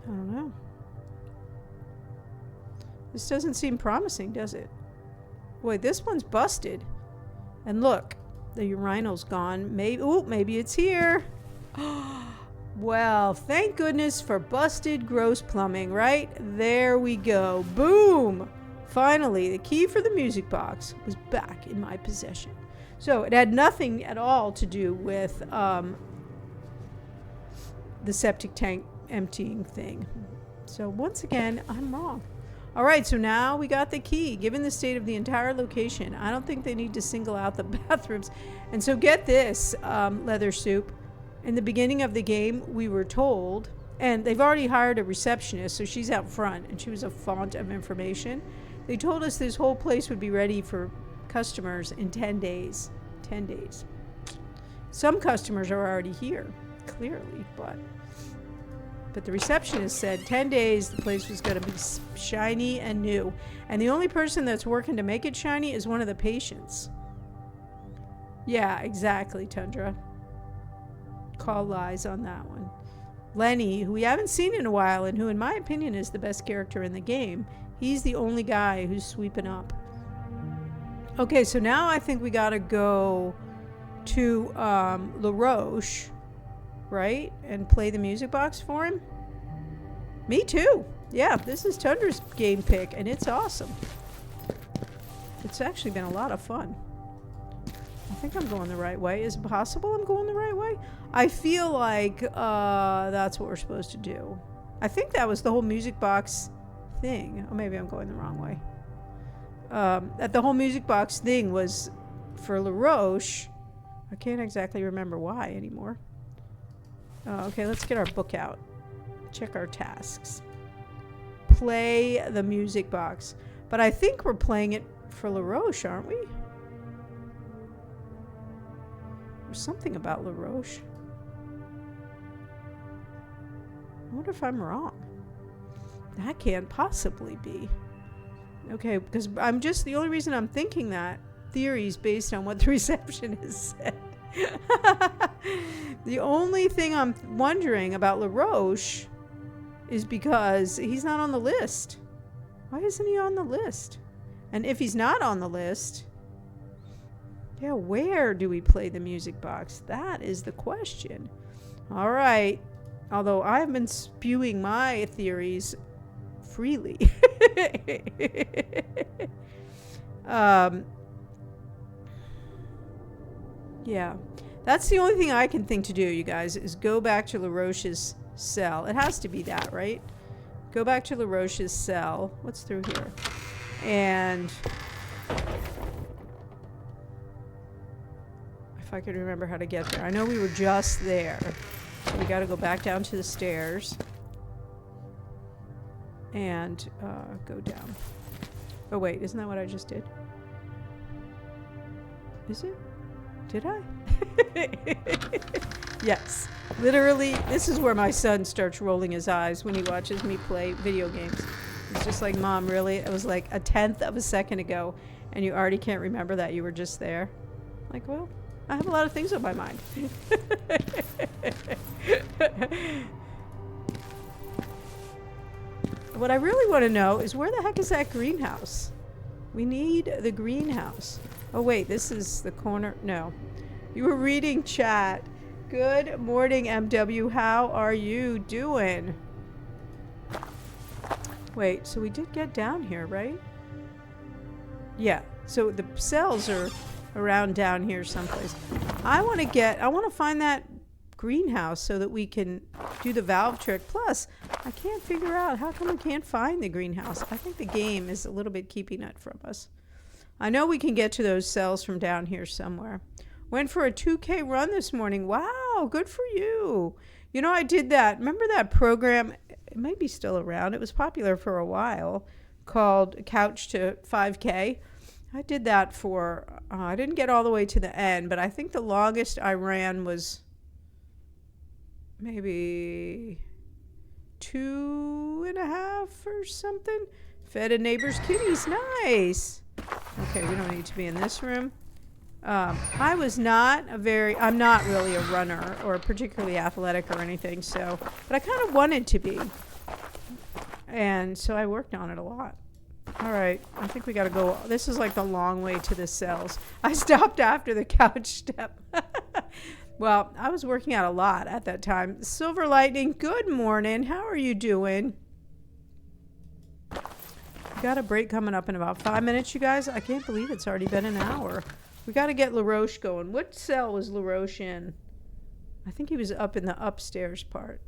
I don't know. This doesn't seem promising, does it? Boy, this one's busted. And look, the urinal's gone. Maybe it's here. Well, thank goodness for busted gross plumbing, right? There we go. Boom! Finally, the key for the music box was back in my possession. So it had nothing at all to do with the septic tank emptying thing. So once again, I'm wrong. All right, so now we got the key. Given the state of the entire location, I don't think they need to single out the bathrooms. And so get this, Leather Soup. In the beginning of the game, we were told, and they've already hired a receptionist, so she's out front, and she was a font of information. They told us this whole place would be ready for customers in 10 days. 10 days. Some customers are already here, clearly, but the receptionist said 10 days the place was going to be shiny and new. And the only person that's working to make it shiny is one of the patients. Yeah, exactly, Tundra. Call lies on that one. Lenny, who we haven't seen in a while and who in my opinion is the best character in the game, he's the only guy who's sweeping up. Okay, so now I think we gotta go to LaRoche, right? And play the music box for him. Me too. Yeah, this is Tundra's game pick and it's awesome. It's actually been a lot of fun. I think I'm going the right way. Is it possible I'm going the right way? I feel like that's what we're supposed to do. I think that was the whole music box thing. Or maybe I'm going the wrong way. That the whole music box thing was for LaRoche. I can't exactly remember why anymore. Okay, let's get our book out. Check our tasks. Play the music box. But I think we're playing it for LaRoche, aren't we? There's something about LaRoche. I wonder if I'm wrong. That can't possibly be. Okay, because I'm just, the only reason I'm thinking that theory is based on what the receptionist said. The only thing I'm wondering about LaRoche is because he's not on the list. Why isn't he on the list? And if he's not on the list, yeah, where do we play the music box? That is the question. All right. Although I've been spewing my theories freely. Yeah. That's the only thing I can think to do, you guys, is go back to LaRoche's cell. It has to be that, right? Go back to LaRoche's cell. What's through here? And if I could remember how to get there. I know we were just there. So we got to go back down to the stairs. And go down. Oh, wait. Isn't that what I just did? Is it? Did I? Yes. Literally, this is where my son starts rolling his eyes when he watches me play video games. It's just like, Mom, really? It was like a 1/10 of a second ago, and you already can't remember that you were just there? Like, well, I have a lot of things on my mind. What I really want to know is where the heck is that greenhouse? We need the greenhouse. Oh, wait, this is the corner. No. You were reading chat. Good morning, MW. How are you doing? Wait, so we did get down here, right? Yeah, so the cells are around down here someplace. I want to find that greenhouse so that we can do the valve trick. Plus, I can't figure out how come we can't find the greenhouse. I think the game is a little bit keeping it from us. I know we can get to those cells from down here somewhere. Went for a 2K run this morning. Wow, good for you. You know, I did that. Remember that program? It might be still around. It was popular for a while, called Couch to 5K. I did that for, I didn't get all the way to the end, but I think the longest I ran was maybe 2.5 or something. Fed a neighbor's kitties. Nice. Okay, we don't need to be in this room. I'm not really a runner or particularly athletic or anything, so, but I kind of wanted to be. And so I worked on it a lot. All right, I think we got to go. This is like the long way to the cells. I stopped after the couch step. Well, I was working out a lot at that time. Silver Lightning, good morning. How are you doing? Got a break coming up in about 5 minutes, you guys. I can't believe it's already been an hour. We got to get LaRoche going. What cell was LaRoche in? I think he was up in the upstairs part.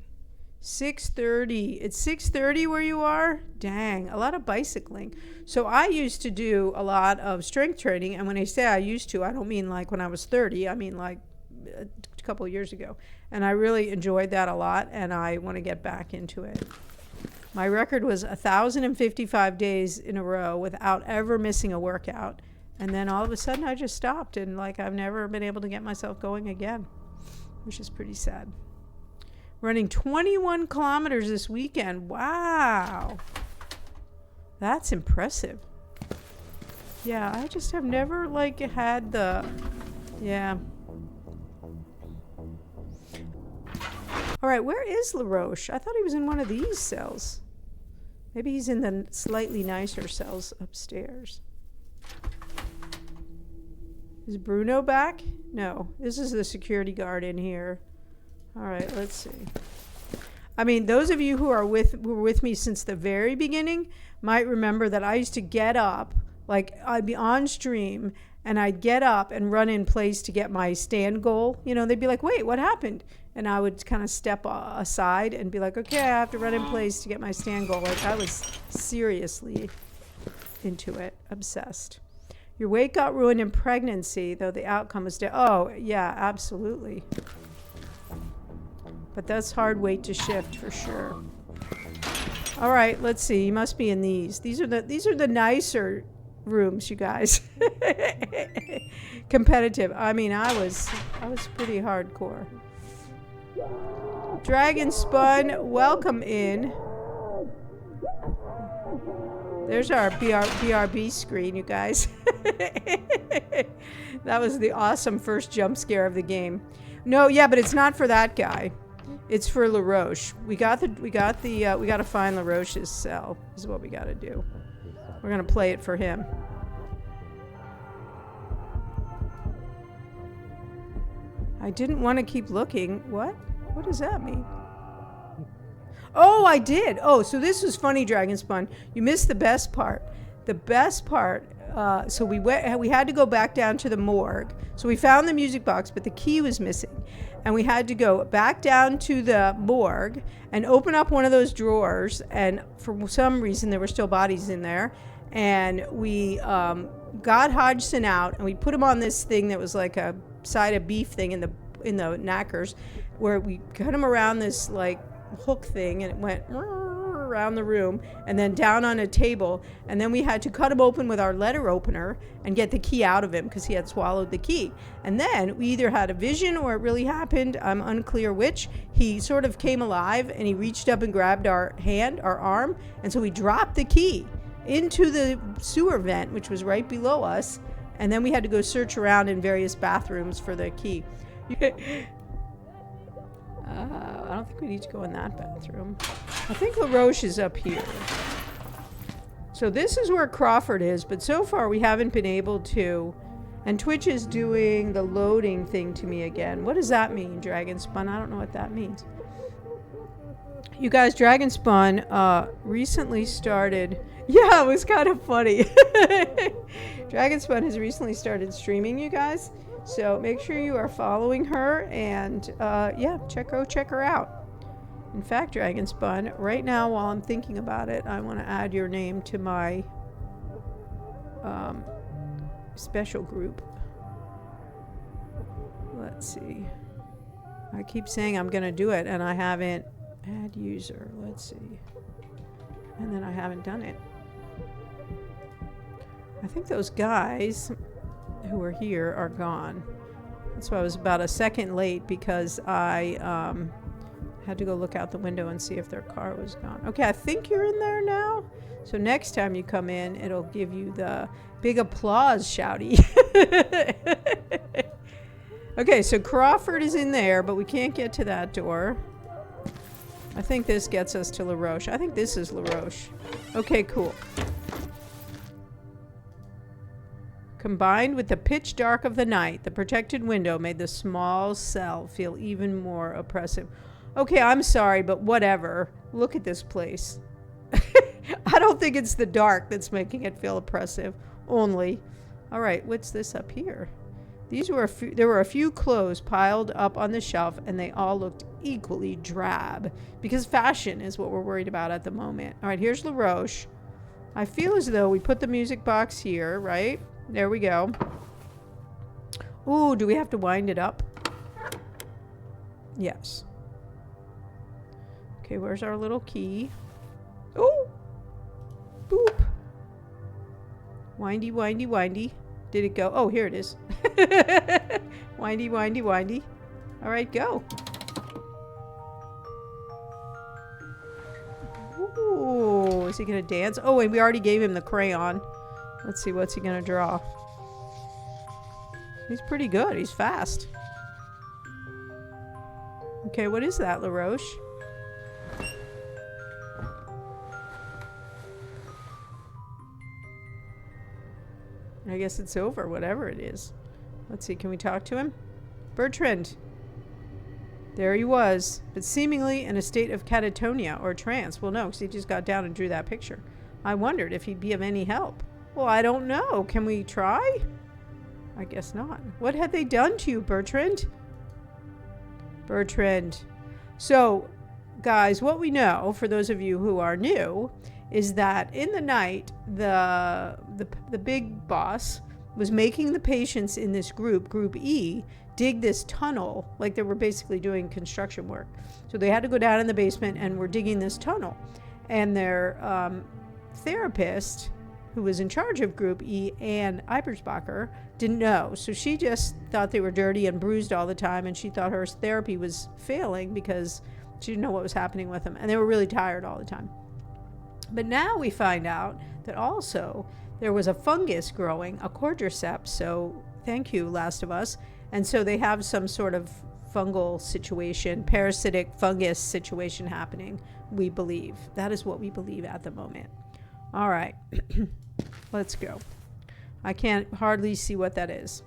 6:30. It's 6:30 where you are? Dang, a lot of bicycling. So I used to do a lot of strength training, and when I say I used to, I don't mean like when I was 30. I mean like a couple of years ago. And I really enjoyed that a lot, and I want to get back into it. My record was 1,055 days in a row without ever missing a workout. And then all of a sudden I just stopped, and like I've never been able to get myself going again, which is pretty sad. Running 21 kilometers this weekend. Wow. That's impressive. Yeah, I just have never like had the, yeah. All right, where is LaRoche? I thought he was in one of these cells. Maybe he's in the slightly nicer cells upstairs. Is Bruno back? No, this is the security guard in here. All right, let's see. I mean, those of you who were with me since the very beginning might remember that I used to get up, like I'd be on stream, and I'd get up and run in place to get my stand goal. You know, they'd be like, wait, what happened? And I would kind of step aside and be like, okay, I have to run in place to get my stand goal. Like I was seriously into it, obsessed. Your weight got ruined in pregnancy, though the outcome was oh, yeah, absolutely. But that's hard weight to shift for sure. All right, let's see. You must be in these. These are the nicer rooms, you guys. Competitive. I mean, I was pretty hardcore. Dragon Spun, welcome in. There's our BRB screen, you guys. That was the awesome first jump scare of the game. No, yeah, but it's not for that guy. It's for LaRoche. We got to find LaRoche's cell. This is what we got to do. We're going to play it for him. I didn't want to keep looking. What? What does that mean? Oh, I did. Oh, so this was funny, Dragon Spawn. You missed the best part. The best part, so we had to go back down to the morgue. So we found the music box, but the key was missing. And we had to go back down to the morgue and open up one of those drawers. And for some reason, there were still bodies in there. And we got Hodgson out, and we put him on this thing that was like a side of beef thing in the knackers, where we cut him around this like hook thing, and it went around the room and then down on a table, and then we had to cut him open with our letter opener and get the key out of him because he had swallowed the key. And then we either had a vision or it really happened, I'm unclear which. He sort of came alive and he reached up and grabbed our arm, and so we dropped the key into the sewer vent, which was right below us, and then we had to go search around in various bathrooms for the key. I don't think we need to go in that bathroom. I think LaRoche is up here. So this is where Crawford is, but so far we haven't been able to. And Twitch is doing the loading thing to me again. What does that mean, Dragon Spun? I don't know what that means. You guys, Dragon Spun recently started... Yeah, it was kind of funny. Dragon Spun has recently started streaming, you guys. So make sure you are following her, and yeah, check her out. In fact, Dragon Spun, right now while I'm thinking about it, I want to add your name to my special group. Let's see. I keep saying I'm going to do it, and I haven't. Add user. Let's see. And then I haven't done it. I think those guys who were here are gone. That's why I was about a second late, because I had to go look out the window and see if their car was gone. Okay, I think you're in there now. So next time you come in, it'll give you the big applause shouty. Okay, so Crawford is in there, but we can't get to that door. I think this gets us to LaRoche. I think this is LaRoche. Okay, cool. Combined with the pitch dark of the night, the protected window made the small cell feel even more oppressive. Okay, I'm sorry, but whatever. Look at this place. I don't think it's the dark that's making it feel oppressive. Only. All right, what's this up here? There were a few clothes piled up on the shelf, and they all looked equally drab. Because fashion is what we're worried about at the moment. All right, here's LaRoche. I feel as though we put the music box here, right? There we go. Ooh, do we have to wind it up? Yes. Okay, where's our little key? Ooh! Boop! Windy, windy, windy. Did it go? Oh, here it is. Windy, windy, windy. All right, go. Ooh, is he going to dance? Oh, and we already gave him the crayon. Let's see, what's he going to draw? He's pretty good. He's fast. Okay, what is that, LaRoche? I guess it's over, whatever it is. Let's see, can we talk to him? Bertrand. There he was, but seemingly in a state of catatonia or trance. Well, no, because he just got down and drew that picture. I wondered if he'd be of any help. Well, I don't know. Can we try? I guess not. What had they done to you, Bertrand? Bertrand. So, guys, what we know, for those of you who are new, is that in the night, the big boss was making the patients in this group, Group E, dig this tunnel, like they were basically doing construction work. So they had to go down in the basement and were digging this tunnel. And their therapist, who was in charge of Group E, Anne Ebersbacher, didn't know. So she just thought they were dirty and bruised all the time, and she thought her therapy was failing because she didn't know what was happening with them. And they were really tired all the time. But now we find out that also there was a fungus growing, a cordyceps, so thank you, Last of Us. And so they have some sort of fungal situation, parasitic fungus situation happening, we believe. That is what we believe at the moment. All right, let's go. I can't hardly see what that is.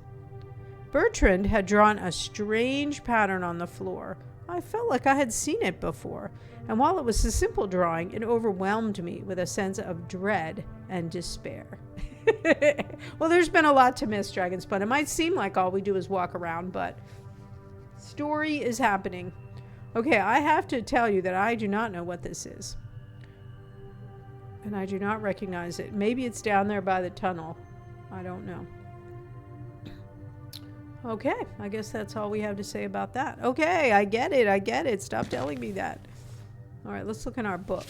Bertrand had drawn a strange pattern on the floor. I felt like I had seen it before. And while it was a simple drawing, it overwhelmed me with a sense of dread and despair. Well, there's been a lot to miss, Dragonspun. It might seem like all we do is walk around, but story is happening. Okay, I have to tell you that I do not know what this is. And I do not recognize it. Maybe it's down there by the tunnel. I don't know. Okay, I guess that's all we have to say about that. Okay, I get it. Stop telling me that. All right, let's look in our book.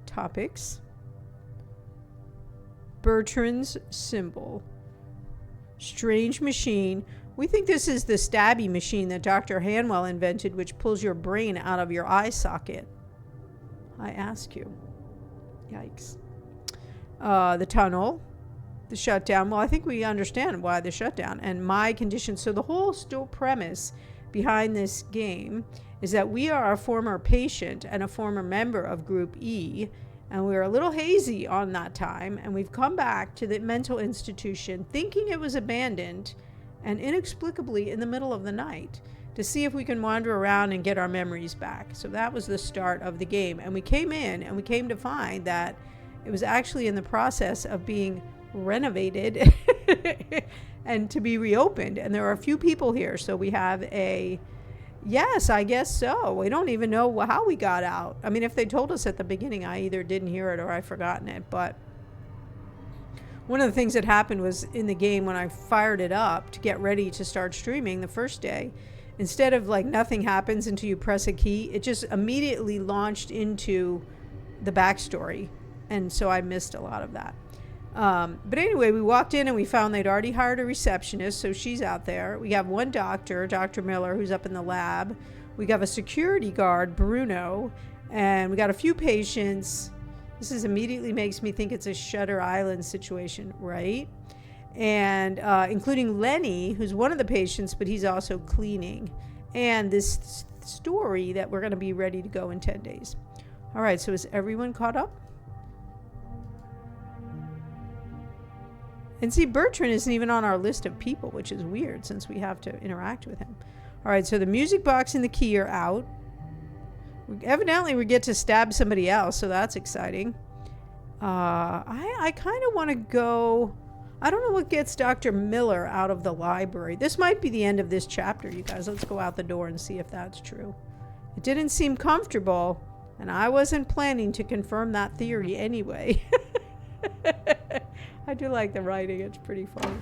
Topics. Bertrand's symbol. Strange machine. We think this is the stabby machine that Dr. Hanwell invented, which pulls your brain out of your eye socket. I ask you. Yikes. The tunnel. The shutdown. Well, I think we understand why the shutdown and my condition. So the whole premise behind this game is that we are a former patient and a former member of Group E, and we were a little hazy on that time, and we've come back to the mental institution thinking it was abandoned and inexplicably in the middle of the night to see if we can wander around and get our memories back. So that was the start of the game, and we came in and we came to find that it was actually in the process of being renovated and to be reopened, and there are a few people here. So we have yes, I guess so. We don't even know how we got out. I mean, if they told us at the beginning, I either didn't hear it or I've forgotten it. But one of the things that happened was in the game when I fired it up to get ready to start streaming the first day, instead of like nothing happens until you press a key, it just immediately launched into the backstory. And so I missed a lot of that. But anyway, we walked in and we found they'd already hired a receptionist, so she's out there. We have one doctor, Dr. Miller, who's up in the lab. We got a security guard, Bruno, and we got a few patients. This immediately makes me think it's a Shutter Island situation, right? And including Lenny, who's one of the patients, but he's also cleaning. And this story that we're going to be ready to go in 10 days. All right, so is everyone caught up? And see, Bertrand isn't even on our list of people, which is weird since we have to interact with him. All right, so the music box and the key are out. Evidently, we get to stab somebody else, so that's exciting. I kind of want to go... I don't know what gets Dr. Miller out of the library. This might be the end of this chapter, you guys. Let's go out the door and see if that's true. It didn't seem comfortable, and I wasn't planning to confirm that theory anyway. I do like the writing. It's pretty funny.